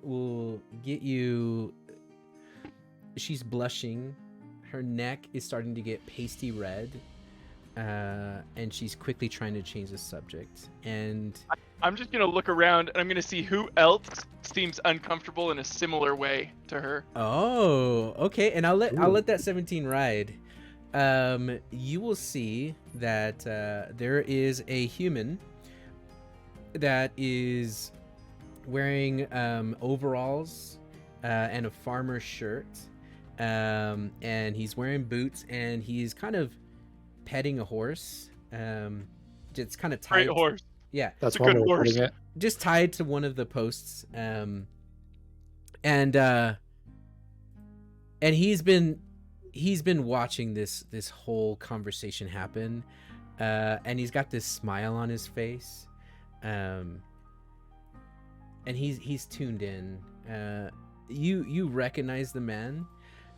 will get you... She's blushing. Her neck is starting to get pasty red. And she's quickly trying to change the subject. And I'm just going to look around and I'm going to see who else seems uncomfortable in a similar way to her. Oh, okay. And I'll let that 17 ride. You will see that there is a human that is wearing overalls and a farmer's shirt, and he's wearing boots, and he's kind of petting a horse. It's kind of tied. Great horse. Yeah, that's a good horse. Just tied to one of the posts, and he's been watching this whole conversation happen, and he's got this smile on his face, and he's tuned in. You recognize the man,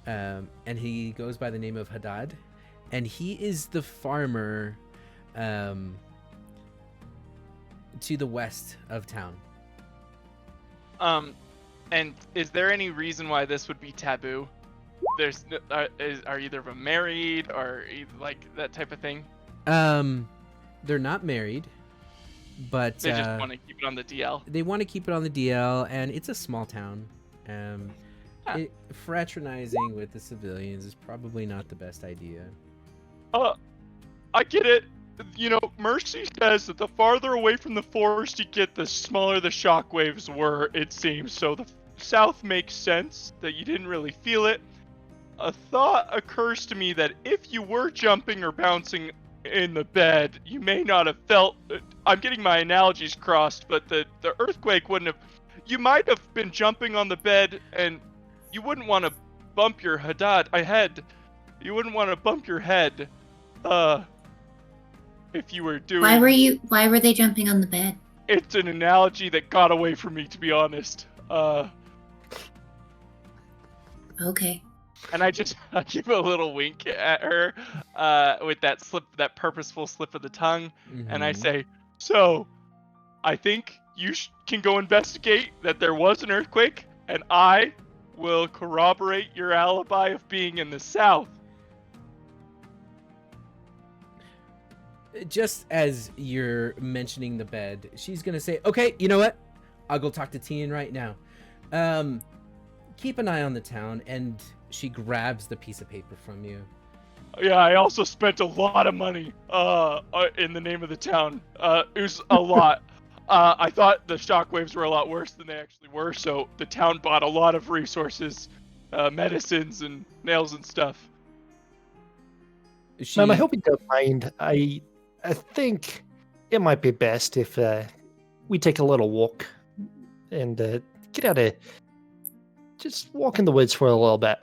and he goes by the name of Haddad, and he is the farmer to the west of town. And is there any reason why this would be taboo? There's are either of them married or like that type of thing? They're not married, but they just want to keep it on the DL. They want to keep it on the DL, and it's a small town. Fraternizing with the civilians is probably not the best idea. I get it. You know, Mercy says that the farther away from the forest you get, the smaller the shockwaves were, it seems. So the south makes sense that you didn't really feel it. A thought occurs to me that if you were jumping or bouncing in the bed, you may not have felt. I'm getting my analogies crossed, but the earthquake wouldn't have. You might have been jumping on the bed, and you wouldn't want to bump your head. You wouldn't want to bump your head, if you were doing. Why were they jumping on the bed? It's an analogy that got away from me, to be honest. Okay. And I give a little wink at her, with that purposeful slip of the tongue, and I say, "So, I think you can go investigate that there was an earthquake, and I will corroborate your alibi of being in the south." Just as you're mentioning the bed, she's gonna say, "Okay, you know what? I'll go talk to Tian right now. Keep an eye on the town," and she grabs the piece of paper from you. Yeah, I also spent a lot of money in the name of the town. It was a lot. I thought the shockwaves were a lot worse than they actually were, so the town bought a lot of resources, medicines and nails and stuff. Ma'am, I hope you don't mind. I think it might be best if we take a little walk and get out of. Just walk in the woods for a little bit.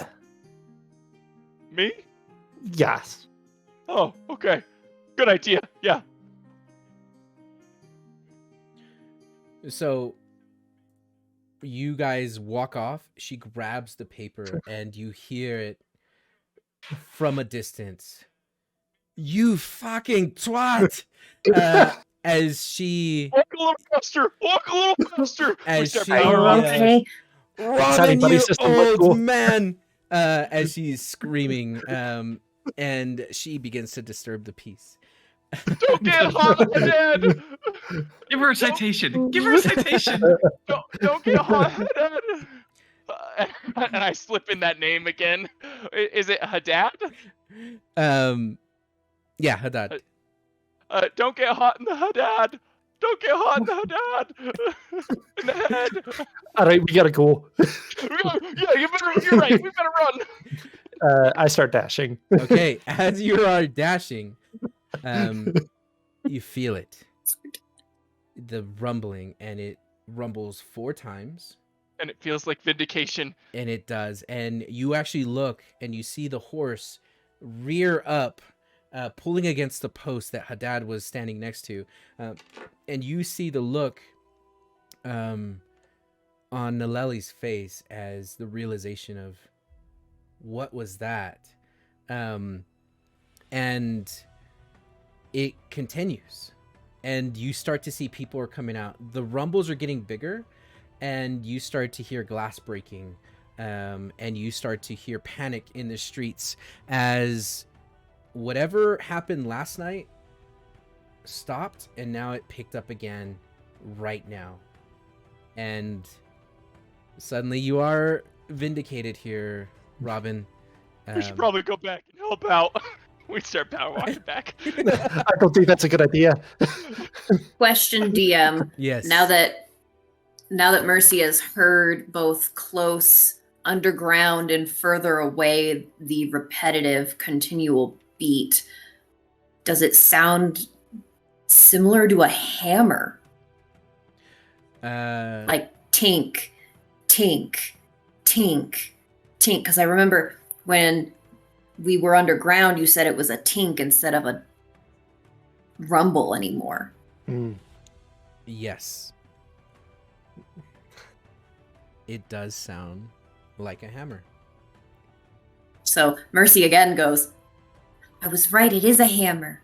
Me? Yes. Oh, okay. Good idea. Yeah. So you guys walk off. She grabs the paper, and you hear it from a distance. "You fucking twat!" As she Walk a little faster. Walk a little faster. As she Okay. "Robin, buddy you system look cool. old man!" As she's screaming, and she begins to disturb the peace. Don't get hot, Dad. Give her a citation. Give her a citation. Don't get hot, Dad. And I slip in that name again. Is it Haddad? Yeah, Haddad. Don't get hot in the Haddad. Don't get hot in the Haddad. In the head. All right, we gotta go. Yeah, you're right. We better run. I start dashing. Okay, as you are dashing, you feel it. The rumbling, and it rumbles 4 times. And it feels like vindication. And it does. And you actually look, and you see the horse rear up, pulling against the post that Haddad was standing next to. And you see the look on Naleli's face as the realization of, what was that? And it continues. And you start to see people are coming out. The rumbles are getting bigger, and you start to hear glass breaking. And you start to hear panic in the streets as whatever happened last night stopped, and now it picked up again right now. And suddenly you are vindicated here, Robin. We should probably go back and help out. We start power walking back. I don't think that's a good idea. Question, DM. Yes. Now that Mercy has heard both close, underground, and further away the repetitive, continual beat, does it sound similar to a hammer? Like tink, tink, tink, tink. Because I remember when we were underground, you said it was a tink instead of a rumble anymore. Yes. It does sound like a hammer. So Mercy again goes, I was right, it is a hammer.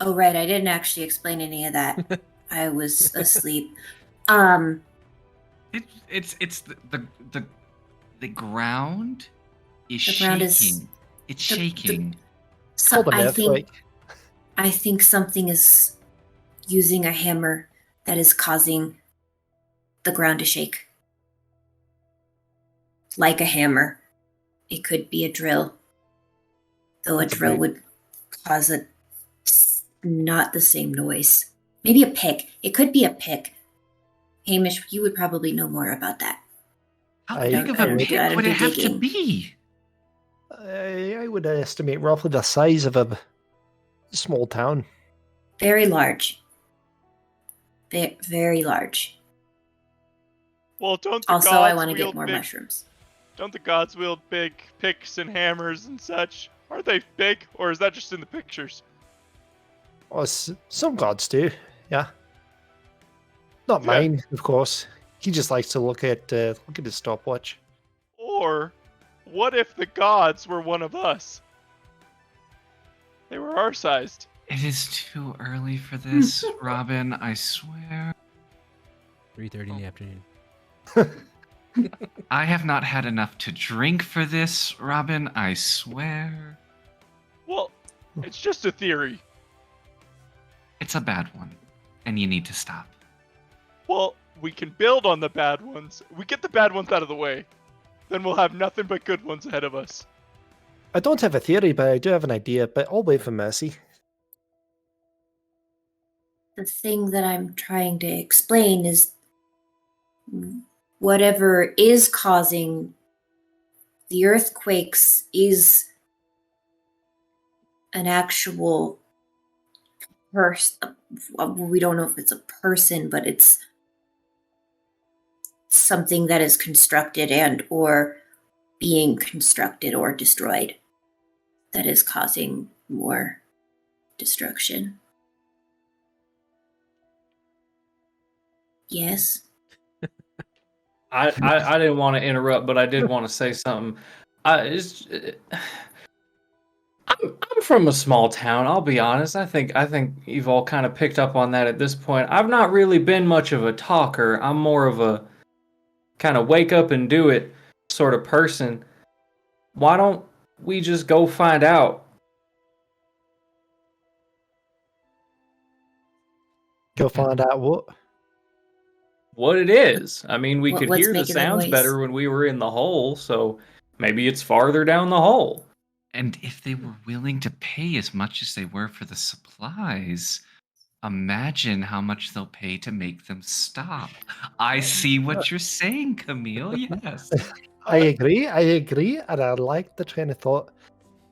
Oh, right, I didn't actually explain any of that. I was asleep. It's the ground is The shaking. ground is- It's the- shaking. So Hold on, I think something is using a hammer that is causing the ground to shake. Like a hammer. It could be a drill. Though a That's a drill big- would cause not the same noise. Maybe a pick. It could be a pick. Hamish, you would probably know more about that. How I big of don't- a I pick don't would do it have to digging. be? I would estimate roughly the size of a small town. Very large. Very large. Well, don't the Also, gods I want to get wield more big, mushrooms. Don't the gods wield big picks and hammers and such? Are they big, or is that just in the pictures? Oh, some gods do, yeah. Not Yeah. mine, of course. He just likes to look at his stopwatch. Or what if the gods were one of us? They were our sized. It is too early for this, Robin, I swear. 3:30 in the afternoon. I have not had enough to drink for this, Robin, I swear. Well, it's just a theory. It's a bad one, and you need to stop. Well, we can build on the bad ones. We get the bad ones out of the way. Then we'll have nothing but good ones ahead of us. I don't have a theory, but I do have an idea, but I'll wait for Mercy. The thing that I'm trying to explain is whatever is causing the earthquakes is an actual person. We don't know if it's a person, but it's something that is constructed and or being constructed or destroyed that is causing more destruction. Yes. I didn't want to interrupt, but I did want to say something. I'm from a small town. I'll be honest. I think you've all kind of picked up on that at this point. I've not really been much of a talker. I'm more of a kind of wake up and do it sort of person. Why don't we just go find out? Go find out What it is. I mean, we could What's hear the making the sounds noise? better when we were in the hole, so maybe it's farther down the hole. And if they were willing to pay as much as they were for the supplies, imagine how much they'll pay to make them stop. I see what you're saying, Camille, yes. I agree, and I like the train of thought.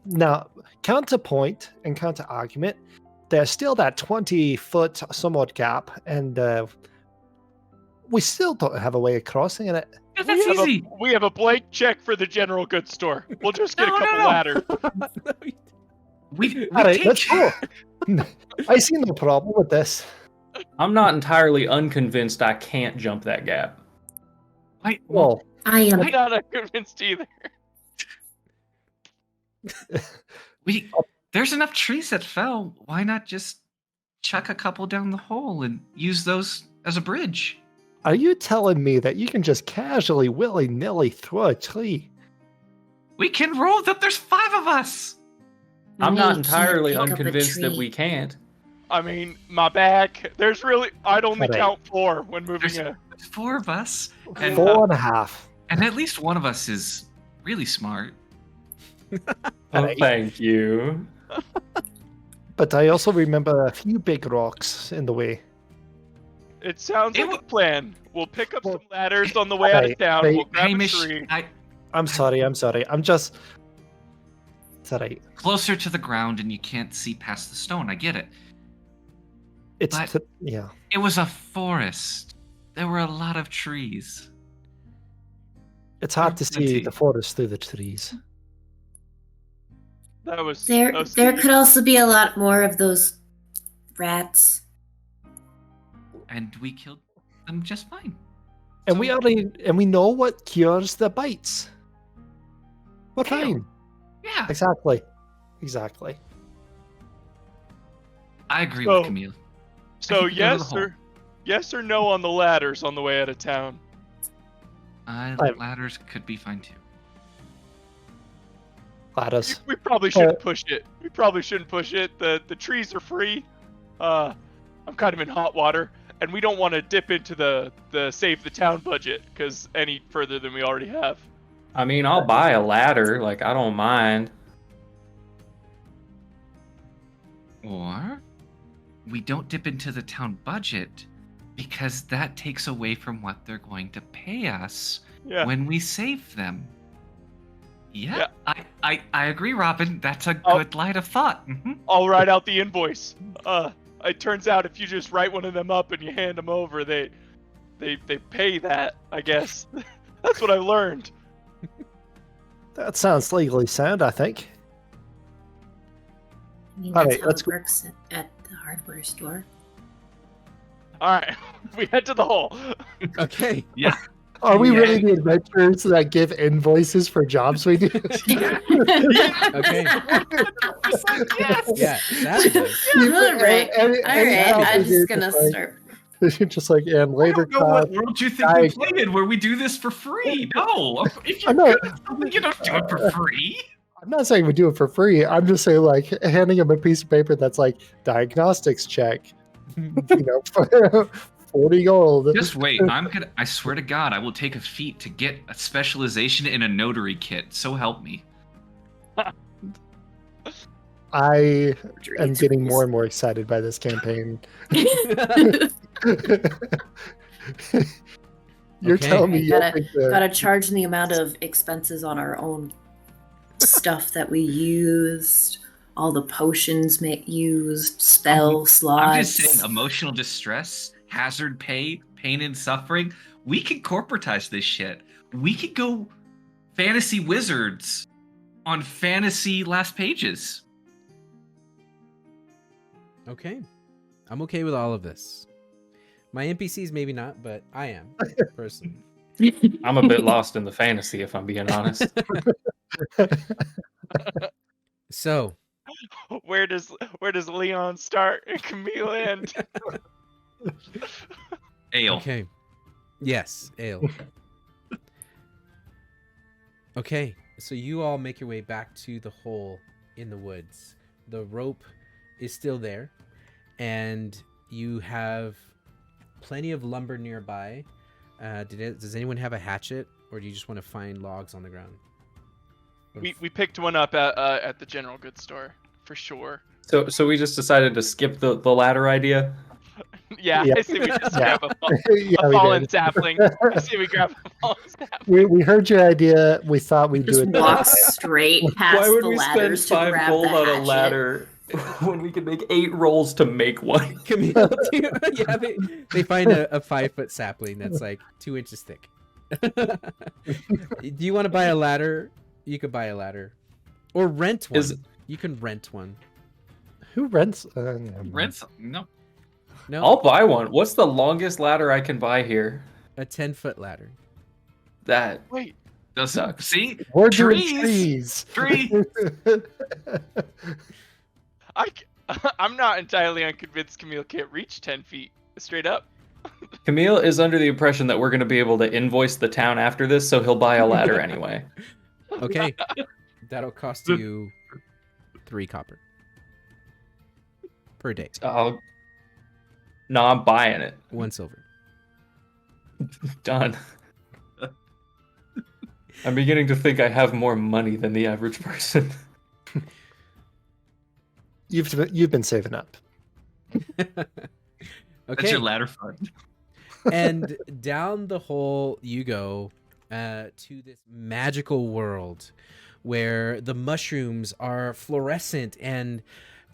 Now, counterpoint and counter argument, there's still that 20-foot somewhat gap, and we still don't have a way of crossing it. Yeah, that's easy. We have a blank check for the general goods store. We'll just get a couple ladders. We Alright, take- let's go. I see no problem with this. I'm not entirely unconvinced I can't jump that gap. Wait, Well, I am. I'm not convinced either. there's enough trees that fell. Why not just chuck a couple down the hole and use those as a bridge? are you telling me that you can just casually, willy-nilly throw a tree? We can roll that there's 5 of us. I'm You not can't entirely pick up a unconvinced that tree. we can't. I mean, my back. There's really. I'd only Alright. count 4 when moving There's a. 4 of us, and 4.5. and at least one of us is really smart. Oh, Alright. thank you. But I also remember a few big rocks in the way. It sounds It like a wa- plan. We'll pick up some ladders on the way out of Alright, town. right. We'll grab Hamish, a tree. I'm sorry. I'm just... It's alright. closer to the ground, and you can't see past the stone. I get it. It's... But- yeah. It was a forest. There were a lot of trees. It's hard to see Plenty. the forest through the trees. That was. There that was could also be a lot more of those rats. And we killed them just fine. And So- we know what cures the bites. We're Kale. fine. Yeah, Exactly. I agree So- with Camille. So think we go to the yes or no on the ladders on the way out of town. Ladders could be fine too. Gladys. We probably shouldn't push it. The trees are free. I'm kind of in hot water. and we don't want to dip into the save the town budget because any further than we already have. I mean, I'll buy a ladder. Like, I don't mind. Or we don't dip into the town budget because that takes away from what they're going to pay us Yeah. when we save them. Yeah. I agree, Robin. That's a Oh. good line of thought. Mhm. I'll write out the invoice. It turns out if you just write one of them up and you hand them over, they pay that, I guess. That's what I learned. That sounds legally sound, I think. I mean, All that's right, how let's it go. works at the hardware store. All right, we head to the hall. Okay. Are we Yeah. really the adventurers that give invoices for jobs we do? Okay. Yeah, Savvy does. All right. And- All and right. now I'm you're just gonna like- start. You're just like, and I labor don't know what costs. world you think we guys- played in where we do this for free. No, if I you're know. good at something, you don't do it for free. I'm not saying we do it for free. I'm just saying, like, handing them a piece of paper that's like diagnostics check, 40 gold. Just wait. I swear to God, I will take a feat to get a specialization in a notary kit. So help me. I am getting more and more excited by this campaign. You're Okay. telling me you Gotta- think that Gotta charge the amount of expenses on our own stuff that we used, all the potions used, spell slots. I'm just saying, emotional distress, hazard pay, pain and suffering. We could corporatize this shit. We could go fantasy wizards on fantasy last pages. Okay. I'm okay with all of this. My NPCs maybe not, but I am personally. I'm a bit lost in the fantasy, if I'm being honest. So, Where does Leon start and Camille end? Ale. okay. Yes, ale. Okay, so you all make your way back to the hole in the woods. The rope is still there, and you have plenty of lumber nearby. Does anyone have a hatchet, or do you just want to find logs on the ground? We picked one up at the general goods store for sure. So we just decided to skip the ladder idea. Yeah, Yeah. I see we just Yeah. grab Yeah, a we fallen did. sapling. I see we grab a fallen sapling. We heard your idea. We thought we'd do Just it. walk straight past Why would the we spend ladders to 5 grab gold the on a hatchet. ladder when we can make 8 rolls to make one? Camille, yeah, they find a 5-foot sapling that's like 2 inches thick. Do you want to buy a ladder? You could buy a ladder, or rent one. You can rent one. Who rents? Rents? No. No, I'll buy one. What's the longest ladder I can buy here? a 10-foot ladder. That Wait, Does see? We're doing Trees! trees. I'm not entirely unconvinced Camille can't reach 10 feet straight up. Camille is under the impression that we're going to be able to invoice the town after this, so he'll buy a ladder anyway. Okay, that'll cost you 3 copper per day. No, I'm buying it. 1 silver. Done. I'm beginning to think I have more money than the average person. You've been saving up. Okay. That's your ladder fund. And down the hole you go to this magical world where the mushrooms are fluorescent and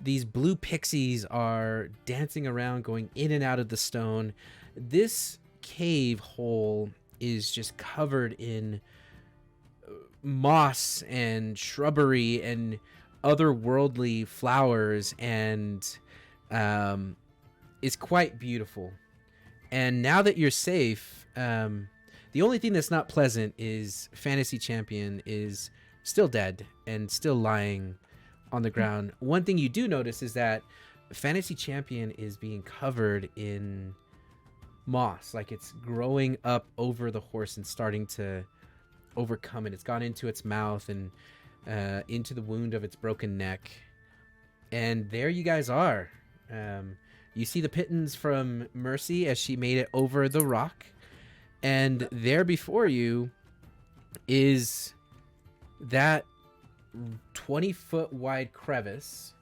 these blue pixies are dancing around, going in and out of the stone. This cave hole is just covered in moss and shrubbery and otherworldly flowers, and it's quite beautiful. And now that you're safe, the only thing that's not pleasant is Fantasy Champion is still dead and still lying on the ground. One thing you do notice is that Fantasy Champion is being covered in moss, like it's growing up over the horse and starting to overcome it. It's gone into its mouth and into the wound of its broken neck. And there you guys are. You see the pittance from Mercy as she made it over the rock. And there before you is that 20-foot wide crevice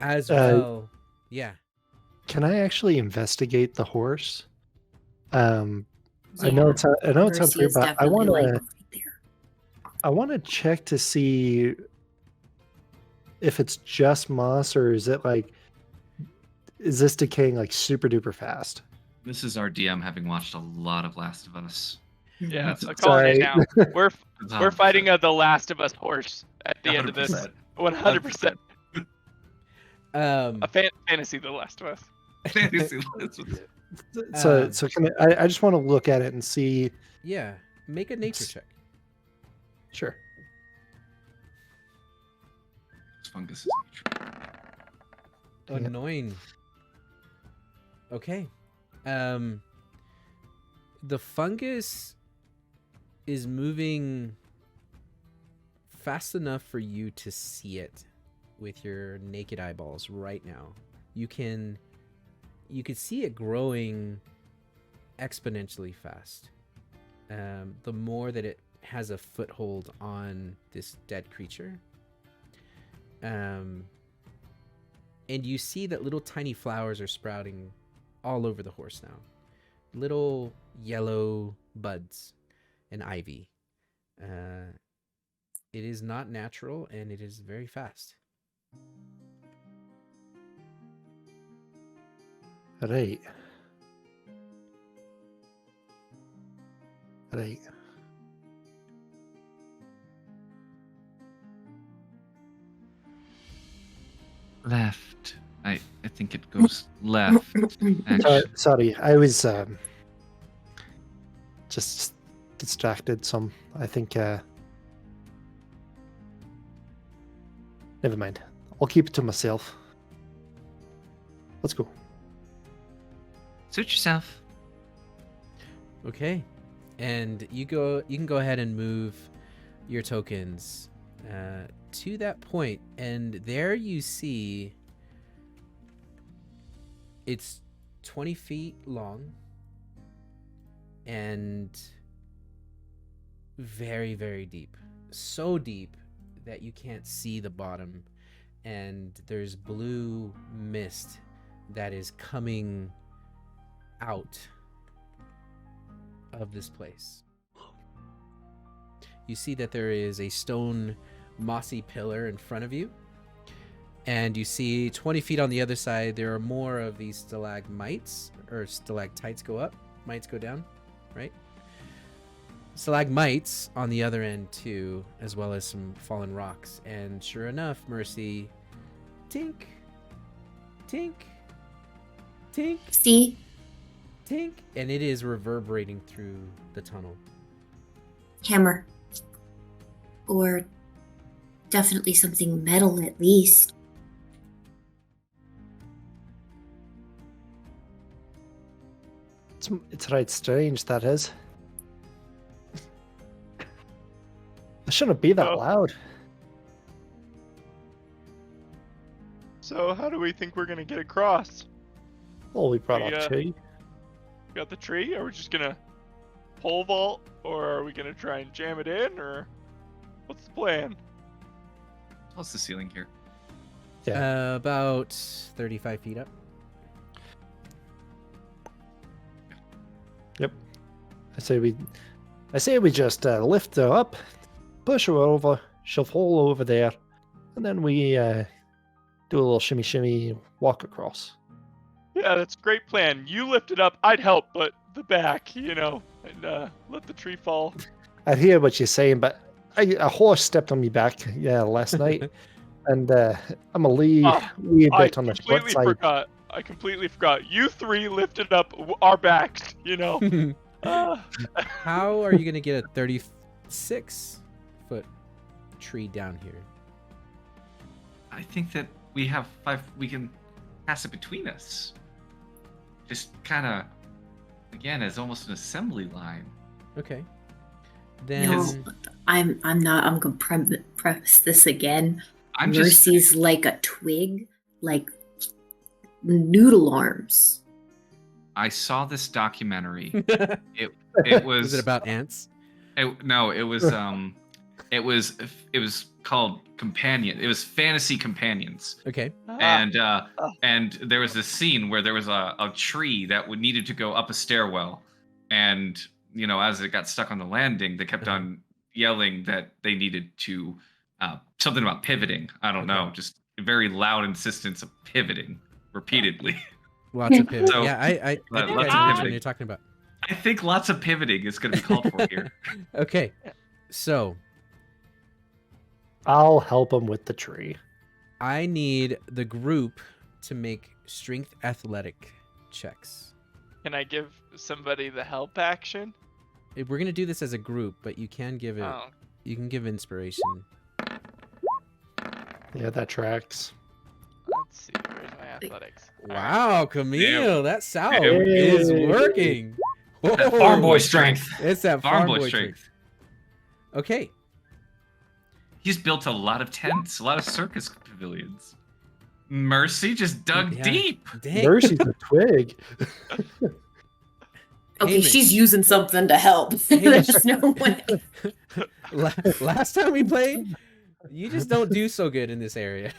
as well. Yeah. Can I actually investigate the horse? I know Yeah. it's sounds Mercy weird, is but I definitely want like to right there. I want to check to see if it's just moss or is this decaying like super duper fast? This is our DM having watched a lot of Last of Us. Yeah, That's I'm calling it now. Sorry. We're fighting the Last of Us horse at the end of this. 100%. A fantasy, The Last of Us. Fantasy. So can I just want to look at it and see. Yeah. Make a nature check. Sure. Fungus is Dang it. Annoying. Okay. The fungus is moving fast enough for you to see it with your naked eyeballs right now. You can see it growing exponentially fast. The more that it has a foothold on this dead creature. And you see that little tiny flowers are sprouting all over the horse now. Little yellow buds and ivy. It is not natural and it is very fast. Right. left. I think it goes left. Sorry, I was just distracted some. I think never mind. I'll keep it to myself. Let's go. Suit yourself. Okay. And you can go ahead and move your tokens to that point, and there you see it's 20 feet long and very, very deep. So deep that you can't see the bottom, and there's blue mist that is coming out of this place. You see that there is a stone mossy pillar in front of you, and you see 20 feet on the other side there are more of these stalagmites, or stalactites go up, mites go down, right? Stalagmites on the other end too, as well as some fallen rocks. And sure enough, Mercy, tink, tink, tink, See? tink, and it is reverberating through the tunnel. Hammer. Or definitely something metal at least. It's right strange, that is. It shouldn't be that Oh. loud. So how do we think we're gonna get across? Well, we brought We, up tree. Got the tree? Are we just gonna pole vault, or are we gonna try and jam it in, or what's the plan? What's the ceiling here? Yeah. About 35 feet up. I say we just lift her up, push her over, she'll fall over there, and then we do a little shimmy shimmy, walk across. Yeah, that's a great plan. You lift it up, I'd help, but the back, and let the tree fall. I hear what you're saying, but a horse stepped on me back last night, and I'm a wee I bit on the short side. I completely forgot. You three lifted up our backs, How are you going to get a 36-foot tree down here? I think that we have 5. We can pass it between us. Just kind of, again, as almost an assembly line. Okay. No, Then I'm not. I'm gonna preface this again. I'm just Mercy's like a twig, like noodle arms. I saw this documentary. Was It was it about ants? no, it was called Companion. It was Fantasy Companions. Okay. And there was this scene where there was a tree that needed to go up a stairwell, and as it got stuck on the landing, they kept on yelling that they needed to something about pivoting. I don't know, just a very loud insistence of pivoting repeatedly. Lots of pivot. So, yeah, I think lots I of know which pivoting. one you're talking about. I think lots of pivoting is going to be called for here. Okay. So I'll help him with the tree. I need the group to make strength athletic checks. Can I give somebody the help action? We're gonna do this as a group, but you can give it. Oh, You can give inspiration. Yeah, that tracks. let's see. Where's my athletics? Wow, Camille, that salve Damn. is working. That Whoa. farm boy strength. It's that Farm farm boy boy strength. strength. Okay. He's built a lot of tents, a lot of circus pavilions. Mercy just dug Yeah. deep. Dang. Mercy's a twig. Okay, Hamish. she's using something to help. Hamish. There's no way. Last time we played, you just don't do so good in this area.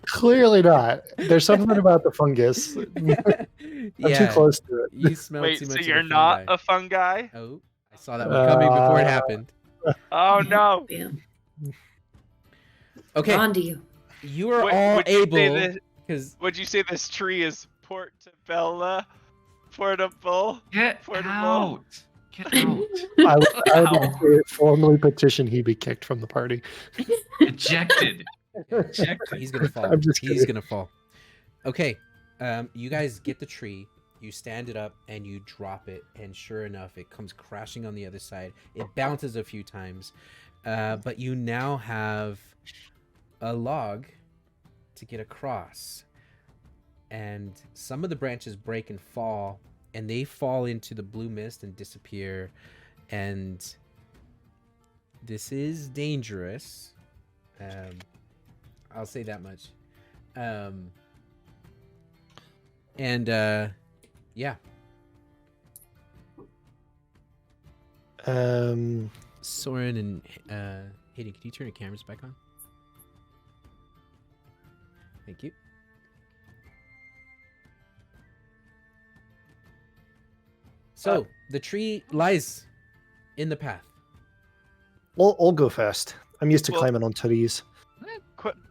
Clearly not. There's something about the fungus. I'm too close to it. You smell Wait, too so much. you're of the not fungi. a fungi? Oh, I saw that one coming before it happened. Oh no! Bam. Okay, On to you. you are Wait, all would you say able that- because Would you say this tree is portobello? Portable? Get Portable. out. Get out. I would formally petition he be kicked from the party. Ejected. Ejected. he's gonna fall. I'm just He's kidding. gonna fall. Okay, you guys get the tree. You stand it up and you drop it, and sure enough, it comes crashing on the other side. It bounces a few times, but you now have a log to get across. And some of the branches break and fall, and they fall into the blue mist and disappear. And this is dangerous. I'll say that much. Yeah. Soren and Hayden, can you turn your cameras back on? Thank you. So the tree lies in the path. I'll go first. I'm used to Well- climbing on trees.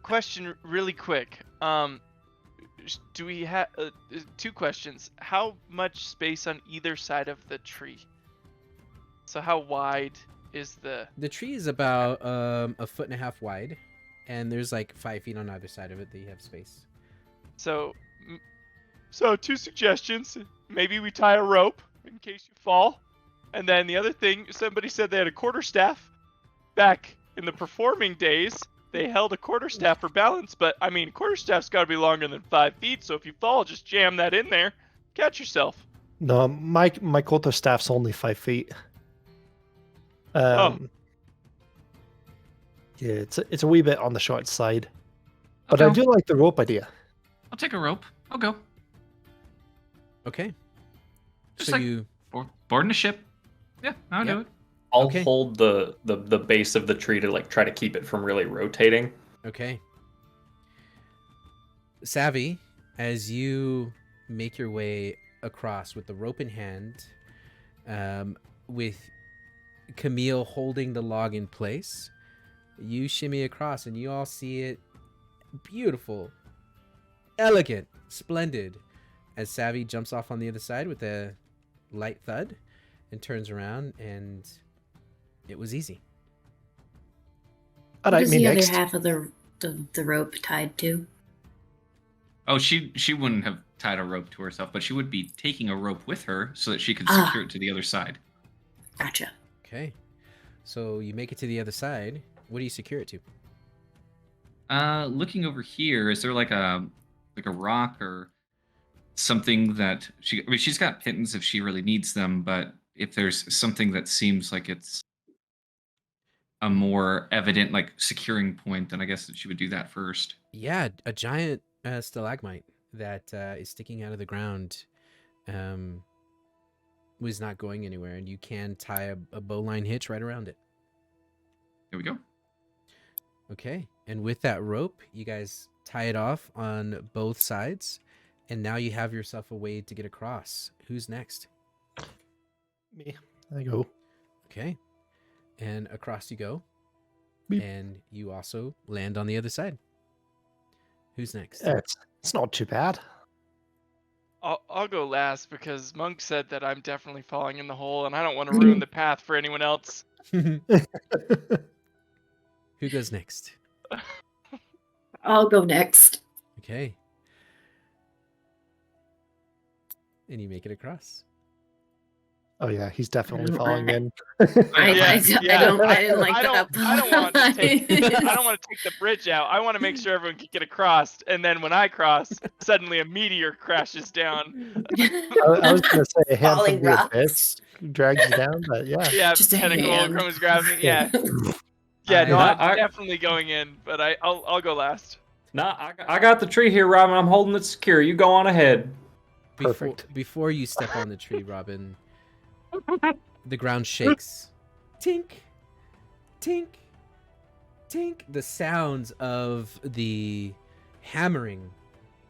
Question really quick. Do we have two questions? How much space on either side of the tree? So how wide is the? The tree is about 1.5 feet wide, and there's like 5 feet on either side of it that you have space. So two suggestions. Maybe we tie a rope in case you fall, and then the other thing. Somebody said they had a quarterstaff back in the performing days. They held a quarterstaff for balance, but I mean, quarterstaff's got to be longer than 5 feet. So if you fall, just jam that in there, catch yourself. No, my quarter staff's only 5 feet. Oh. Yeah, it's a wee bit on the short side, but I'll I go. do like the rope idea. I'll take a rope. I'll go. Okay. Just So like you boarding a ship. Yeah, I'll Yep. do it. I'll Okay. hold the base of the tree to like try to keep it from really rotating. okay? Savvy, as you make your way across with the rope in hand, with Camille holding the log in place, you shimmy across and you all see it beautiful, elegant, splendid, as Savvy jumps off on the other side with a light thud and turns around, and it was easy. All What right, is me the next. other half of the rope tied to? Oh, she wouldn't have tied a rope to herself, but she would be taking a rope with her so that she could Ah. secure it to the other side. Gotcha. Okay, so you make it to the other side. What do you secure it to? Looking over here, is there like a rock or something that she? I mean, she's got pittance if she really needs them, but if there's something that seems like it's a more evident like securing point, then I guess that she would do that first. Yeah, a giant stalagmite. that is sticking out of the ground was not going anywhere, and you can tie a bowline hitch right around it. Here we go. Okay, and with that rope, you guys tie it off on both sides, and now you have yourself a way to get across. Who's next? Me. I go. Okay, and across you go, Beep. and you also land on the other side. Who's next? It's not too bad. I'll go last because Monk said that I'm definitely falling in the hole, and I don't want to ruin the path for anyone else. Who goes next? I'll go next. Okay. And you make it across. Oh yeah, he's definitely falling in. I didn't like I that. don't want to take. I don't want to take the bridge out. I want to make sure everyone can get across, and then when I cross, suddenly a meteor crashes down. I was going to say a hand Falling from the rocks. abyss drags you down, but yeah. Yeah, Just a tentacle hand. comes grabbing. Yeah, yeah. No, I- I'm definitely going in, but I'll go last. Nah, I got the tree here, Robin. I'm holding it secure. You go on ahead. Perfect. Before you step on the tree, Robin, the ground shakes. Tink, tink, tink. The sounds of the hammering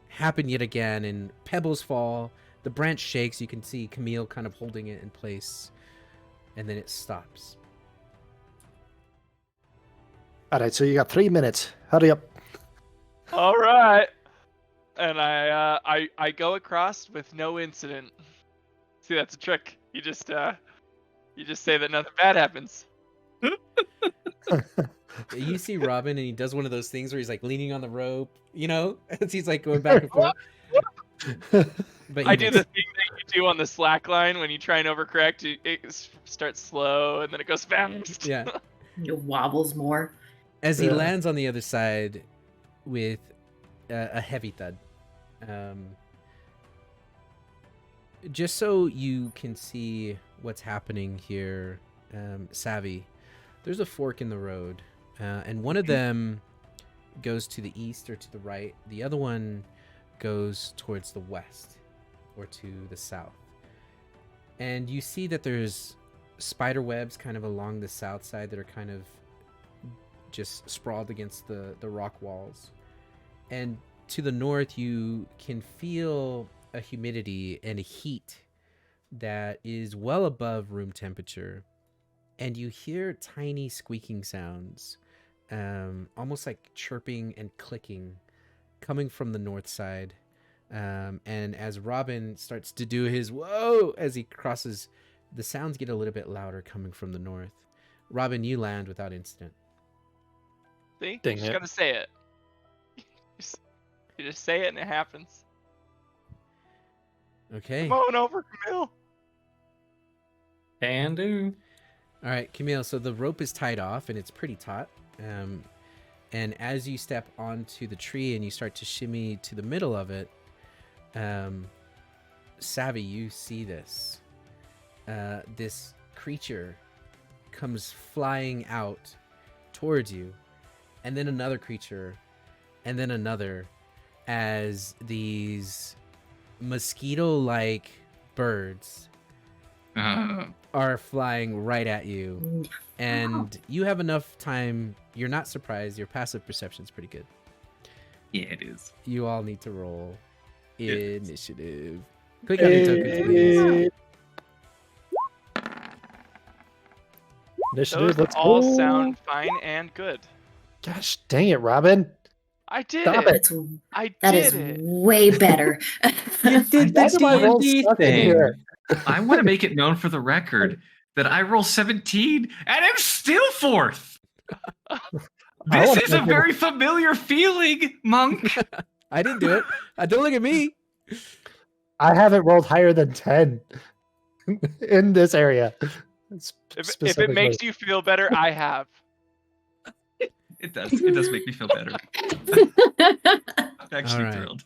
happen yet again, and pebbles fall. The branch shakes. You can see Camille kind of holding it in place, and then it stops. All right, so you got 3 minutes. Hurry up. All right, and I go across with no incident. See, that's a trick. You just say that nothing bad happens. You see Robin, and he does one of those things where he's like leaning on the rope, as he's like going back and forth. But I do the thing that you do on the slack line when you try and overcorrect. It starts slow and then it goes fast. Yeah. It wobbles more. As he Yeah. lands on the other side with a heavy thud. Just so you can see what's happening here, Savvy, there's a fork in the road, and one of them goes to the east or to the right. The other one goes towards the west or to the south. And you see that there's spider webs kind of along the south side that are kind of just sprawled against the rock walls. And to the north, you can feel a humidity and a heat that is well above room temperature. And you hear tiny squeaking sounds, almost like chirping and clicking, coming from the north side. And as Robin starts to do his whoa as he crosses, the sounds get a little bit louder coming from the north. Robin, you land without incident. See? Dang You just it. gotta say it. You just say it and it happens. Okay. Come on over, Camille. Can do. All right, Camille, so the rope is tied off and it's pretty taut. And as you step onto the tree and you start to shimmy to the middle of it, Savvy, you see this. This creature comes flying out towards you, and then another creature, and then another, as these mosquito-like birds are flying right at you. And you have enough time. You're not surprised. Your passive perception's pretty good. Yeah, it is. You all need to roll Yes. initiative. Click on your tokens, please. Initiative, Those let's all go. sound fine and good. Gosh dang it, Robin. I did Stop it. That's I that did is it. way better. did Why do my rolls D&D suck in thing. here? I want to make it known for the record that I roll 17 and I'm still fourth. I This wanna is a make it- very familiar feeling, Monk. I didn't do it. Don't look at me. I haven't rolled higher than 10 in this area. If it makes you feel better, I have. It does. It does make me feel better. I'm actually Alright. thrilled.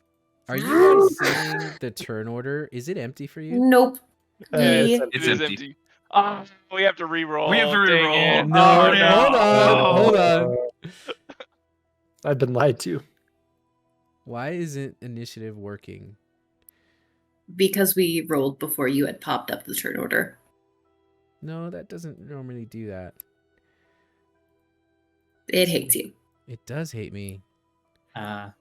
Are you guys seeing the turn order? Is it empty for you? Nope. It's The- It's It is empty. empty. Oh, we have to re-roll. We have to Dang re-roll. it. No, Oh, hold on, no. hold on. I've been lied to. Why isn't initiative working? Because we rolled before you had popped up the turn order. No, that doesn't normally do that. It hates you. It does hate me. The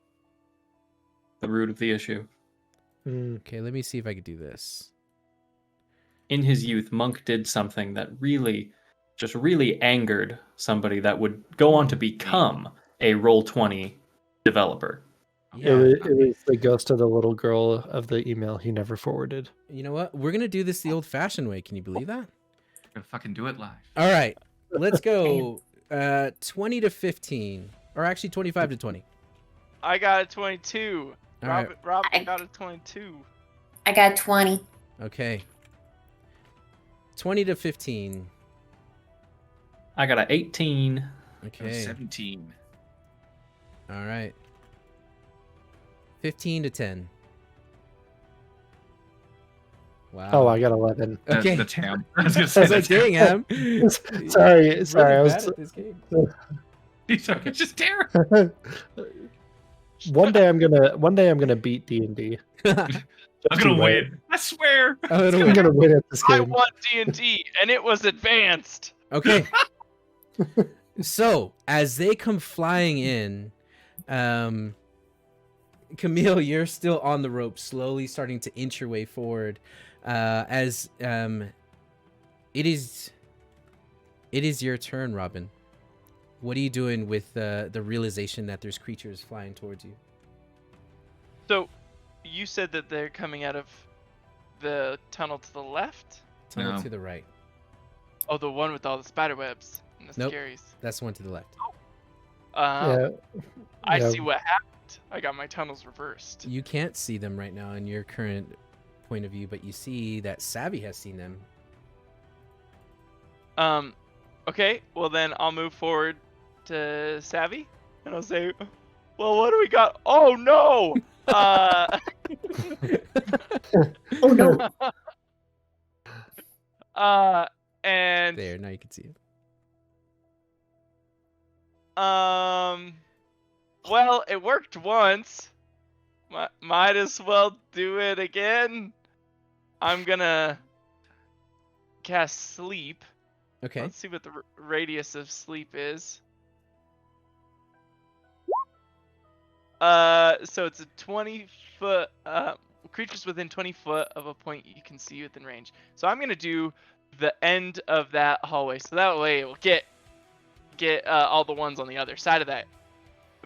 root of the issue. Okay, let me see if I could do this. In his youth, Monk did something that really angered somebody that would go on to become a Roll20 developer. Yeah. It was the ghost of the little girl of the email he never forwarded. You know what? We're gonna do this the old-fashioned way. Can you believe that? Gonna fucking do it live. All right, let's go. 20 to 15, or actually 25 to 20. I got a 22. All right. Robin got a 22. I got 20. Okay. 20 to 15. I got an 18. Okay. 17. All right. 15 to 10. Wow. Oh, I got 11. Okay. The TAM. I was I gonna say was like, dang, Em. Sorry, Really I was. bad at this game. It's just terrible. One day I'm gonna beat D&D. I'm gonna win. I swear. I'm gonna I'm win. gonna win at this I game. won D&D, and it was advanced. Okay. So, as they come flying in, Camille, you're still on the rope, slowly starting to inch your way forward. As it is your turn, Robin. What are you doing with the realization that there's creatures flying towards you? So, you said that they're coming out of the tunnel to the left? Tunnel No. to the right. Oh, the one with all the spider webs and the Nope. scaries. That's the one to the left. Yeah, I yeah. see what happened. I got my tunnels reversed. You can't see them right now in your current point of view, but you see that Savvy has seen them. Okay, well then I'll move forward to Savvy, and I'll say, well, what do we got? Oh, no! Oh no. And There, now you can see it. well, it worked once. Might as well do it again. I'm gonna cast Sleep. Okay. Let's see what the radius of Sleep is. So it's a 20-foot. Creatures within 20 foot of a point you can see within range. So I'm gonna do the end of that hallway, so that way it will get all the ones on the other side of that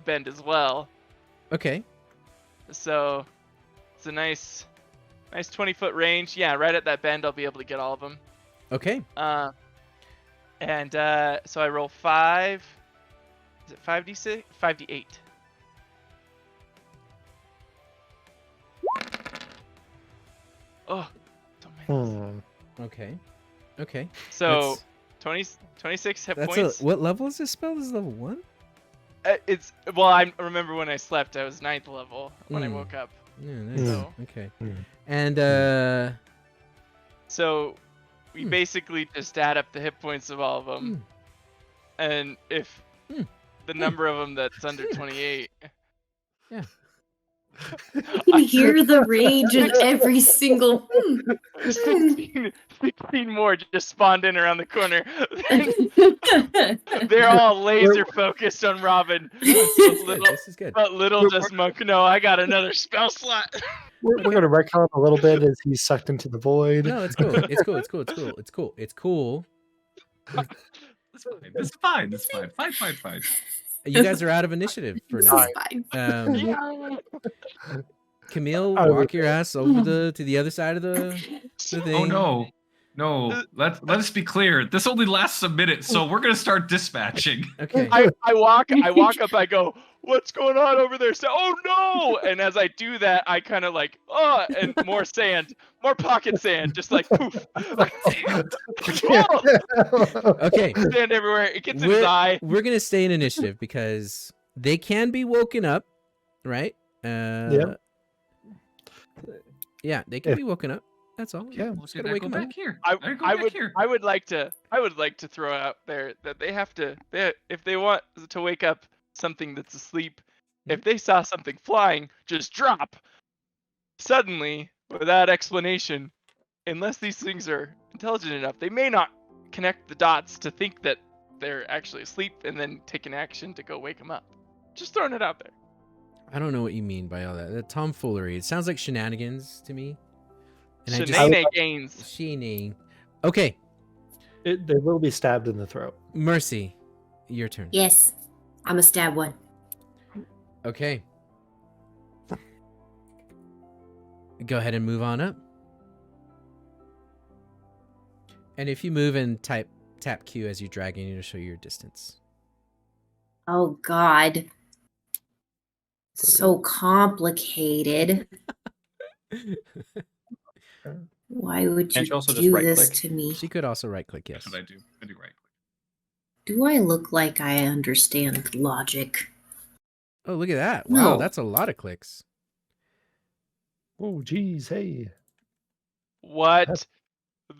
bend as well. Okay. So it's a nice 20-foot range. Yeah, right at that bend I'll be able to get all of them. Okay. And so I roll 5. Is it 5d6? 5d8. Oh, don't miss. Okay. Okay. So That's- 26 hit That's points. what level is this spell? This is level 1? It's I remember when I slept I was 9th level when I Mm. woke up. Yeah, nice. So Okay. Mm. And So we basically just add up the hit points of all of them, and if the number of them that's under 28. You can hear the rage in every single. 16 more just spawned in around the corner. They're all laser focused on Robin. this is good. But little does Monk know I got another spell slot. We're gonna retcon a little bit as he's sucked into the void. No, it's cool. It's cool. It's cool. It's cool. It's cool. It's cool. It's fine. It's fine. Fine. You guys are out of initiative for This now. is fine. Camille, Oh, walk your ass over to the other side of the thing. Oh no. Let's be clear. This only lasts a minute, so we're gonna start dispatching. Okay. I walk up, I go, what's going on over there? So, oh no! And as I do that, I kind of like, and more sand, more pocket sand, just like poof. Oh, Okay. sand everywhere. It gets in his eye. We're gonna stay in initiative because they can be woken up, right? Yeah, they can be woken up. That's all. Yeah. Just gotta wake them up. back here. I would like to throw out there that they have to, if they want to wake up something that's asleep, if they saw something flying just drop suddenly without explanation, unless these things are intelligent enough, they may not connect the dots to think that they're actually asleep and then take an action to go wake them up. Just throwing it out there. I don't know what you mean by all that. That tomfoolery. It sounds like shenanigans to me. And Shenanigans. Shenanigans. Okay, They will be stabbed in the throat. Mercy, your turn. Yes, I'm a stab one. Okay. Go ahead and move on up. And if you move and tap Q as you drag in, it'll show you your distance. Oh God. So complicated. Why would Can't you you also just do right this click? to me? She could also right click, yes. That's what I do. I do right click. Do I look like I understand logic? Oh, look at that. Wow, No. that's a lot of clicks. Oh, geez, hey. What?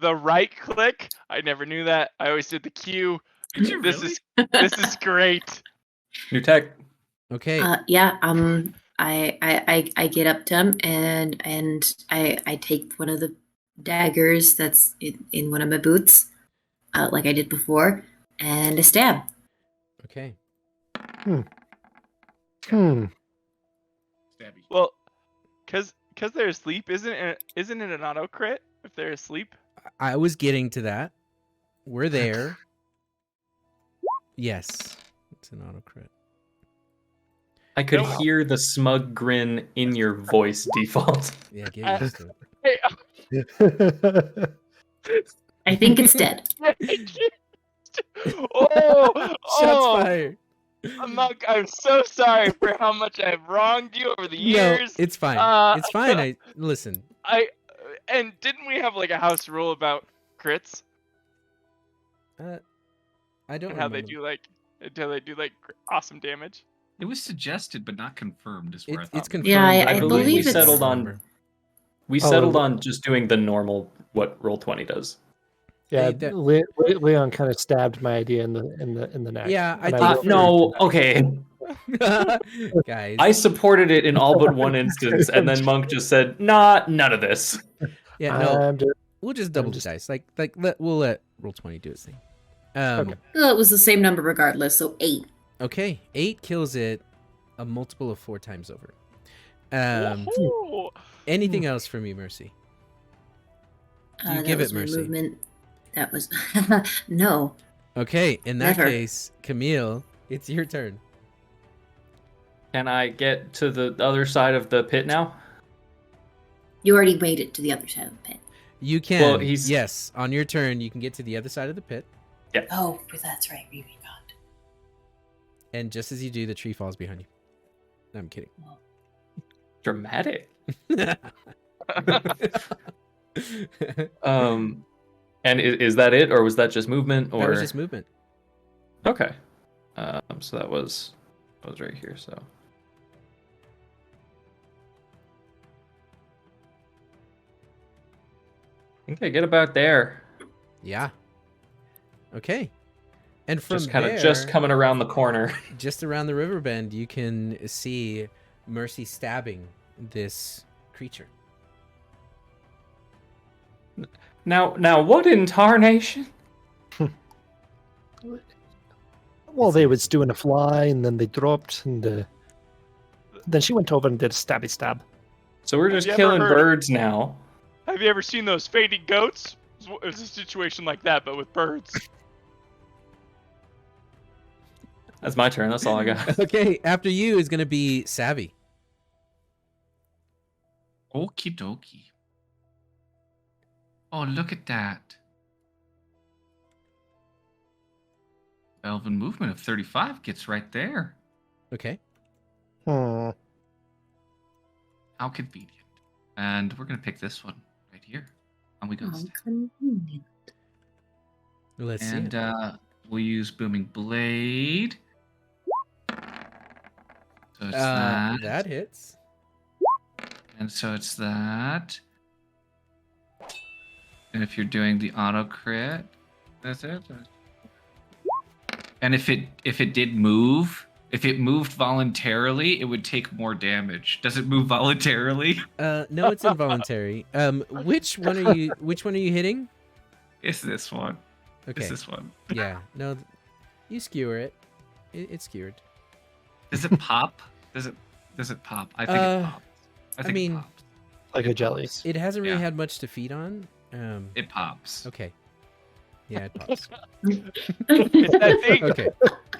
The right click? I never knew that. I always did the Q. Did you This really? this is great. New tech. Okay. Yeah. I get up to him and I take one of the daggers that's in one of my boots, like I did before, and a stab. Okay. Hmm. Stabby. Well, cause they're asleep, isn't it an auto crit if they're asleep? I was getting to that. We're there. Yes. It's an auto crit. I could No. hear the smug grin in your voice, Default. Yeah, get used to it. Hey, I think it's dead. Shots fired. I'm so sorry for how much I've wronged you over the years. No, it's fine. It's fine. Listen. And didn't we have like a house rule about crits I don't and how remember. they do like awesome damage? It was suggested but not confirmed. Is where I thought. It's confirmed. Yeah, I I believe we believe it's- settled on. Remember. We Oh, settled it- on just doing the normal what Roll20 does. Yeah, Hey, Leon kind of stabbed my idea in the neck. Yeah, I And think will- No, okay. Guys. I supported it in all but one instance, and then Monk just said, "Nah, none of this." Yeah, no. I'm just- We'll just double just- the dice. We'll let Roll20 do its thing. Okay. Well, it was the same number regardless, so 8. Okay, 8 kills it a multiple of 4 times over. Woohoo! Anything else from you, Mercy? Do you give that was it my mercy? movement. That was no. Okay, in that Never. case, Camille, it's your turn. Can I get to the other side of the pit now? You already made it to the other side of the pit. You can. Well, he's- Yes, on your turn, you can get to the other side of the pit. Oh, that's right. We forgot. And just as you do, the tree falls behind you. No, I'm kidding. Dramatic. And is that it, or was that just movement? Or That was just movement. okay. So that was right here. So I think I get about there. Yeah. Okay. And from Just kind there, of just coming around the corner. just around the river bend, you can see Mercy stabbing this creature. Now, what in tarnation? Well, they was doing a fly, and then they dropped, and then she went over and did a stabby stab. So we're Have just you ever killing heard- birds now. Have you ever seen those fading goats? It's a situation like that, but with birds. That's my turn. That's all I got. Okay, after you is going to be Savvy. Okie dokie. Oh, look at that. Elven movement of 35 gets right there. Okay. Hmm. How convenient. And we're going to pick this one right here. And we go. Oh, convenient. Let's see. And it. we'll use Booming Blade. So it's that. That hits. And so it's that. And if you're doing the auto crit, that's it. And if it did move, If it moved voluntarily, it would take more damage. Does it move voluntarily? No, it's involuntary. Which one are you hitting? It's this one. Okay. It's this one. Yeah. No, you skewer it. It's skewered. Does it pop? Does it pop? I think it pops. I mean, it pops. Like a jelly. It hasn't really Yeah. had much to feed on. It pops. Okay. Yeah, it pops. It's that thing. Okay.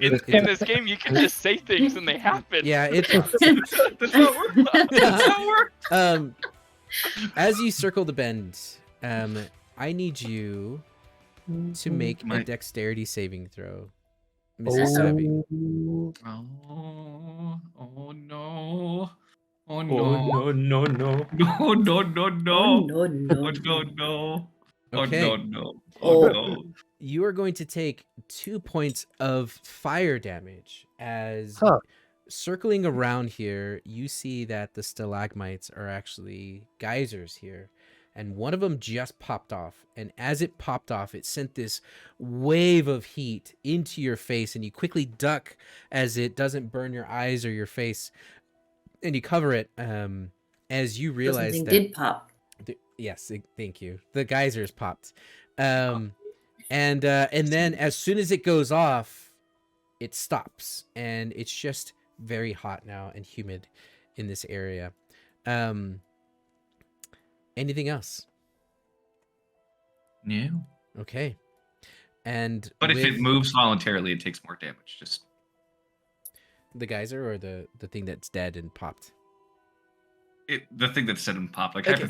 In this game, you can just say things and they happen. Yeah, it pops. That's how it works. That's how it works. As you circle the bend, I need you to make a My- dexterity saving throw, Mrs. Savvy. Oh, Oh no. Oh Oh no. no no no! No, no, no, Oh, no. no, no. Oh, no, no. Oh, Okay. no, no. Oh. Oh, no. You are going to take 2 points of fire damage as Huh. circling around here. You see that the stalagmites are actually geysers here, and one of them just popped off. And as it popped off, it sent this wave of heat into your face, and you quickly duck as it doesn't burn your eyes or your face, and you cover it. As you realize Something that did pop. yes, thank you. The geysers popped. And then as soon as it goes off, it stops, and it's just very hot now and humid in this area. Anything else? No. Okay. And But if with it moves voluntarily, it takes more damage. Just the geyser or the thing that's dead and popped. the thing that said and pop, like Okay.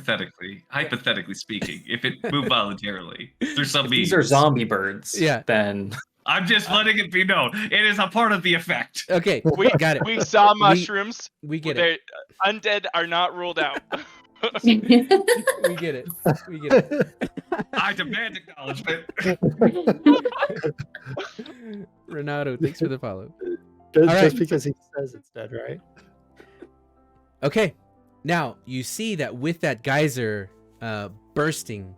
hypothetically speaking, if it moved voluntarily, there's some If these are means. zombie birds, Yeah. then I'm just letting it be known. It is a part of the effect. Okay, We got it. We saw mushrooms. We get it. They undead are not ruled out. We get it. We get it. I demand acknowledgement. Renato, thanks for the follow. just, All right. just because he says it's dead, right? Okay, now you see that with that geyser bursting,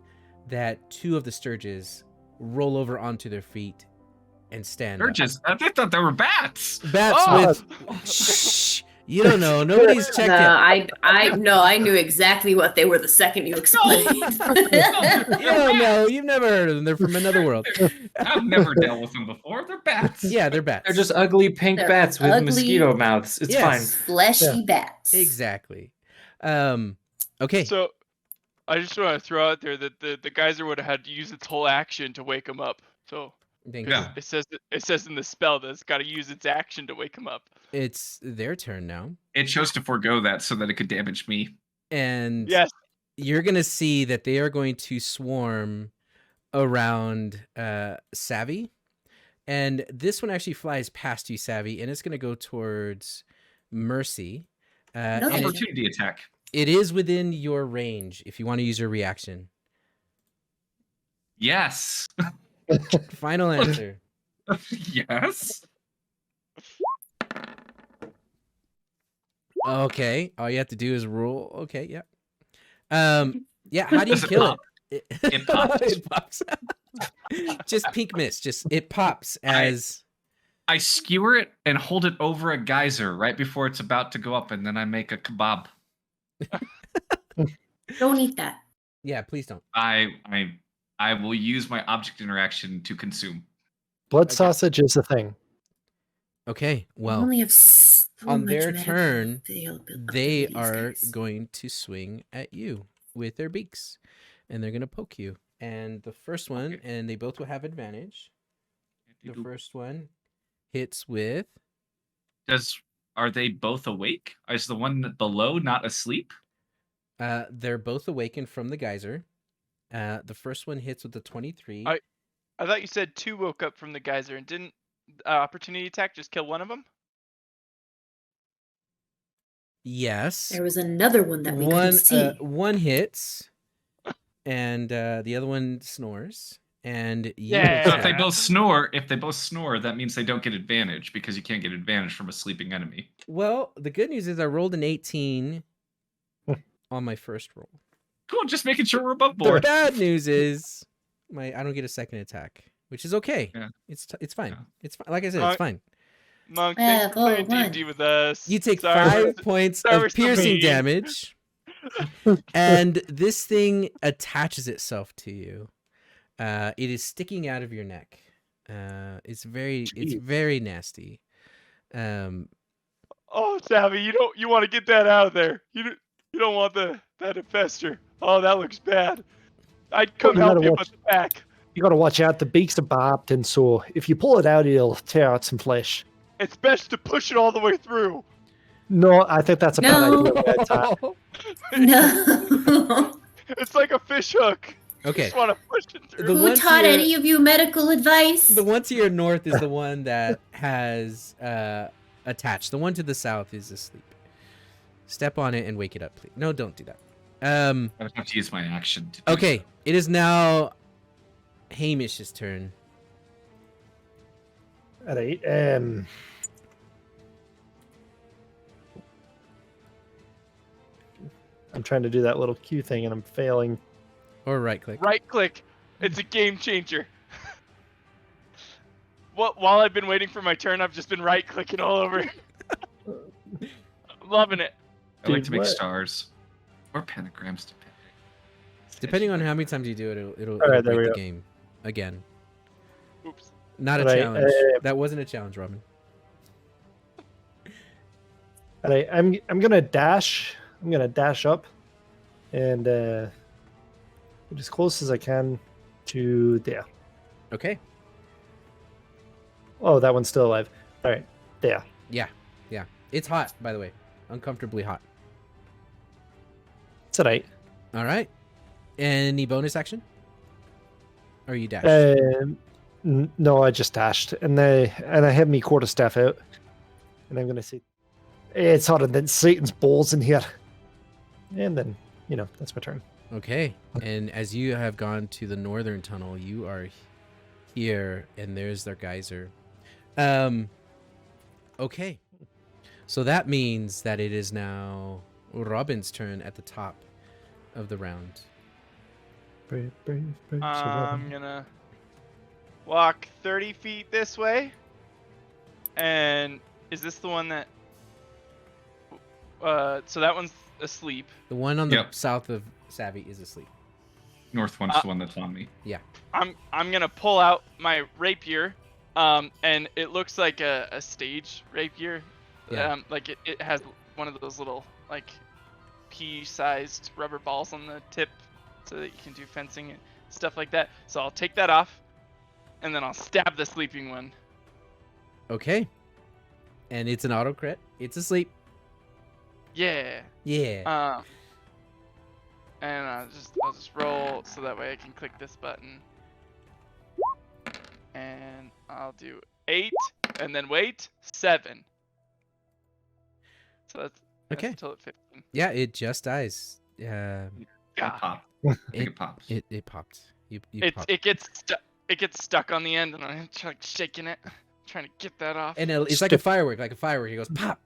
that 2 of the sturges roll over onto their feet and stand up. I thought they were bats. Bats Oh! with shh, you don't know. Nobody's checked it. I knew exactly what they were the second you explained. You don't know. You've never heard of them. They're from another world. I've never dealt with them before. They're bats. Yeah, they're bats. they're just ugly pink They're bats with ugly. mosquito mouths. It's Yes. Fleshy Yeah. bats. Exactly. Okay. So, I just want to throw out there that the geyser would have had to use its whole action to wake him up. So Thank Yeah. you. it says in the spell that it's got to use its action to wake him up. It's their turn now. It chose to forego that so that it could damage me. And Yes. you're going to see that they are going to swarm around Savvy. And this one actually flies past you, Savvy, and it's going to go towards Mercy. And Nothing. Opportunity attack. it is within your range if you want to use your reaction. Yes. Final answer. Yes. Okay. All you have to do is roll. Okay, yeah. Yeah, how do you Does it kill pop? it? It pops. It pops. Just pink mist. Just it pops as I skewer it and hold it over a geyser right before it's about to go up, and then I make a kebab. Don't eat that. yeah, please don't. I will use my object interaction to consume. Blood Okay. sausage is a thing. Okay, We well, only have so on much their medical turn, availability, they these are guys. going to swing at you with their beaks, and they're going to poke you. And the first one, Okay. and they both will have advantage. The first one hits with Are they both awake? Is the one below not asleep? they're both awakened from the geyser. The first one hits with the 23. I thought you said 2 woke up from the geyser and didn't opportunity attack just kill one of them? Yes. There was another one that we one couldn't see. one hits, and the other one snores. And you Yeah. So if they both snore, that means they don't get advantage because you can't get advantage from a sleeping enemy. well, the good news is I rolled an 18 on my first roll. Cool, just making sure we're above The board. bad news is I don't get a second attack, which is okay. Yeah. It's fine. Yeah. It's fine. Like I said, Uh, it's fine. Monk, thanks for playing Level D&D with us. You take Sorry, 5 points sorry we're of so piercing mean. damage, and this thing attaches itself to you. It is sticking out of your neck. It's very nasty. Oh, Savvy, you want to get that out of there. You don't want that infester. Oh, that looks bad. I'd come you help gotta you, watch- but the back. You gotta watch out. The beaks are barbed, and so if you pull it out, it'll tear out some flesh. It's best to push it all the way through. No, I think that's a bad No. idea. Without that. No. It's like a fish hook. Okay. Just want to push it through. The Who one taught to your- any of you medical advice? The one to your north is the one that has attached. The one to the south is asleep. Step on it and wake it up, please. No, don't do that. I would have to use my action. To do Okay, it is now Hamish's turn. All right. I'm trying to do that little Q thing, and I'm failing. Or right click. Right click. It's a game changer. While I've been waiting for my turn, I've just been right clicking all over. I'm loving it. I like to Dude, make what? stars or pentagrams. Depending on how many times you do it, it'll All right, there break we the go. game again. Oops. Not a Right, challenge. That wasn't a challenge, Robin. All right, I'm gonna dash. I'm gonna dash up, and get as close as I can to there. Okay. Oh, that one's still alive. All right, there. Yeah. It's hot, by the way. Uncomfortably hot. It's all right. All right. Any bonus action? Or you dash? No, I just dashed, and I have me quarterstaff out, and I'm gonna say, it's hotter than Satan's balls in here, and then that's my turn. Okay. And as you have gone to the northern tunnel, you are here, and there's their geyser. Okay. So that means that it is now Robin's turn at the top of the round. Brave, brave, brave, Sir I'm Robin. gonna walk 30 feet this way. And is this the one that... so that one's asleep. The one on the Yep. south of Savvy is asleep. North one's the one that's on me. I'm gonna pull out my rapier, and it looks like a stage rapier. Yeah. Like it has one of those little like pea-sized rubber balls on the tip, so that you can do fencing and stuff like that. So I'll take that off, and then I'll stab the sleeping one. Okay. And it's an auto crit. It's asleep. Yeah. Yeah. And I'll just roll so that way I can click this button. And I'll do 8, and then wait, 7. So that's Okay. until at 15. Yeah, it just dies. It God. popped. I think it pops. It popped. You popped. It gets stuck on the end, and I'm shaking it, trying to get that off. And it's like a firework. It goes pop.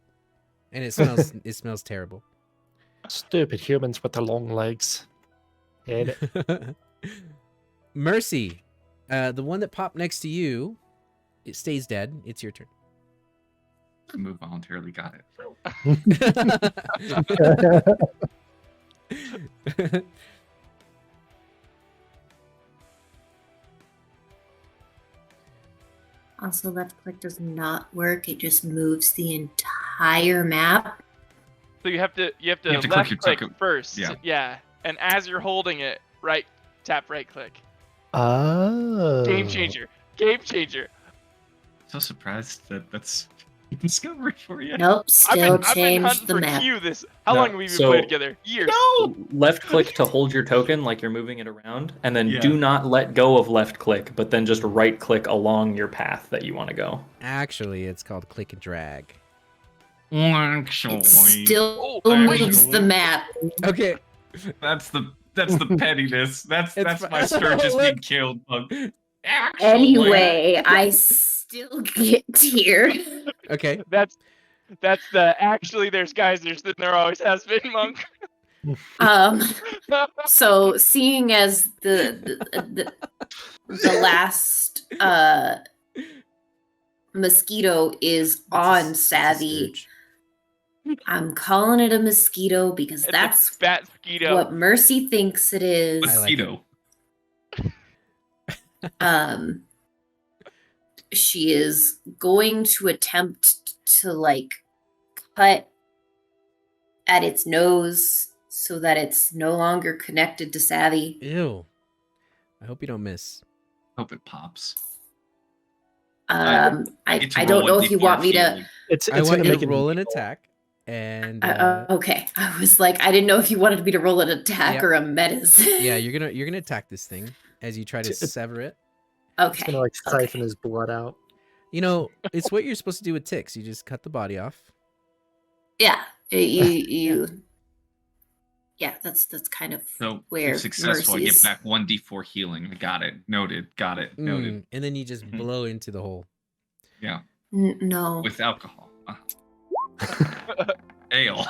And it smells terrible. Stupid humans with their long legs. Hate it. Mercy, the one that popped next to you, it stays dead. It's your turn. The move voluntarily got it. Also, left click does not work. It just moves the entire map. So you have to have to click left your click token. first. Yeah. And as you're holding it, tap right click. Oh. Game changer. Game changer. So surprised that that's a discovery for you. Nope, still I've been changed hunting the for map. Q this. How No, long have we been so- playing together? Years. Left click to hold your token like you're moving it around, and then Yeah. do not let go of left click, but then just right click along your path that you want to go. Actually, it's called click and drag. Actually, It still Oh, moves the map. Okay. that's the pettiness. That's It's my Sturgis being killed. Bug. Actually. Anyway, I still get tier. Okay. That's the actually there's geysers that there always has been, Monk. So seeing as the last mosquito is It's a- on it's a Savvy. scourge. I'm calling it a mosquito because It's that's a fat mosquito. what Mercy thinks it is. I like it. Mosquito. She is going to attempt to like cut at its nose so that it's no longer connected to Savvy. Ew. I hope you don't miss. Hope it pops. I Get to I roll don't know a if you D4 want me to. healing. It's I want gonna you make to it roll an equal. attack, and Okay, I was like, I didn't know if you wanted me to roll an attack Yep. or a menace. yeah, you're gonna attack this thing as you try to It's- sever it. It's Okay. gonna like siphon okay. his blood out. You know, it's what you're supposed to do with ticks. You just cut the body off. Yeah, you. Yeah, that's kind of So where if successful, I get Mercy's. back 1d4 healing. Got it. Noted. Got it. Noted. And then you just Mhm. blow into the hole. Yeah. No. With alcohol. Ale.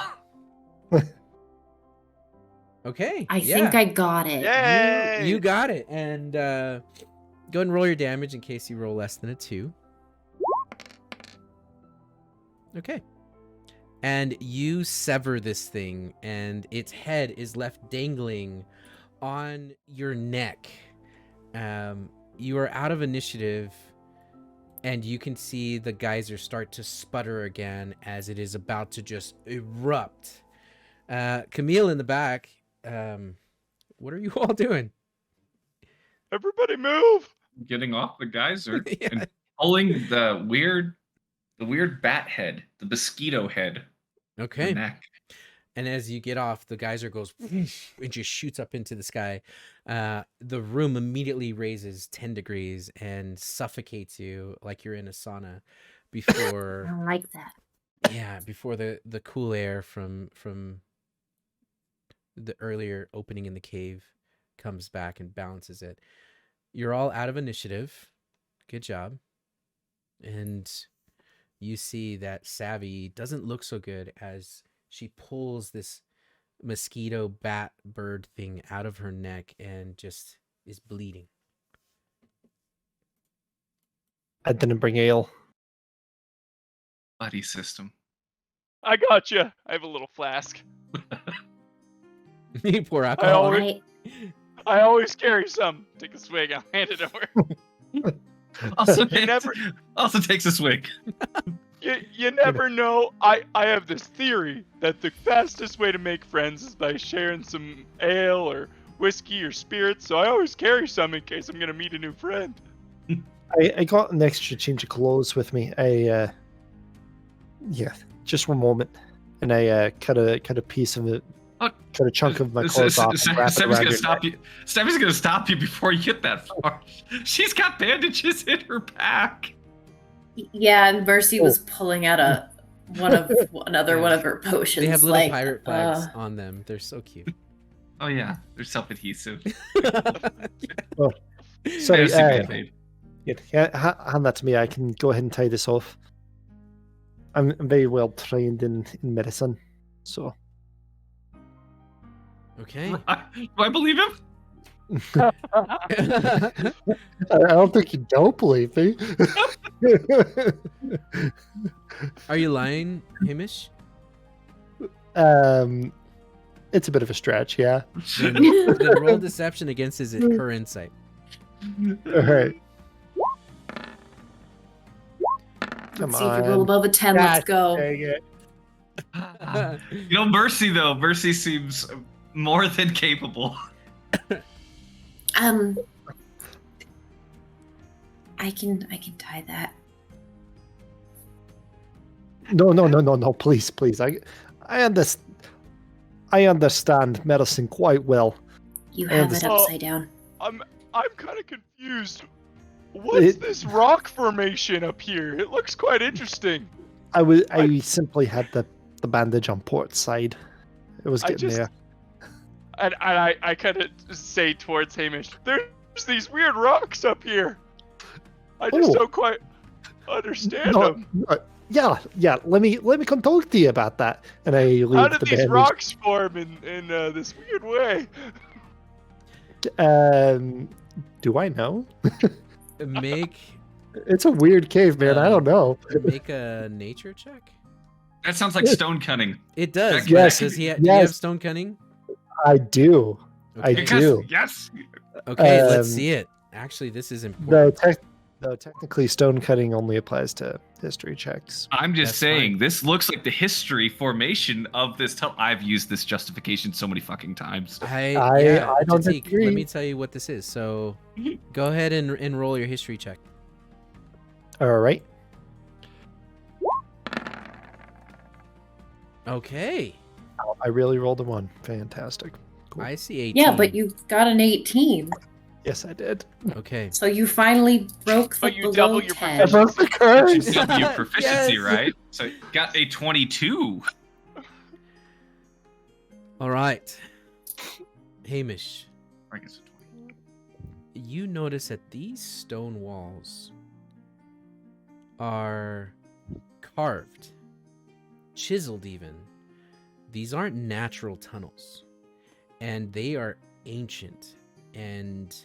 Okay. I yeah. think I got it. Yay! You got it. And go ahead and roll your damage in case you roll less than a 2. Okay. And you sever this thing, and its head is left dangling on your neck. You are out of initiative, and you can see the geyser start to sputter again as it is about to just erupt. Camille in the back, what are you all doing? Everybody move! Getting off the geyser Yeah. and pulling the weird bat head, the mosquito head. Okay. Neck. And as you get off, the geyser goes and just shoots up into the sky. The room immediately raises 10 degrees and suffocates you like you're in a sauna I before don't like that. before the cool air from the earlier opening in the cave comes back and balances it. You're all out of initiative. Good job. And you see that Savvy doesn't look so good as she pulls this mosquito bat bird thing out of her neck and just is bleeding. I didn't bring ale. Buddy system. I got you. I have a little flask. You pour alcohol. on it? I always carry some. Take a swig. I'll hand it over. Also takes a swig. You never know. I have this theory that the fastest way to make friends is by sharing some ale or whiskey or spirits. So I always carry some in case I'm gonna meet a new friend. I got an extra change of clothes with me. Just one moment, and I cut a piece of it, cut a chunk of my clothes off. And wrap it Stephanie's around gonna your stop neck. you. Stephanie's gonna stop you before you get that far. She's got bandages in her pack. Yeah, and Mercy was pulling out another one of her potions. They have little like, pirate flags on them. They're so cute. Oh yeah, they're self-adhesive. Sorry, Fantasy made. hand that to me. I can go ahead and tie this off. I'm very well trained in medicine, so. Okay. Do I believe him? I don't think you don't believe me. Are you lying, Hamish? It's a bit of a stretch, yeah. Then roll deception against her insight. All right. Come Let's see if you roll on. above a 10. Let's go. Dang it. You know, Mercy though. Mercy seems more than capable. I can tie that. No, please. I understand medicine quite well. You have it understand. upside down. I'm kind of confused. What's It- this rock formation up here? It looks quite interesting. I simply had the bandage on port side. It was I getting just- there. And I kind of say towards Hamish, there's these weird rocks up here. I just Oh. don't quite understand No, them. yeah. Let me come talk to you about that. And I leave How did the these bandage. rocks form in this weird way? Do I know? Make It's a weird cave, man. I don't know. Make a nature check. That sounds like stone cutting. It does. That- Yes, Does he? Do you yes. have stone cunning? I do. I Okay. do. Yes. Okay, let's Um, see it. Actually, this is important. Though technically, stone cutting only applies to history checks. I'm just That's saying, fine. this looks like the history formation of this tunnel. I've used this justification so many fucking times. I don't Tatik, disagree. let me tell you what this is. So, go ahead and roll your history check. All right. Okay. I really rolled a 1. Fantastic. Cool. I see 18. Yeah, but you got an 18. Yes, I did. Okay. So you finally broke the But you below double your 10. I broke the curse. W proficiency, Yes. right? So got a 22. All right. Hamish, I guess a 20. you notice that these stone walls are carved, chiseled even. These aren't natural tunnels, and they are ancient, and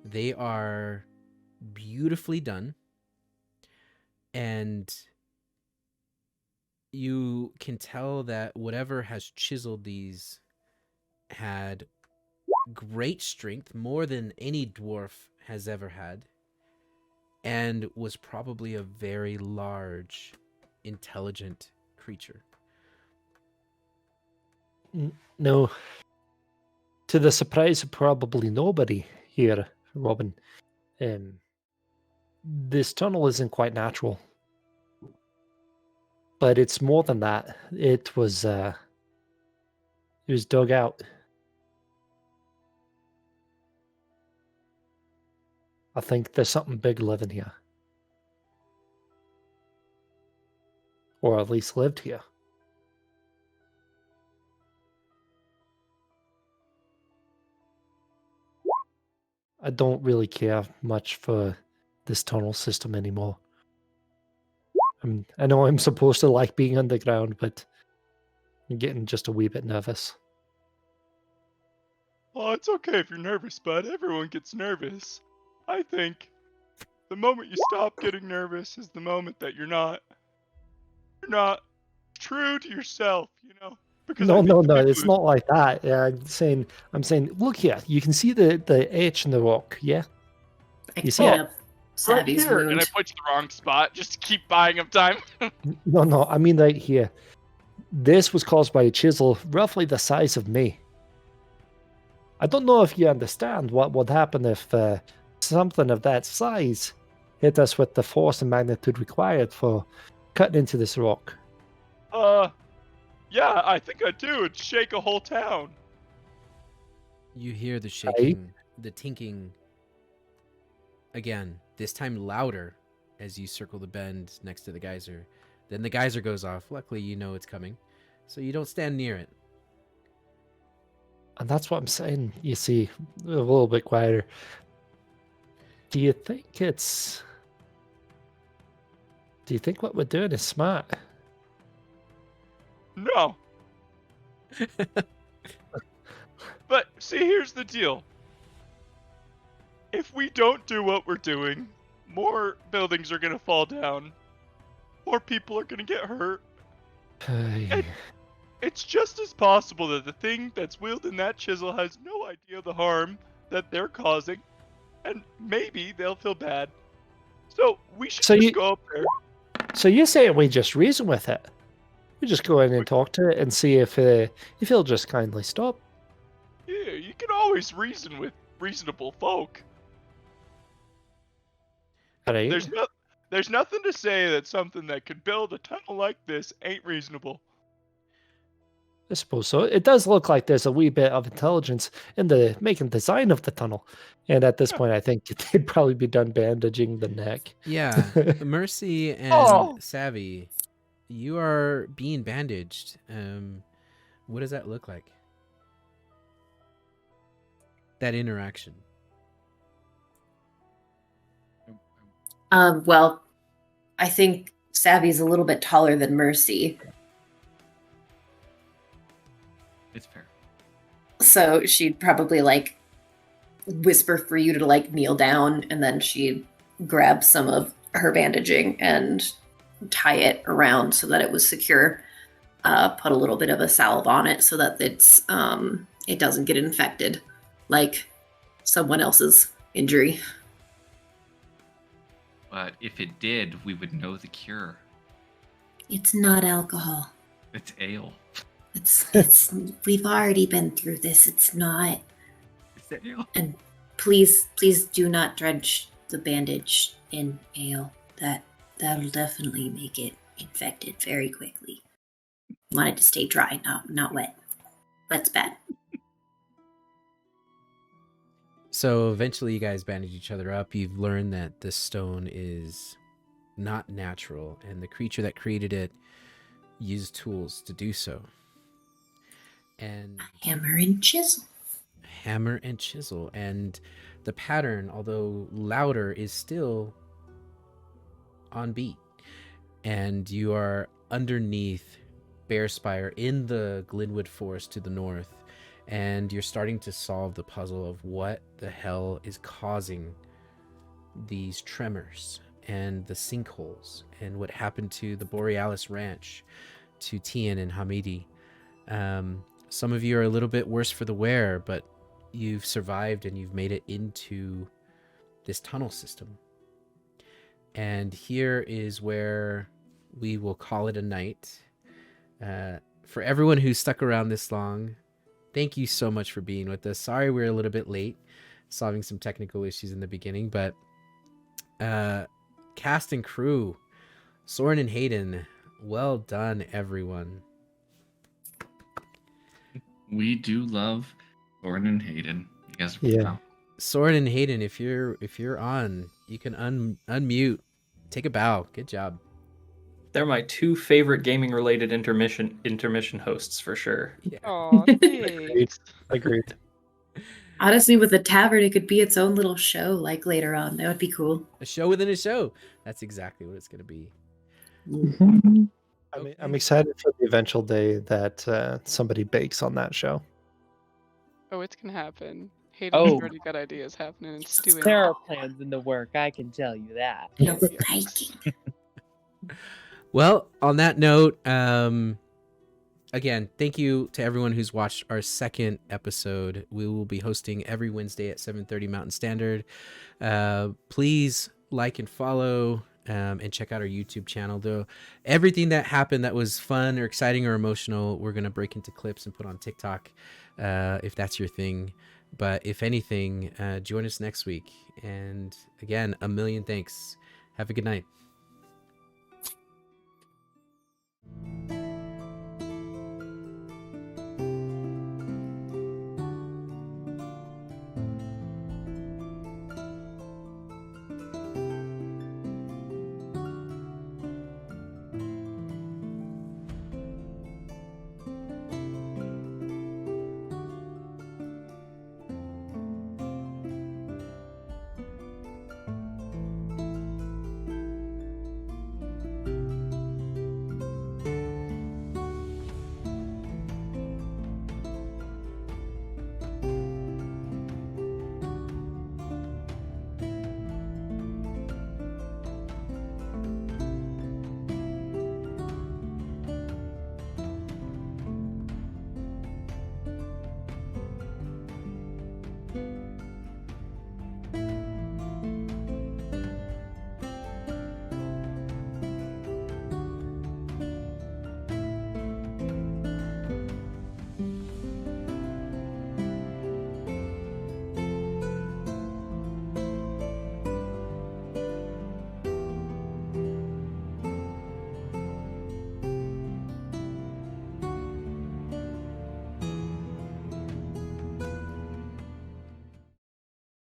they are beautifully done, and you can tell that whatever has chiseled these had great strength, more than any dwarf has ever had, and was probably a very large, intelligent creature. No. To the surprise of probably nobody here, Robin, this tunnel isn't quite natural. But it's more than that. It was dug out. I think there's something big living here. Or at least lived here. I don't really care much for this tunnel system anymore. I know I'm supposed to like being underground, but I'm getting just a wee bit nervous. Oh, it's okay if you're nervous, bud. Everyone gets nervous. I think the moment you stop getting nervous is the moment that you're not true to yourself, you know? Because I No, think no, the no, people it's not like that. I'm saying, look here, you can see the H in the rock, yeah? I You see clean it? up Savvy's here, wound. and I put you the wrong spot just to keep buying him time. No, I mean right here. This was caused by a chisel roughly the size of me. I don't know if you understand what would happen if something of that size hit us with the force and magnitude required for cutting into this rock. Yeah, I think I do. It'd shake a whole town. You hear the shaking, the tinking again, this time louder as you circle the bend next to the geyser. Then the geyser goes off. Luckily, you know it's coming, so you don't stand near it. And that's what I'm saying, you see, a little bit quieter. Do you think what we're doing is smart? No. But see, here's the deal. If we don't do what we're doing, more buildings are gonna fall down. More people are gonna get hurt. It's just as possible that the thing that's wielding that chisel has no idea the harm that they're causing, and maybe they'll feel bad. So we should just go up there. So you're saying we just reason with it? We just go in and talk to it and see if he'll just kindly stop. Yeah, you can always reason with reasonable folk. Right. There's nothing to say that something that could build a tunnel like this ain't reasonable. I suppose so. It does look like there's a wee bit of intelligence in the making design of the tunnel. And at this point, I think they'd probably be done bandaging the neck. Yeah, Mercy and Savvy, you are being bandaged. What does that look like? That interaction. Well, I think Savvy's a little bit taller than Mercy. It's fair. So she'd probably whisper for you to kneel down, and then she'd grab some of her bandaging and tie it around so that it was secure. Put a little bit of a salve on it so that it doesn't get infected like someone else's injury. But if it did, we would know the cure. It's not alcohol. It's ale. It's we've already been through this. It's not. It's ale. And please do not dredge the bandage in ale. That'll definitely make it infected very quickly. Want it to stay dry, not wet. That's bad. So eventually you guys bandage each other up. You've learned that this stone is not natural, and the creature that created it used tools to do so. And Hammer and chisel. Hammer and chisel. And the pattern, although louder, is still on beat. And you are underneath Bearspire in the Glenwood Forest to the north. And you're starting to solve the puzzle of what the hell is causing these tremors and the sinkholes and what happened to the Borealis Ranch, to Tian and Hamidi. Some of you are a little bit worse for the wear, but you've survived and you've made it into this tunnel system. And here is where we will call it a night. For everyone who's stuck around this long, thank you so much for being with us. Sorry we're a little bit late, solving some technical issues in the beginning, but cast and crew, Soren and Hayden, well done, everyone. We do love Soren and Hayden. You guys, Yeah. Soren and Hayden, if you're on, you can unmute, take a bow. Good job. They're my two favorite gaming-related intermission hosts for sure. Yeah. Oh, thanks. Agreed. Honestly, with the tavern, it could be its own little show, like later on. That would be cool. A show within a show. That's exactly what it's going to be. I'm excited for the eventual day that somebody bakes on that show. Oh, it's gonna happen. Hayden's Oh. already got ideas happening and stewing. There are plans in the work, I can tell you that. No Viking. Well, on that note, again, thank you to everyone who's watched our second episode. We will be hosting every Wednesday at 7:30 Mountain Standard. Please like and follow, and check out our YouTube channel. Though everything that happened that was fun or exciting or emotional, we're gonna break into clips and put on TikTok, if that's your thing. But if anything, join us next week. And again, a million thanks. Have a good night.